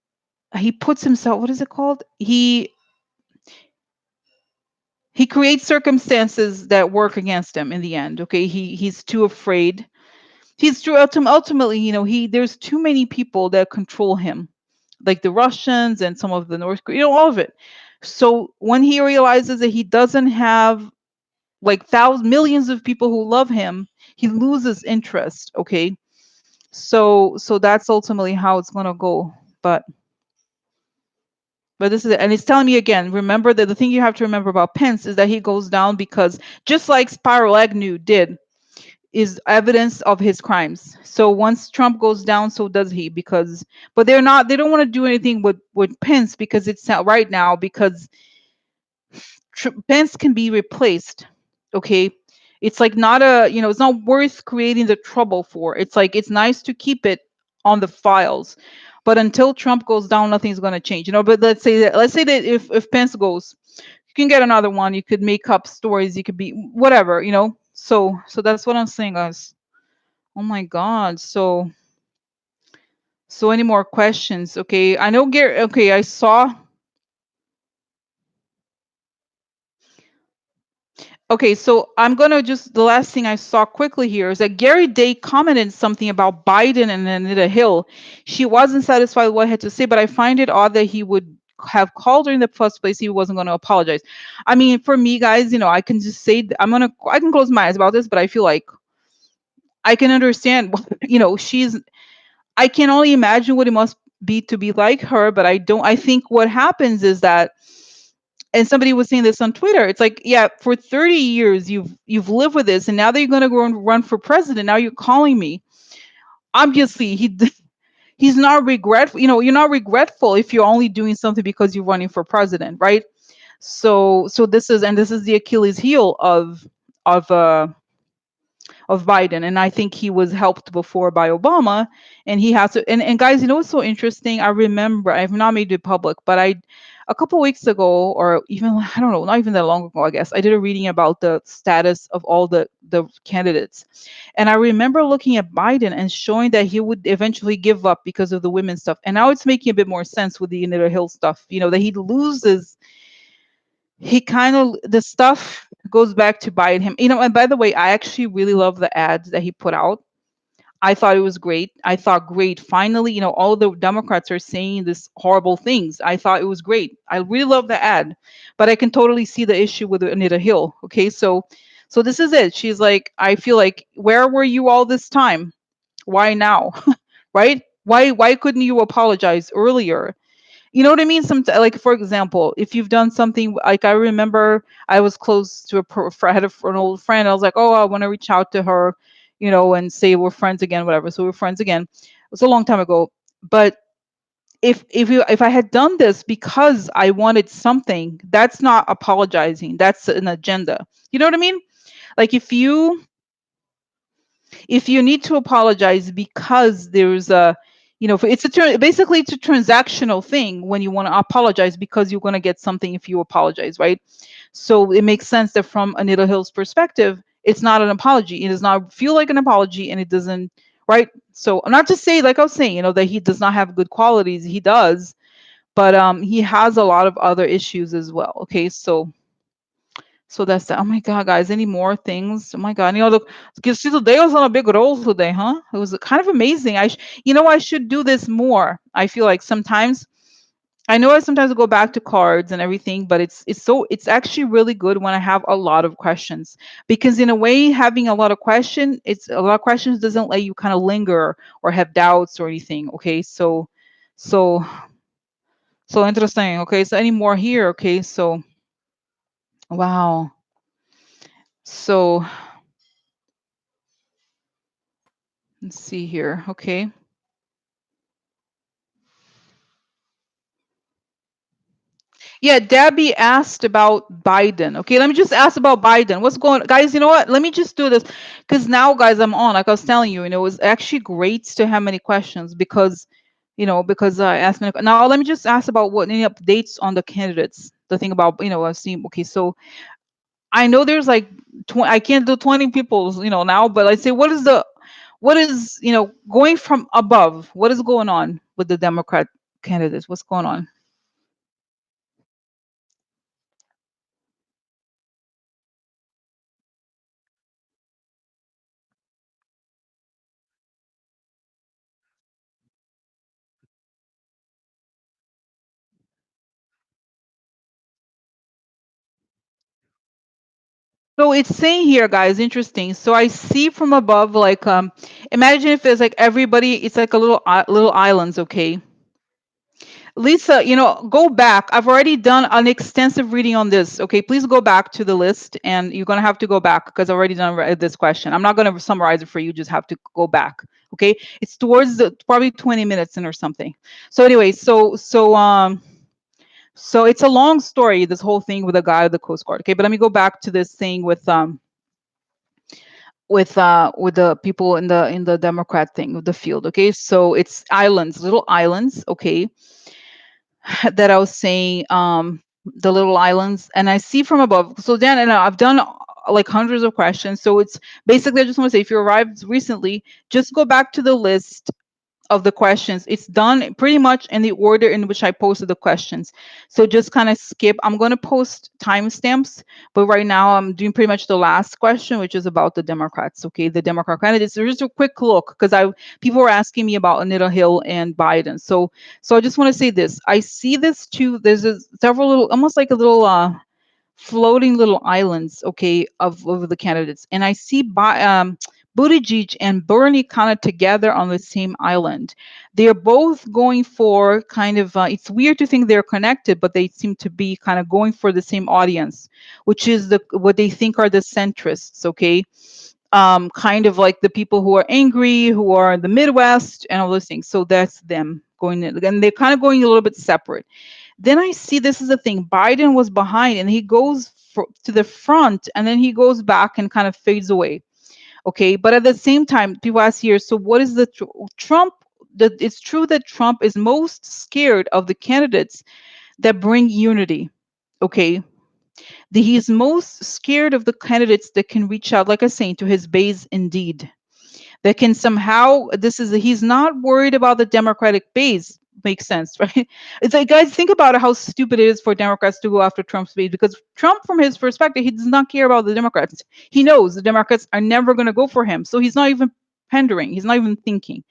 He puts himself, what is it called? He creates circumstances that work against him in the end. Okay. He's too afraid. He's too ultimately, he there's too many people that control him, like the Russians and some of the North Korea, all of it. So when he realizes that he doesn't have like thousands, millions of people who love him, he loses interest. Okay. So that's ultimately how it's gonna go. But this is it. And it's telling me again, remember that the thing you have to remember about Pence is that he goes down because just like Spiro Agnew did, is evidence of his crimes. So once Trump goes down, so does he. But they don't want to do anything with Pence because it's not right now because Pence can be replaced. Okay. It's like not it's not worth creating the trouble for. It's like it's nice to keep it on the files. But until Trump goes down, nothing's going to change. But let's say that if Pence goes, you can get another one. You could make up stories. You could be whatever. So that's what I'm saying, guys. Oh my God. So any more questions? Okay. I know Gary. Okay, I saw. Okay, so I'm gonna just the last thing I saw quickly here is that Gary Day commented something about Biden and Anita Hill. She wasn't satisfied with what I had to say, but I find it odd that he would have called her in the first place. He wasn't going to apologize. I mean, for me, guys, I can just say I can close my eyes about this, but I feel like I can understand. I can only imagine what it must be to be like her, but I don't. I think what happens is that and somebody was saying this on Twitter. It's like, yeah, for 30 years you've lived with this, and now that you're gonna go and run for president, now you're calling me. Obviously, he's not regretful. You're not regretful if you're only doing something because you're running for president, right? So this is the Achilles heel of uh of Biden. And I think he was helped before by Obama. And he has to and guys, what's so interesting? I remember I've not made it public, but a couple weeks ago, or even I don't know, not even that long ago, I guess, I did a reading about the status of all the candidates. And I remember looking at Biden and showing that he would eventually give up because of the women stuff. And now it's making a bit more sense with the Anita Hill stuff, that he loses he kind of the stuff goes back to bite him. And by the way, I actually really love the ads that he put out. I thought it was great. I thought great. Finally, all the Democrats are saying this horrible things. I thought it was great. I really love the ad, but I can totally see the issue with Anita Hill. Okay, so this is it. She's like, I feel like, where were you all this time? Why now? Right? Why couldn't you apologize earlier? You know what I mean? Like, for example, if you've done something, like I remember I was close to I had an old friend. I was like, oh, I want to reach out to her, and say we're friends again, whatever. So we're friends again. It was a long time ago. But if I had done this because I wanted something, that's not apologizing. That's an agenda. You know what I mean? Like if you need to apologize because there's basically it's a transactional thing when you want to apologize because you're going to get something if you apologize, right? So it makes sense that from Anita Hill's perspective, it's not an apology. It does not feel like an apology, and it doesn't, right? So not to say, like I was saying, that he does not have good qualities. He does, but he has a lot of other issues as well. Okay, So that's the, oh my god, guys, any more things? Oh my god, look, because today was on a big roll today, huh? It was kind of amazing. I should do this more. I feel like sometimes I know I sometimes go back to cards and everything, but it's actually really good when I have a lot of questions, because in a way having a lot of questions doesn't let you kind of linger or have doubts or anything. Okay, so so interesting. Okay, so any more here? Okay, so wow. So let's see here. Okay. Yeah, Debbie asked about Biden. Okay, let me just ask about Biden. What's going on? Guys, you know what? Let me just do this. Because now, guys, I'm on. Like I was telling you, it was actually great to have many questions because, because I asked many. Now, let me just ask about what any updates on the candidates. The thing about, I've seen. Okay, so I know there's like, I can't do 20 people, now, but I say, what is, going from above? What is going on with the Democrat candidates? What's going on? So it's saying here, guys, interesting. So I see from above, like, imagine if there's like everybody, it's like a little islands, okay? Lisa, go back. I've already done an extensive reading on this. Okay, please go back to the list, and you're gonna have to go back because I've already done this question. I'm not gonna summarize it for you. Just have to go back. Okay, it's towards the probably 20 minutes in or something. So anyway, so it's a long story. This whole thing with the guy of the Coast Guard. Okay, but let me go back to this thing with the people in the Democrat thing of the field. Okay, so it's islands, little islands. Okay, that I was saying, the little islands, and I see from above. So then, and I've done like hundreds of questions. So it's basically, I just want to say, if you arrived recently, just go back to the list of the questions. It's done pretty much in the order in which I posted the questions. So just kind of skip. I'm going to post timestamps, but right now I'm doing pretty much the last question, which is about the Democrats. Okay, the Democrat candidates. So just a quick look, because I people were asking me about Anita Hill and Biden. So I just want to say this. I see this too. There's several little, almost like a little floating little islands, okay, of the candidates. And I see Buttigieg and Bernie kind of together on the same island. They're both going for kind of, it's weird to think they're connected, but they seem to be kind of going for the same audience, which is what they think are the centrists, okay? Kind of like the people who are angry, who are in the Midwest, and all those things. So that's them going in, and they're kind of going a little bit separate. Then I see, this is the thing, Biden was behind and he goes to the front, and then he goes back and kind of fades away. Okay, but at the same time, people ask here, so what is the Trump? It's true that Trump is most scared of the candidates that bring unity. Okay, he's most scared of the candidates that can reach out, like I was saying, to his base indeed, that can somehow, he's not worried about the Democratic base. Makes sense, right? It's like, guys, think about how stupid it is for Democrats to go after Trump's base, because Trump, from his perspective, he does not care about the Democrats. He knows the Democrats are never going to go for him, so he's not even pandering, he's not even thinking.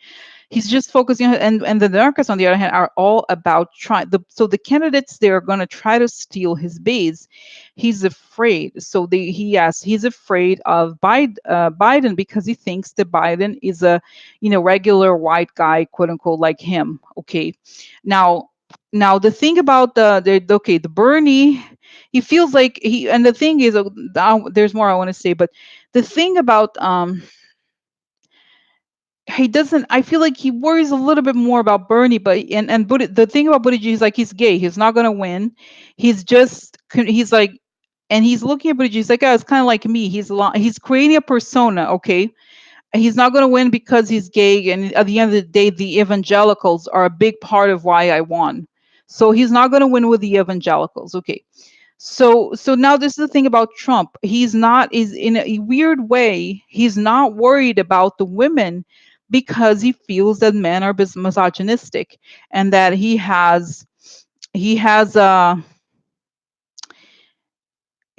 He's just focusing on, and the Democrats, on the other hand, are all about so the candidates, they're going to try to steal his base. He's afraid. So he's afraid of Biden, because he thinks that Biden is a, regular white guy, quote unquote, like him. Okay, now. Now the thing about the Bernie, he feels like and the thing is, there's more I want to say, but the thing about he doesn't, I feel like he worries a little bit more about Bernie, but the thing about Buttigieg is, like, he's gay, he's not going to win. He's like, and he's looking at Buttigieg, he's like, oh, it's kind of like me, he's creating a persona. Okay, he's not going to win because he's gay, and at the end of the day, the evangelicals are a big part of why I won. So he's not going to win with the evangelicals. Okay, so now this is the thing about Trump. Is in a weird way, he's not worried about the women, because he feels that men are misogynistic, and that he has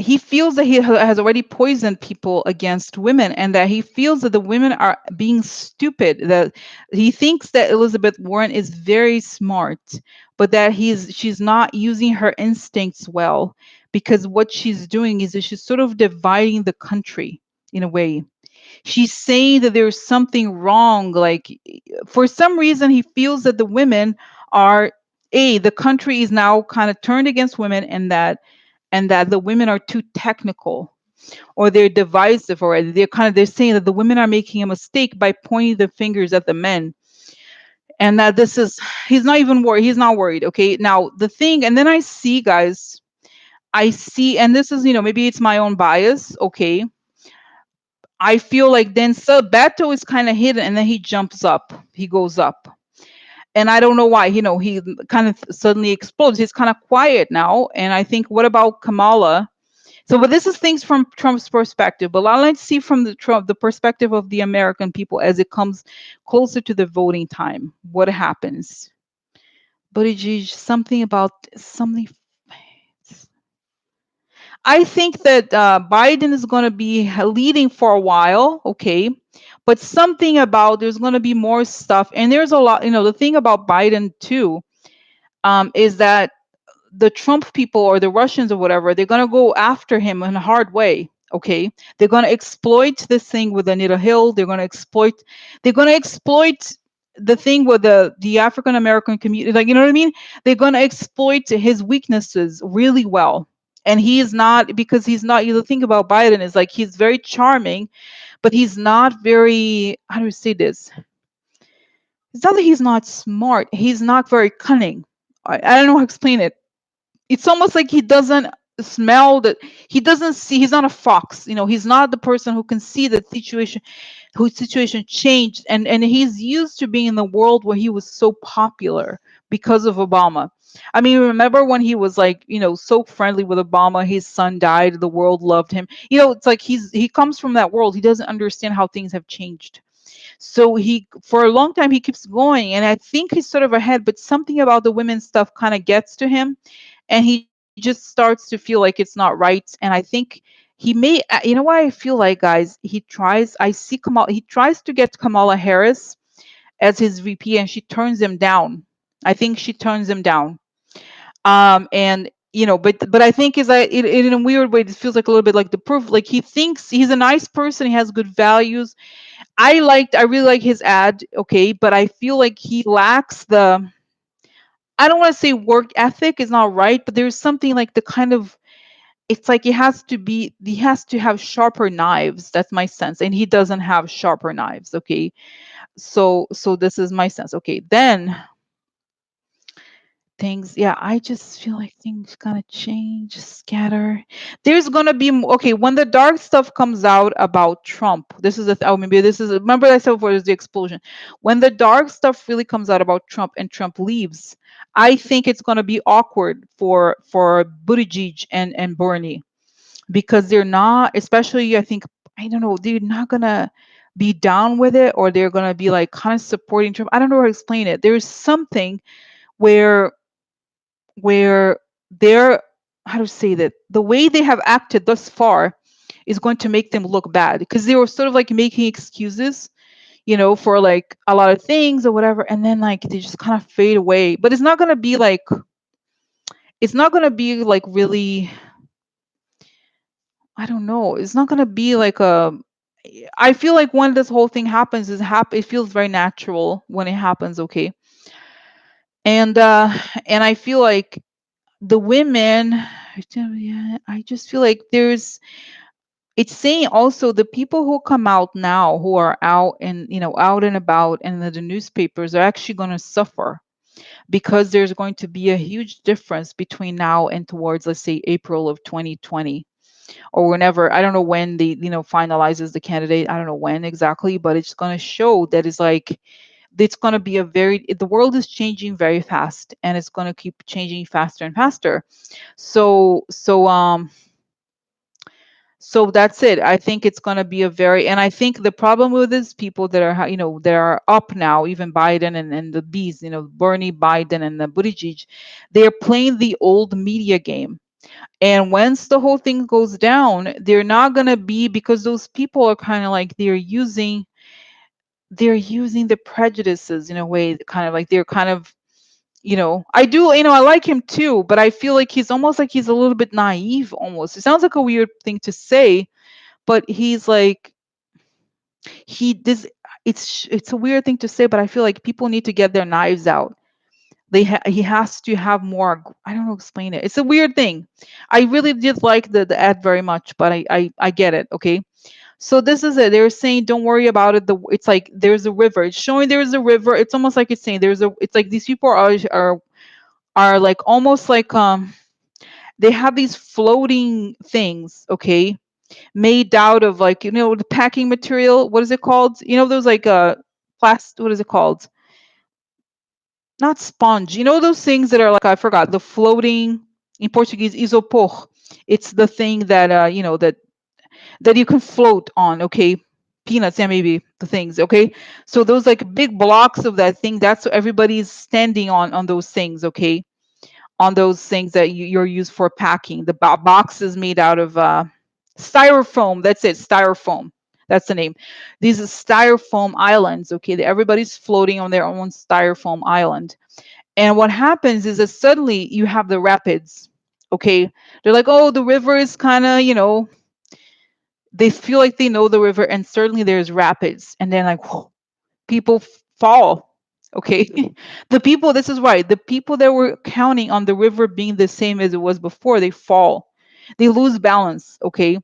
he feels that he has already poisoned people against women, and that he feels that the women are being stupid, that he thinks that Elizabeth Warren is very smart, but that she's not using her instincts well, because what she's doing is that she's sort of dividing the country in a way. She's saying that there's something wrong, like for some reason he feels that the women are, the country is now kind of turned against women, and that the women are too technical, or they're divisive, or they're saying that the women are making a mistake by pointing the fingers at the men, and that this is, he's not even worried, he's not worried. Okay, now the thing, and then I see, guys, I see, and this is, maybe it's my own bias. Okay, I feel like then Beto is kind of hidden, and then he jumps up, he goes up, and I don't know why. He kind of suddenly explodes. He's kind of quiet now, and I think, what about Kamala? So, but this is things from Trump's perspective. But let's see from the perspective of the American people as it comes closer to the voting time. What happens? Buttigieg, something about something. I think that Biden is going to be leading for a while, okay, but something about, there's going to be more stuff, and there's a lot. The thing about Biden too, is that the Trump people or the Russians or whatever, they're going to go after him in a hard way. Okay, they're going to exploit this thing with Anita Hill. They're going to exploit. They're going to exploit the thing with the African American community. Like, you know what I mean? They're going to exploit his weaknesses really well. And he is not, because he's not. The thing about Biden is, like, he's very charming, but he's not very. How do I say this? It's not that he's not smart. He's not very cunning. I don't know how to explain it. It's almost like he doesn't smell that, he doesn't see, he's not a fox. He's not the person who can see the situation, whose situation changed, and he's used to being in the world where he was so popular because of Obama. I mean, remember when he was, like, so friendly with Obama, his son died, the world loved him. It's like he comes from that world. He doesn't understand how things have changed. So he, for a long time, he keeps going, and I think he's sort of ahead, but something about the women stuff kind of gets to him, and he just starts to feel like it's not right. And I think he may, why I feel like, guys, I see Kamala, he tries to get Kamala Harris as his VP, and she turns him down. I think she turns him down. And but I think, is that in a weird way, it feels like a little bit like the proof, like he thinks he's a nice person, he has good values. I really like his ad, okay, but I feel like he lacks the, I don't want to say work ethic is not right, but there's something like the kind of, it's like he has to have sharper knives. That's my sense, and he doesn't have sharper knives. Okay, so this is my sense. Okay, then things, yeah, I just feel like things gonna change, scatter. There's gonna be okay, when the dark stuff comes out about Trump. This is maybe this is, remember I said before, there's the explosion. When the dark stuff really comes out about Trump and Trump leaves, I think it's gonna be awkward for Buttigieg and Bernie, because they're not, especially, I think, I don't know, they're not gonna be down with it, or they're gonna be like kind of supporting Trump. I don't know how to explain it. There's something where where they're, how to say that, the way they have acted thus far is going to make them look bad, because they were sort of like making excuses, for like a lot of things or whatever, and then like they just kind of fade away. But it's not going to be like really, I don't know, it's not going to be like a, I feel like when this whole thing happens, it feels very natural when it happens. Okay, and I feel like the women, yeah, I just feel like it's saying also the people who come out now, who are out and, out and about, and the newspapers are actually going to suffer, because there's going to be a huge difference between now and towards, let's say, April of 2020, or whenever, I don't know when the, finalizes the candidate, I don't know when exactly, but it's going to show that it's like, it's going to be the world is changing very fast, and it's going to keep changing faster and faster. So that's it. I think it's going to be and I think the problem with these people that are, that are up now, even Biden and the bees, Bernie, Biden, and the Buttigieg, they're playing the old media game. And once the whole thing goes down, they're not going to be, because those people are kind of like they're using the prejudices in a way, kind of like they're kind of, I do, I like him too, but I feel like he's almost like he's a little bit naive almost. It sounds like a weird thing to say, but he's like he this it's a weird thing to say, but I feel like people need to get their knives out. He has to have more, I don't know, explain it. It's a weird thing. I really did like the ad very much, but I get it, okay? So this is it. They're saying don't worry about it. It's like there's a river. It's showing there's a river. It's almost like it's saying it's like these people are like almost like they have these floating things, okay, made out of like, the packing material. What is it called? Those like plastic, what is it called? Not sponge. Those things that are like, I forgot, the floating, in Portuguese, isopor. It's the thing that that you can float on, okay? Peanuts, yeah, maybe the things, okay? So those like big blocks of that thing, that's what everybody's standing on those things, okay? On those things that you're used for packing. The boxes made out of styrofoam. That's it, styrofoam. That's the name. These are styrofoam islands, okay? That everybody's floating on their own styrofoam island. And what happens is that suddenly you have the rapids, okay? They're like, oh, the river is kind of, they feel like they know the river, and certainly there's rapids. And then, like, whew, people fall, okay? The people, this is why, the people that were counting on the river being the same as it was before, they fall. They lose balance, okay?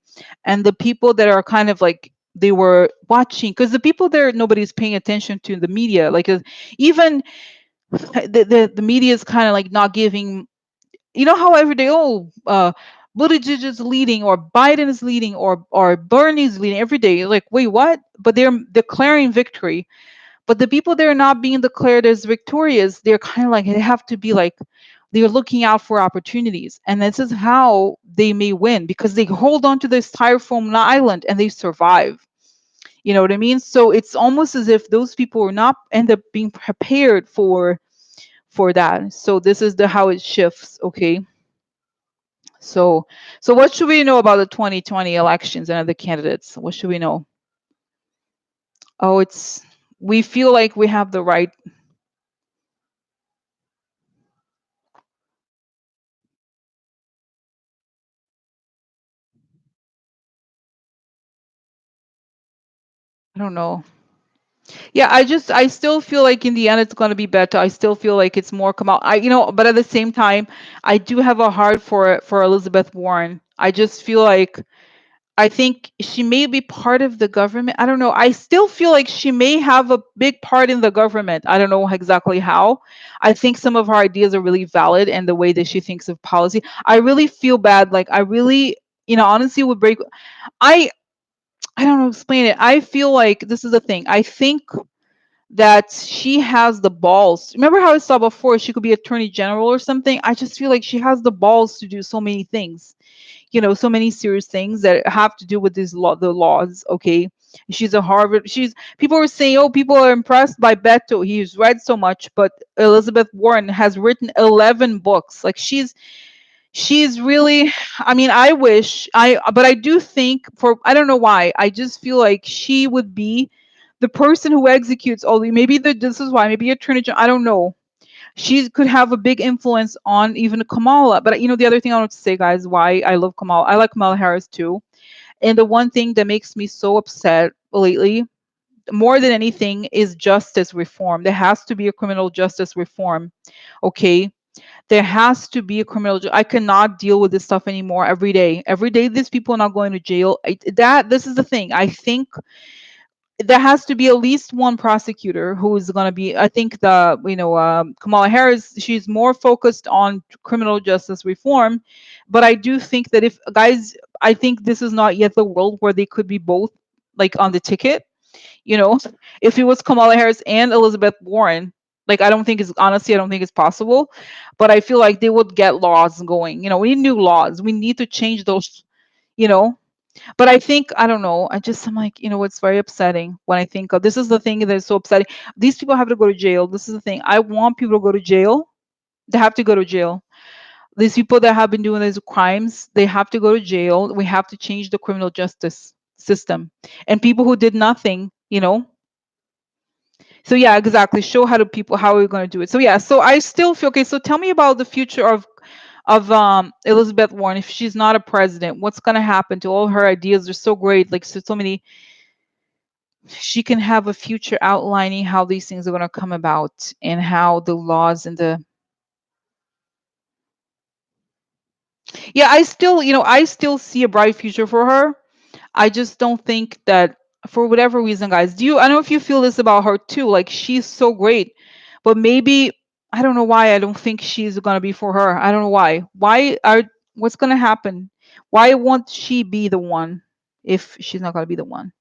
And the people that are kind of like, they were watching, because the people there, nobody's paying attention to the media. Like, even the media is kind of like not giving, how every day, oh, Buttigieg is leading, or Biden is leading, or Bernie is leading every day. Like, wait, what? But they're declaring victory. But the people that are not being declared as victorious, they're kind of like, they have to be like, they're looking out for opportunities. And this is how they may win, because they hold on to this styrofoam island and they survive. You know what I mean? So it's almost as if those people are not end up being prepared for that. So this is the how it shifts, okay? So what should we know about the 2020 elections and other candidates? What should we know? Oh, we feel like we have the right. I don't know. Yeah, I still feel like in the end it's going to be better. I still feel like it's more come out. But at the same time, I do have a heart for Elizabeth Warren. I just feel like I think she may be part of the government. I don't know. I still feel like she may have a big part in the government. I don't know exactly how. I think some of her ideas are really valid, and the way that she thinks of policy. I really feel bad. Like, I really, honestly would break. I I don't know how to explain it. I feel like this is the thing. I think that she has the balls. Remember how I saw before she could be attorney general or something? I just feel like she has the balls to do so many things, so many serious things that have to do with the laws, okay? She's a Harvard. People were saying, oh, people are impressed by Beto. He's read so much, but Elizabeth Warren has written 11 books. Like, she's really, I mean, but I do think, I don't know why, I just feel like she would be the person who executes all maybe this is why, maybe attorney general, I don't know. She could have a big influence on even Kamala. But the other thing I want to say, guys, why I love Kamala, I like Kamala Harris too. And the one thing that makes me so upset lately, more than anything, is justice reform. There has to be a criminal justice reform, okay? There has to be a I cannot deal with this stuff anymore. Every day, these people are not going to jail. This is the thing. I think there has to be at least one prosecutor who is going to be. I think Kamala Harris, she's more focused on criminal justice reform, but I do think that, if guys, I think this is not yet the world where they could be both, like, on the ticket. you know if it was Kamala Harris and Elizabeth Warren, like, I don't think it's possible, but I feel like they would get laws going. We need new laws. We need to change those, you know but I think, I don't know, I'm like, it's very upsetting when I think of this. Is the thing that is so upsetting. These people have to go to jail. This is the thing. I want people to go to jail. They have to go to jail. These people that have been doing these crimes, they have to go to jail. We have to change the criminal justice system. And people who did nothing, so yeah, exactly. Show how to people how we're going to do it. So yeah, so I still feel okay. So tell me about the future of Elizabeth Warren if she's not a president. What's going to happen to all her ideas? Are so great. Like so many. She can have a future outlining how these things are going to come about and how the laws and the. Yeah, I still see a bright future for her. I just don't think that for whatever reason, guys. I don't know if you feel this about her too. Like she's so great, but maybe I don't know why I don't think she's gonna be for her. I don't know why. What's gonna happen? Why won't she be the one if she's not gonna be the one?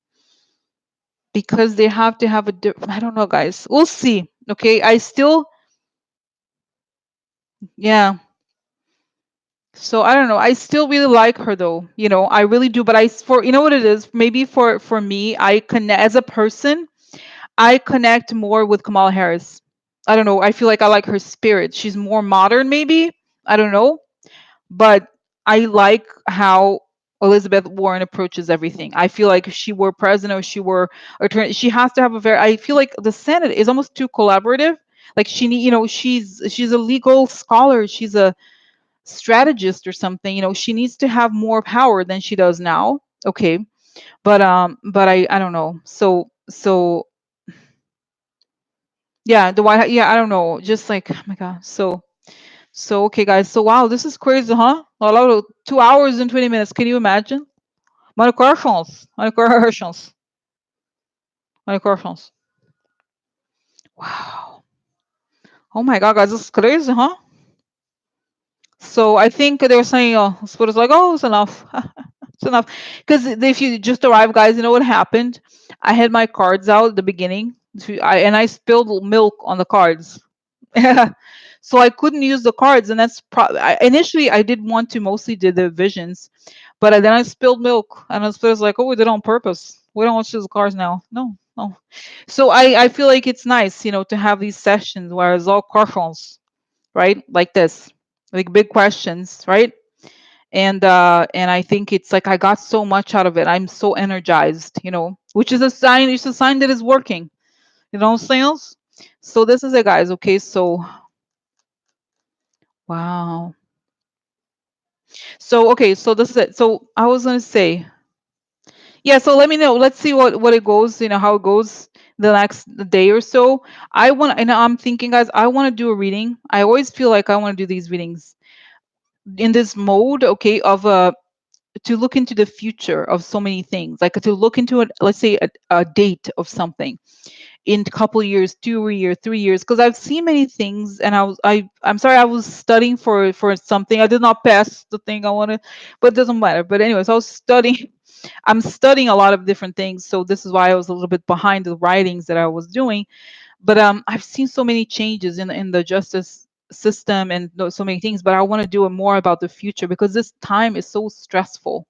Because they have to have I don't know, guys. We'll see. Okay, I still yeah. So I don't know. I still really like her though. I really do. But for what it is. Maybe for me, I connect as a person. I connect more with Kamala Harris. I don't know. I feel like I like her spirit. She's more modern, maybe. I don't know. But I like how Elizabeth Warren approaches everything. I feel like if she were president or she were attorney, she has to have a very. I feel like the Senate is almost too collaborative. Like she's a legal scholar. She's a strategist or something. She needs to have more power than she does now. Okay, but I don't know. So yeah, the White House. Yeah, I don't know. Just like, oh my God. So okay, guys. So wow, this is crazy, huh? A lot of 2 hours and 20 minutes. Can you imagine? My questions. My questions. My questions. Wow. Oh my God, guys, this is crazy, huh? So I think they were saying, Spirit's like, oh, it's enough. It's enough. Because if you just arrive, guys, you know what happened? I had my cards out at the beginning, and I spilled milk on the cards. So I couldn't use the cards, and initially I did want to mostly do the visions, but then I spilled milk, and the spirit's like, "Oh, we did it on purpose. We don't want to use the cards now. No, no." So I feel like it's nice, to have these sessions where it's all questions, right, like this, like big questions, right? And I think it's like I got so much out of it. I'm so energized, which is a sign. It's a sign that it's working. You know what I'm saying? So this is it, guys. Okay, so wow. So okay, so this is it. So I was gonna say, yeah. So let me know. Let's see what it goes. How it goes the next day or so. And I'm thinking, guys, I want to do a reading. I always feel like I want to do these readings in this mode, okay, of to look into the future of so many things, like to look into it. Let's say a date of something in a couple of years, 2 years, 3 years, because I've seen many things, and I'm sorry, I was studying for something. I did not pass the thing I wanted, but it doesn't matter. But anyways, I was studying. I'm studying a lot of different things, so this is why I was a little bit behind the writings that I was doing. But I've seen so many changes in the justice system and so many things. But I want to do it more about the future because this time is so stressful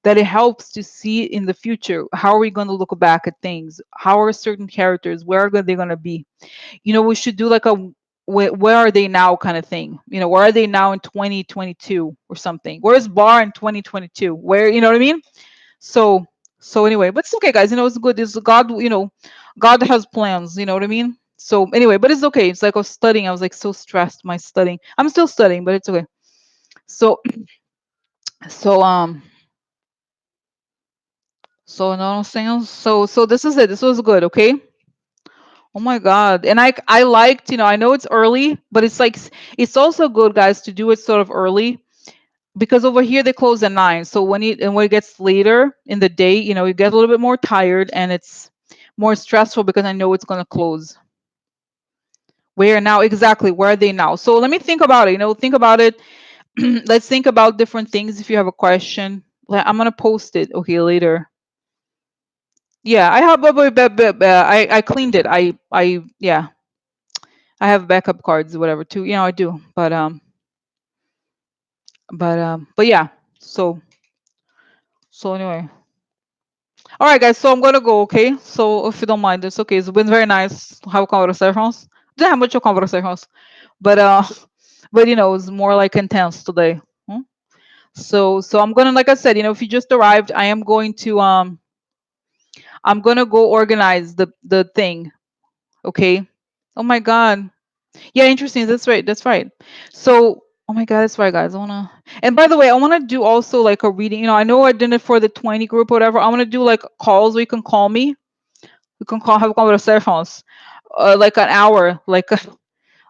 that it helps to see in the future how are we going to look back at things, how are certain characters, where are they going to be. We should do like a where are they now kind of thing. Where are they now in 2022 or something? Where's Bar in 2022? Where, you know what I mean? So anyway, but it's okay, guys. It's good. It's God. God has plans. You know what I mean? So anyway, but it's okay. It's like I was studying. I was like so stressed. My studying. I'm still studying, but it's okay. So so so you know what I'm saying? So this is it. This was good. Okay. Oh my God. And I liked. I know it's early, but it's like it's also good, guys, to do it sort of early because over here they close at 9. So when it gets later in the day, you get a little bit more tired and it's more stressful because I know it's gonna close. Where now exactly? Where are they now? So let me think about it. Think about it. Let's think about different things. If you have a question, I'm gonna post it. Okay, later. Yeah, I have. I cleaned it. I yeah. I have backup cards, or whatever too. I do. But yeah. So so anyway. All right, guys. So I'm gonna go. Okay. So if you don't mind, it's okay. It's been very nice to have conversations. Didn't have much conversations, but but it's more like intense today. Hmm? So I'm gonna, like I said, if you just arrived, I'm gonna go organize the thing. Okay. Oh my god. Yeah, interesting. That's right. That's right. So, oh my god, that's right, guys. I wanna. And by the way, I wanna do also like a reading. I know I did it for the 20 group or whatever. I wanna do like calls where you can call me. You can call, have conversations, like an hour, like a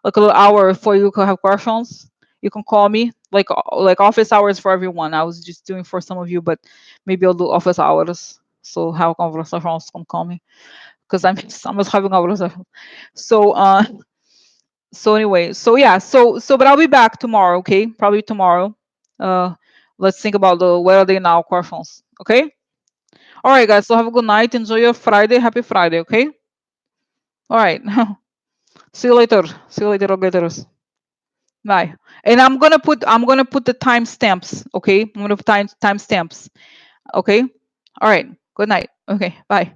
little hour before you can have questions. You can call me, like office hours for everyone. I was just doing for some of you, but maybe I'll do office hours. So have conversations, can call me because I'm just having conversations. So so anyway, so yeah, so but I'll be back tomorrow, okay? Probably tomorrow. Uh let's think about the where are they now questions. Okay? All right, guys. So have a good night. Enjoy your Friday. Happy Friday, okay? All right. See you later. See you later, alligators. Bye. And I'm gonna put the timestamps, okay? I'm gonna put timestamps. Okay? All right. Good night. Okay, bye.